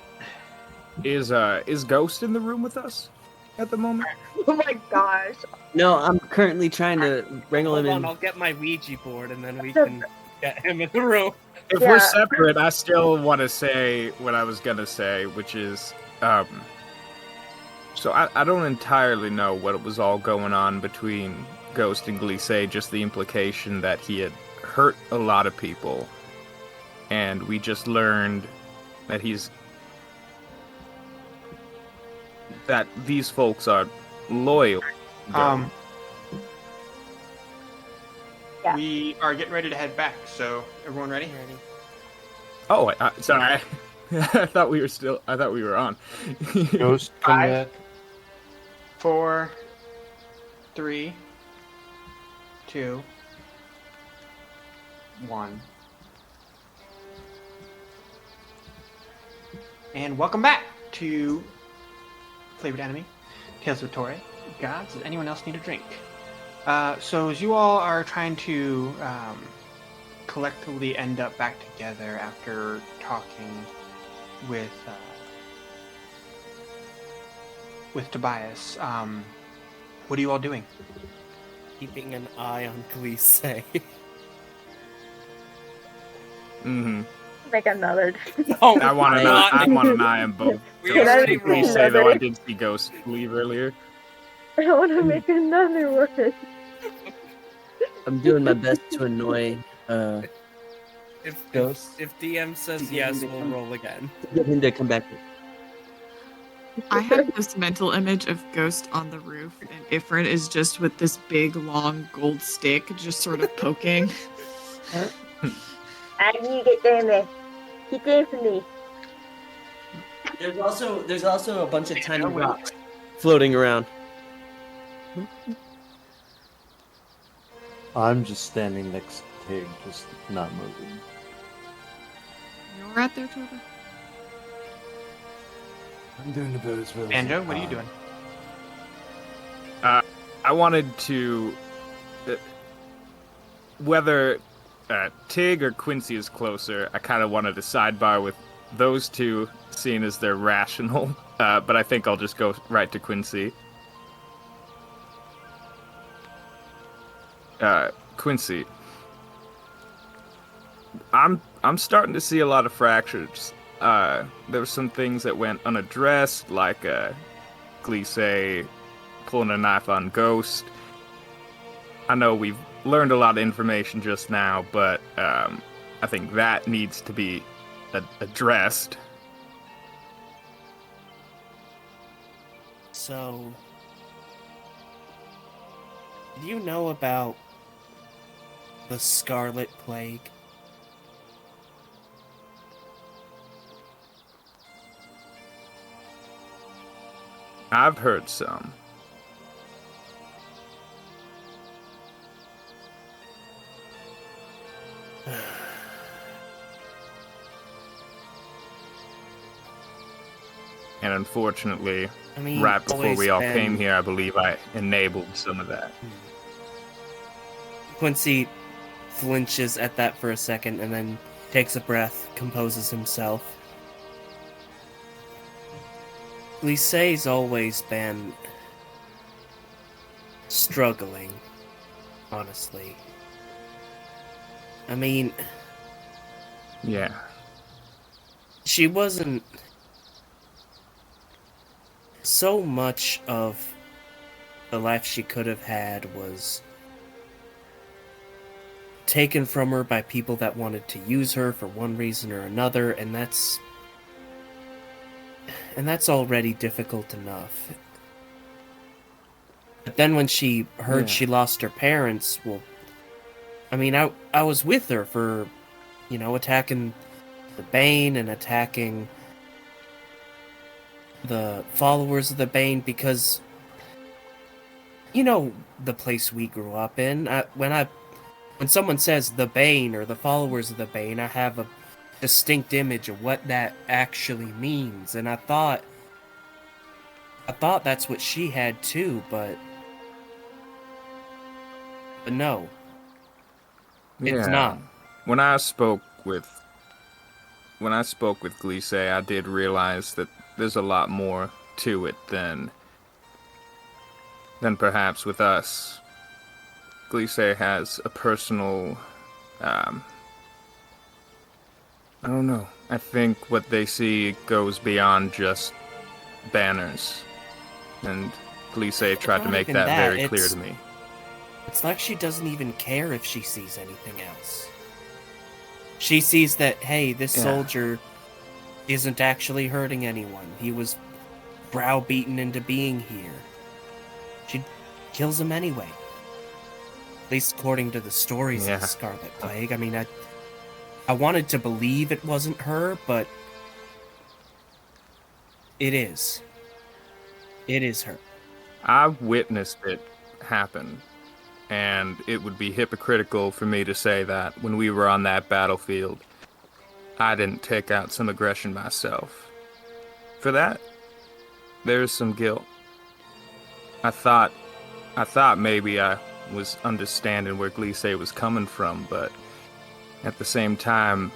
Is Ghost in the room with us at the moment? Oh my gosh. No, I'm currently trying to wrangle him Hold on, in. I'll get my Ouija board and then we can get him in the room. If Yeah. we're separate, I still want to say what I was gonna say, which is, so I don't entirely know what was all going on between Ghost and Glissé, just the implication that he had hurt a lot of people, and we just learned that that these folks are loyal. Yeah. We are getting ready to head back. So everyone ready? Oh, sorry. I thought we were on. Ghost, come 5, back. 4, 3, 2, 1. And welcome back to Flavored Enemy, Tales of Torre. Gods, does anyone else need a drink? So as you all are trying to collectively end up back together after talking with Tobias, what are you all doing? Keeping an eye on Glissé. Mm-hmm. Make another. No, I want an eye on both. We Ghost already and rolled. Glissé, though I did see Ghost leave earlier. I want to make another one. I'm doing my best to annoy If Ghost. if DM says yes, we'll roll again. Get him to come back. I have this mental image of Ghost on the roof, and Ifrit is just with this big, long gold stick, just sort of poking. I need to get down there. Get down for me. There's also a bunch of tiny rocks floating around. I'm just standing next to Tig, just not moving. You're right there, Toba. I'm doing about as well. Banjo, what are you doing? I wanted to... whether Tig or Quincy is closer, I kind of wanted to sidebar with those two, seeing as they're rational. But I think I'll just go right to Quincy. Quincy, I'm starting to see a lot of fractures. There were some things that went unaddressed, like Glissé pulling a knife on Ghost. I know we've learned a lot of information just now, but I think that needs to be addressed. So, do you know about the Scarlet Plague? I've heard some. And unfortunately, I mean, right before always we all been- came here, I believe I enabled some of that. Quincy flinches at that for a second and then takes a breath, composes himself. Glissé's always been struggling, honestly. I mean, Yeah. she wasn't... So much of the life she could have had was taken from her by people that wanted to use her for one reason or another, and that's and that's already difficult enough. But then when she heard she lost her parents, well, I mean, I was with her for, attacking the Bane and attacking the followers of the Bane because, the place we grew up in. When someone says the Bane or the followers of the Bane, I have a distinct image of what that actually means, and I thought that's what she had too, but no, it's not. When I spoke with Glisse, I did realize that there's a lot more to it than perhaps with us. Glisse has a personal, I don't know. I think what they see goes beyond just banners, and Glisse tried to make that very clear to me. It's like she doesn't even care if she sees anything else. She sees that, hey, this soldier isn't actually hurting anyone. He was browbeaten into being here. She kills him anyway. At least according to the stories of the Scarlet Plague. I mean, I wanted to believe it wasn't her, but it is. It is her. I witnessed it happen, and it would be hypocritical for me to say that when we were on that battlefield, I didn't take out some aggression myself. For that, there's some guilt. I thought maybe I was understanding where Glisse was coming from, but at the same time,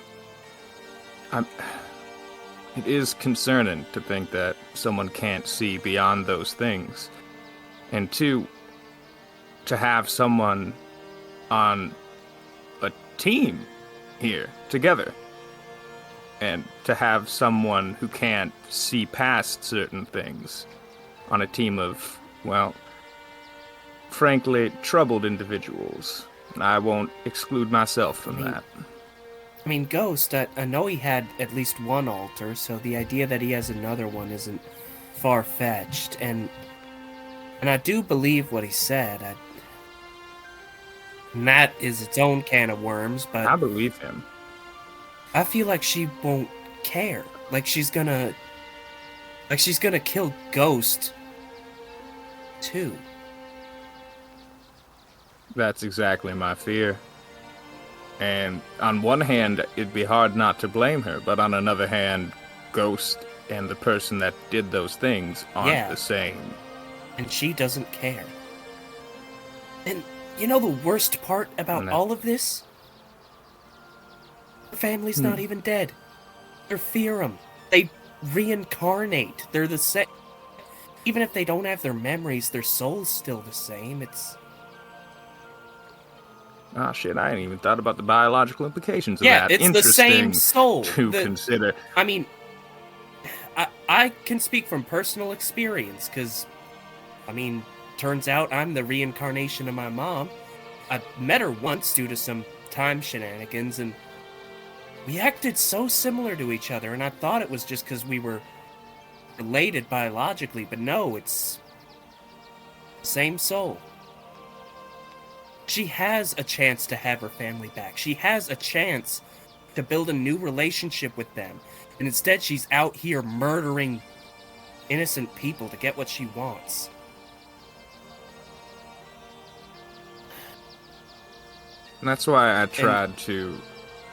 it is concerning to think that someone can't see beyond those things. And two, to have someone on a team here together, and to have someone who can't see past certain things on a team of, well, frankly, troubled individuals. I won't exclude myself from that. I mean, Ghost, I know he had at least one altar, so the idea that he has another one isn't far-fetched, and I do believe what he said. And that is its own can of worms, but I believe him. I feel like she won't care. Like she's gonna kill Ghost too. That's exactly my fear. And on one hand, it'd be hard not to blame her, but on another hand, Ghost and the person that did those things aren't the same. And she doesn't care. And you know the worst part about all of this? Her family's not even dead. They're Fearum. They reincarnate. They're the same. Even if they don't have their memories, their soul's still the same. It's... Ah, shit, I ain't even thought about the biological implications of yeah, that. it's the same soul. To consider. I mean, I can speak from personal experience, because, I mean, turns out I'm the reincarnation of my mom. I met her once due to some time shenanigans, and we acted so similar to each other, and I thought it was just because we were related biologically, but no, it's the same soul. She has a chance to have her family back. She has a chance to build a new relationship with them. And instead, she's out here murdering innocent people to get what she wants. And that's why I tried to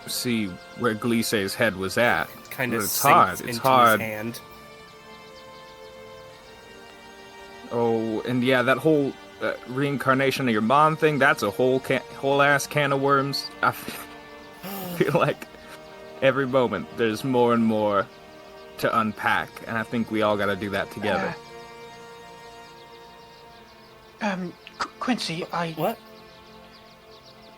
see where Glisse's head was at. Kind of it's hard. It's hard. His hand. Oh, and yeah, that whole reincarnation of your mom thing, that's a whole ass can of worms. I feel like every moment there's more and more to unpack, and I think we all gotta do that together. Quincy, What?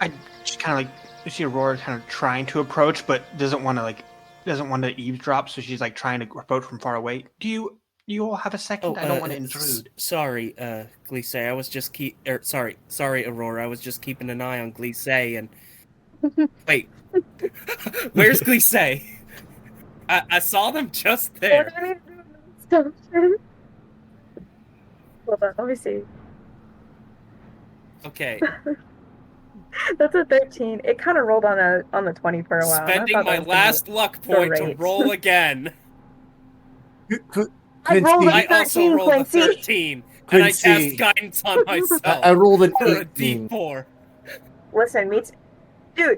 I just kind of like see Aurora kind of trying to approach, but doesn't want to eavesdrop, so she's like trying to approach from far away. Do you all have a second? I don't want to intrude. Sorry, Glisse. I was just sorry, Aurora. I was just keeping an eye on Glisse and wait. Where's Glisse? I saw them just there. Hold on, let me see. Okay. That's a 13. It kind of rolled on the 20 for a while, and I Spending thought that my was gonna be last luck the point to rate. roll again. I rolled a I also 13, rolled a Quincy. 13, and I cast guidance on myself. I rolled an for a 18. D4. Listen,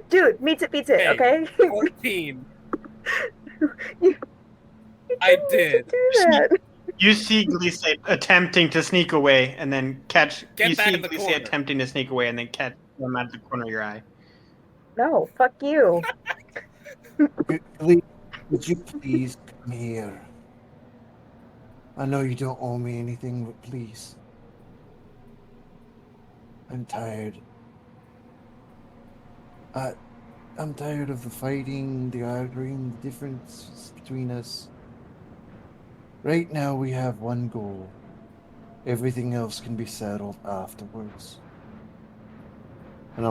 dude, meets it, beats it, Hey, okay? 14. you I didn't need did. to do that. You see Glisse attempting to sneak away, and then catch. Get you back see in the Glisse corner. attempting to sneak away, and then catch him at the corner of your eye. No, fuck you. Would you please come here? I know you don't owe me anything, but please. I'm tired. I'm tired of the fighting, the arguing, the differences between us. Right now we have one goal. Everything else can be settled afterwards. And I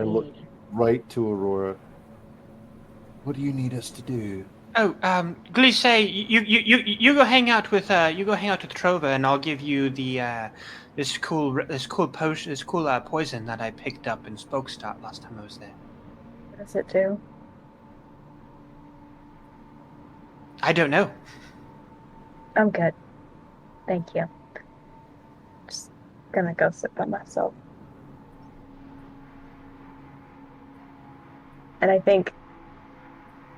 look right to Aurora. What do you need us to do? Oh, Glisse, you go hang out with Trova, and I'll give you the this cool poison that I picked up in Spokestart last time I was there. What is it too? I don't know. I'm good. Thank you. Just gonna go sit by myself. And I think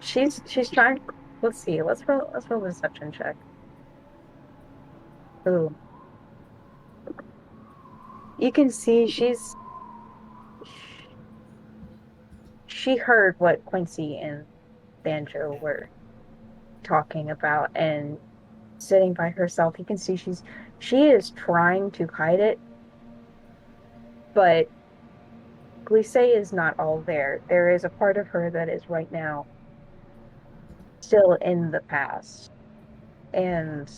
she's trying. Let's see. Let's roll a deception check. Ooh. You can see she heard what Quincy and Banjo were talking about, and sitting by herself, you can see she is trying to hide it, but Glisse is not all there. There is a part of her that is right now still in the past. And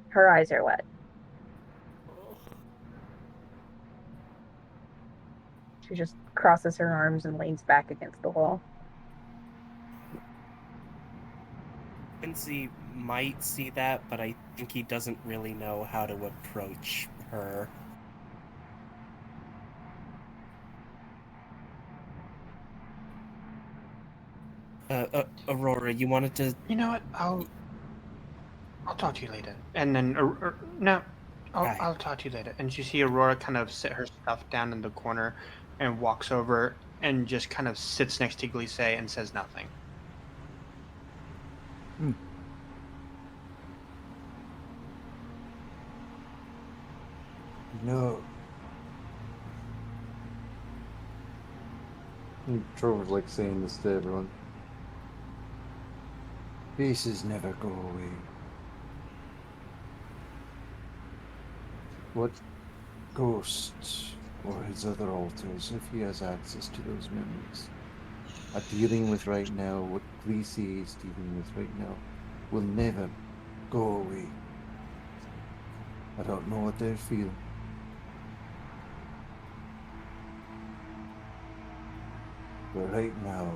her eyes are wet. She just crosses her arms and leans back against the wall. Quincy might see that, but I think he doesn't really know how to approach her. Aurora, you wanted to... You know what? I'll talk to you later. And then no, I'll talk to you later. And you see Aurora kind of sit her stuff down in the corner, and walks over and just kind of sits next to Glisse and says nothing. No. Trover's like saying this to everyone. Faces never go away. What? Ghosts or his other alters, if he has access to those memories, are dealing with right now, what Glisse is dealing with right now, will never go away. I don't know what they're feeling. But right now,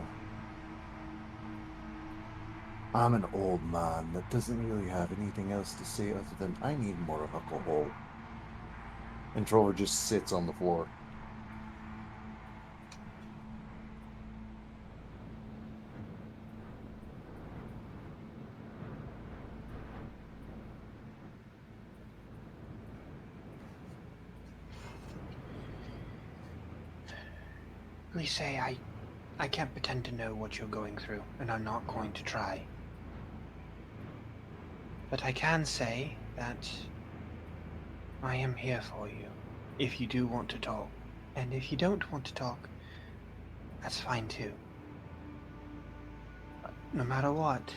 I'm an old man that doesn't really have anything else to say other than I need more alcohol. And Trover just sits on the floor. Glisse, I can't pretend to know what you're going through, and I'm not going to try. But I can say that I am here for you, if you do want to talk. And if you don't want to talk, that's fine too. But no matter what,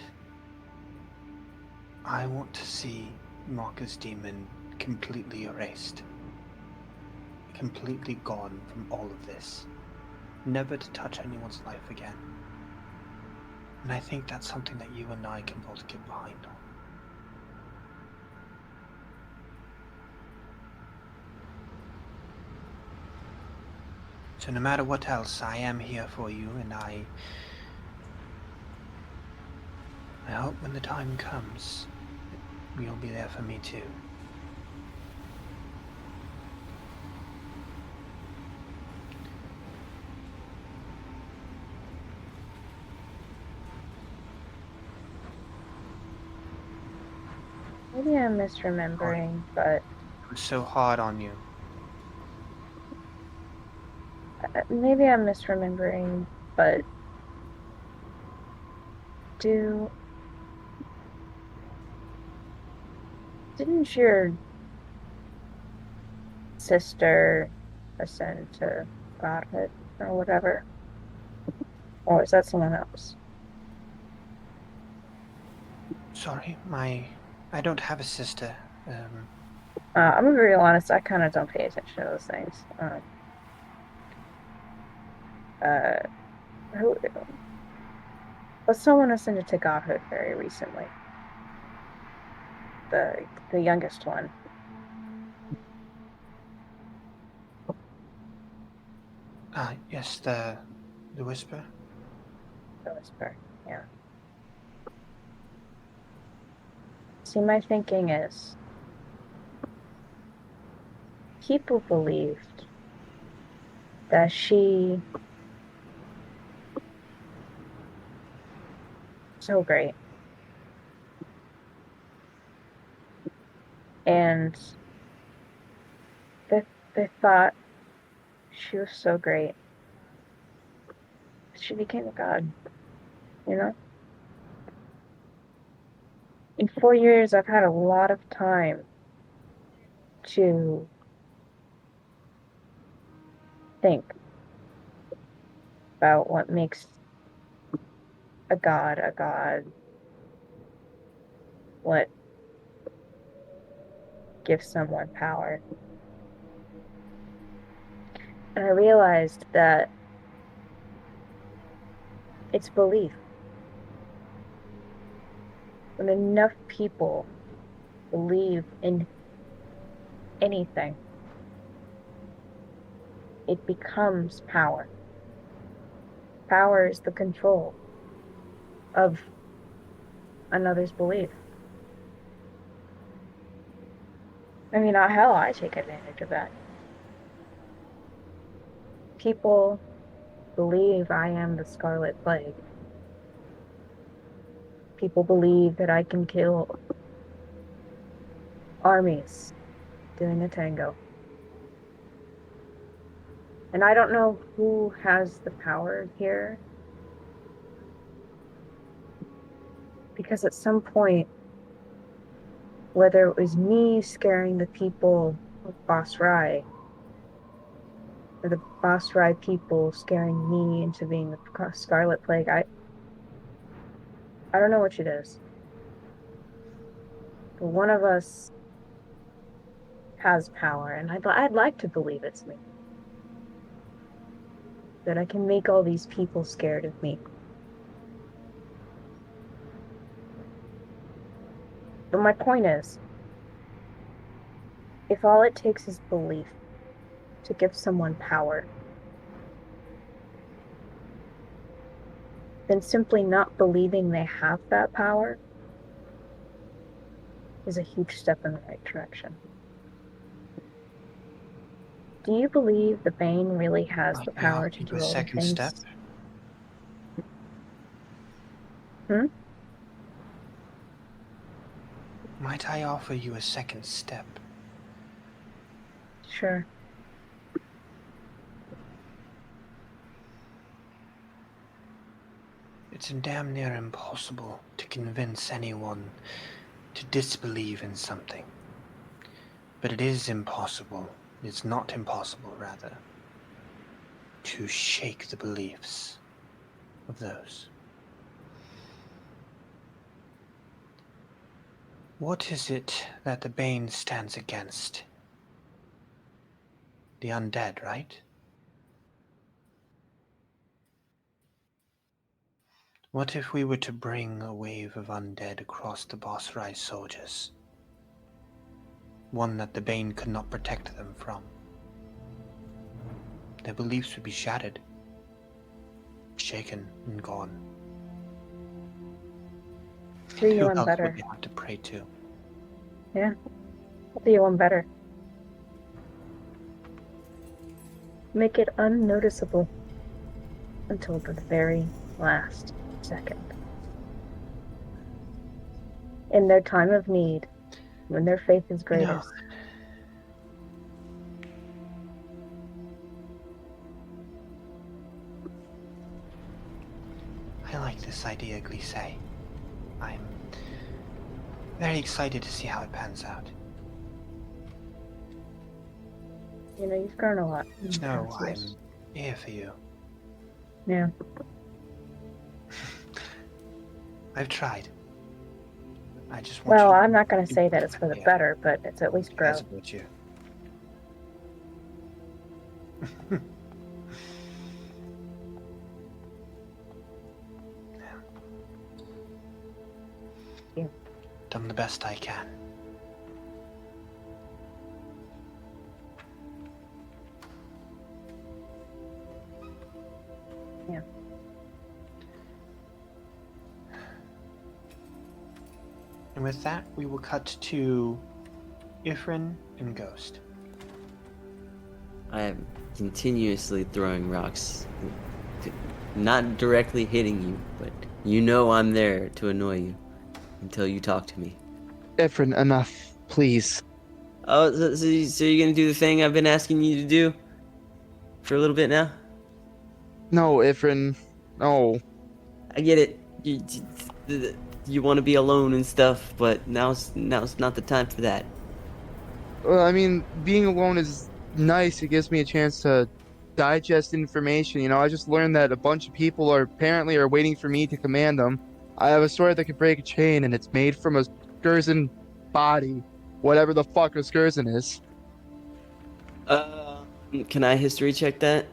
I want to see Marcus Demon completely erased. Completely gone from all of this. Never to touch anyone's life again. And I think that's something that you and I can both get behind on. So no matter what else, I am here for you, and I hope when the time comes, you'll be there for me too. Maybe I'm misremembering, but It was so hard on you. maybe I'm misremembering, but didn't your sister ascend to godhood or whatever? Or is that someone else? Sorry, I don't have a sister. I'm gonna be real honest, I kind of don't pay attention to those things. Uh, who, but someone ascended to godhood very recently. The youngest one. Yes, the Whisper. The whisper, yeah. See, my thinking is, people believed that she so great, and they they thought she was so great, she became a god. You know, in 4 years, I've had a lot of time to think about what makes a god, what gives someone power. And I realized that it's belief. When enough people believe in anything, it becomes power. Power is the control of another's belief. I mean, hell, I take advantage of that. People believe I am the Scarlet Plague. People believe that I can kill armies doing a tango. And I don't know who has the power here, because at some point, whether it was me scaring the people of Boss Rye, or the Boss Rye people scaring me into being the Scarlet Plague, I don't know which it is. But one of us has power, and I'd like to believe it's me. That I can make all these people scared of me. But my point is, if all it takes is belief to give someone power, then simply not believing they have that power is a huge step in the right direction. Do you believe the Bane really has the May I power offer to you do a all the second things? step? Might I offer you a second step? Sure. It's damn near impossible to convince anyone to disbelieve in something. But it is impossible, it's not impossible, rather, to shake the beliefs of those. What is it that the Bane stands against? The undead, right? What if we were to bring a wave of undead across the Boss Rise soldiers? One that the Bane could not protect them from. Their beliefs would be shattered, shaken, and gone. do you Who one else better. would we have to pray to? Yeah. I'll do you one better. Make it unnoticeable until the very last second. In their time of need, when their faith is You know, greatest. I like this idea, Glisse. I'm very excited to see how it pans out. You know, you've grown a lot. in the No, past I'm years. here for you. Yeah. I've tried. I just want Well, you I'm not going to say that it's for the Yeah. better, but it's at least grow. That's about you. Yeah. Done the best I can. Yeah. And with that, we will cut to Ifrin and Ghost. I am continuously throwing rocks. Not directly hitting you, but you know I'm there to annoy you until you talk to me. Efren, enough, please. Oh, so you're gonna do the thing I've been asking you to do for a little bit now? No, Efren, no. I get it. You want to be alone and stuff, but now's not the time for that. Well, I mean, being alone is nice. It gives me a chance to digest information. You know, I just learned that a bunch of people are waiting for me to command them. I have a sword that can break a chain, and it's made from a Skurzen body, whatever the fuck a Skurzen is. Can I history check that?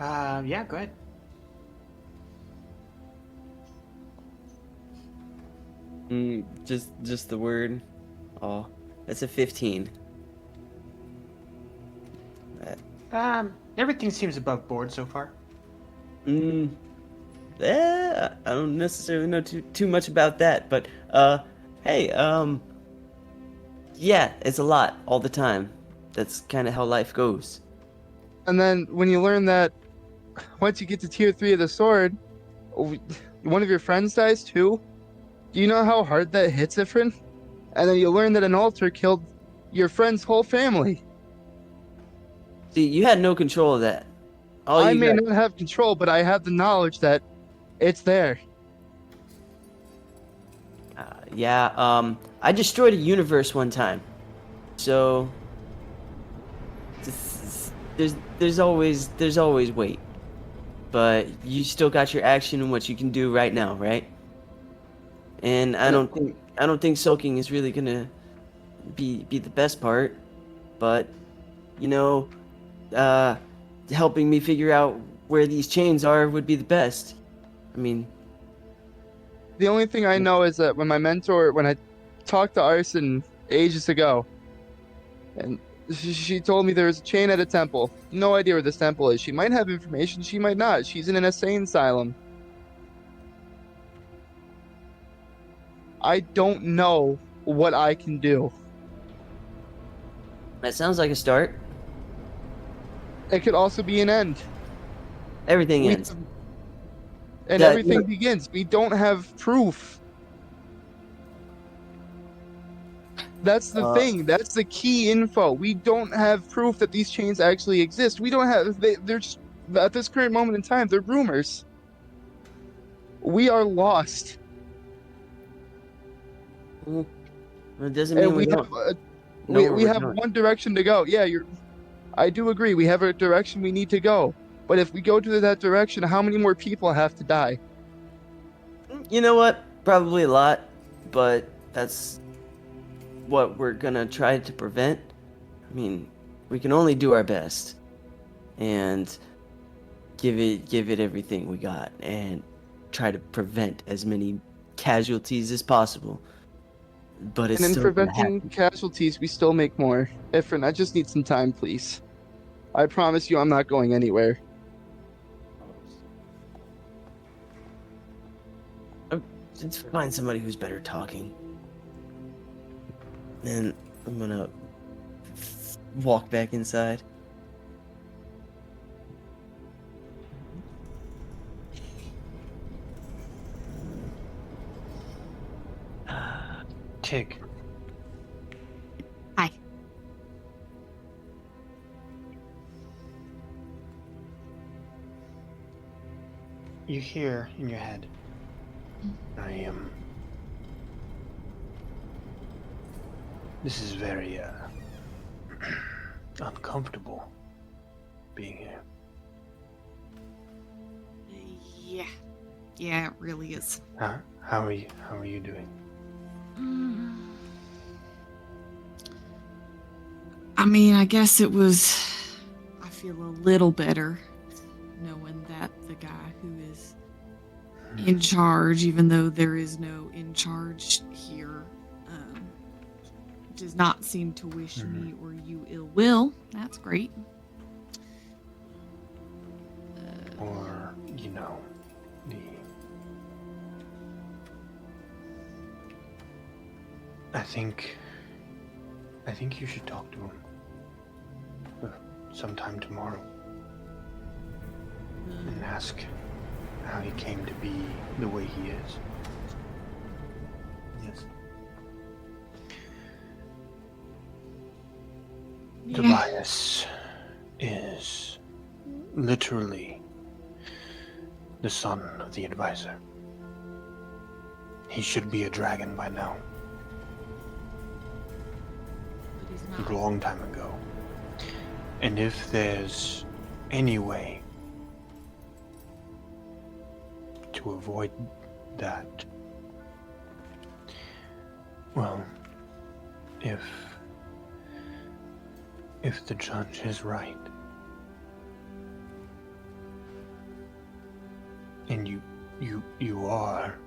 Yeah, go ahead. Just the word. Oh, that's a 15. Everything seems above board so far. Yeah, I don't necessarily know too much about that, but hey, yeah, it's a lot all the time. That's kind of how life goes. And then when you learn that once you get to tier 3 of the sword, one of your friends dies too, do you know how hard that hits, Ifrin? And then you learn that an altar killed your friend's whole family. See, you had no control of that. I may not have control, but I have the knowledge that it's there. Yeah, I destroyed a universe one time. So there's always weight. But you still got your action and what you can do right now, right? And I don't think sulking is really gonna be the best part, but you know, helping me figure out where these chains are would be the best. I mean, the only thing I know is that when I talked to Arson ages ago, and she told me there's a chain at a temple. No idea where this temple is. She might have information, she might not. She's in an insane asylum. I don't know what I can do. that sounds like a start. It could also be an end. Everything ends. And everything begins. We don't have proof. That's the thing. That's the key info. We don't have proof that these chains actually exist. We don't have. They're just, at this current moment in time, they're rumors. We are lost. Well, it doesn't mean we have one direction to go. Yeah, I do agree. We have a direction we need to go. But if we go to that direction, how many more people have to die? You know what? Probably a lot, but that's what we're gonna try to prevent. I mean, we can only do our best and give it everything we got and try to prevent as many casualties as possible. But it's and in still gonna preventing happen. casualties, we still make more. Efren, I just need some time, please. I promise you I'm not going anywhere. let's find somebody who's better talking. And I'm gonna walk back inside. Tig. Hi. You hear in your head, I am. This is very uncomfortable being here. Yeah. Yeah, it really is. Huh? How are you doing? I mean, I guess it was. I feel a little better knowing that the guy who is in charge, even though there is no in charge here, does not seem to wish me or you ill will. That's great. Or, I think you should talk to him sometime tomorrow and ask how he came to be the way he is. Yes. Yeah. Tobias is literally the son of the advisor. He should be a dragon by now. But he's not. A long time ago. And if there's any way to avoid that, well, if the judge is right, and you are,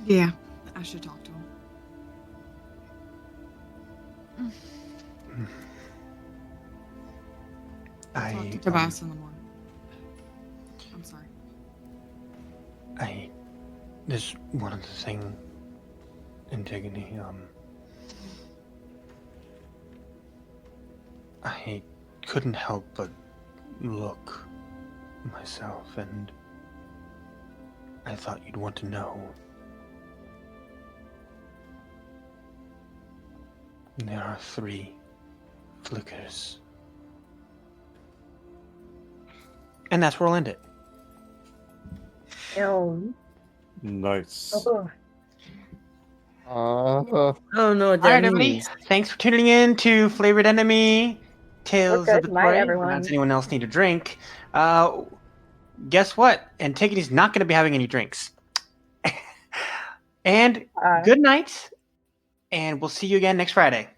Yeah, I should talk to him. I'll talk to Tobias in the morning. I'm sorry. There's one other thing, Antigone, I couldn't help but look myself, and I thought you'd want to know. There are 3 flickers. And that's where I'll end it. Ew. Nice. Oh. Oh no, All right, everybody. Thanks for tuning in to Flavored Enemy Tales We're of good. the Night, Prey. everyone. Does anyone else need a drink? Guess what? Antigone's not going to be having any drinks. And good night. And we'll see you again next Friday.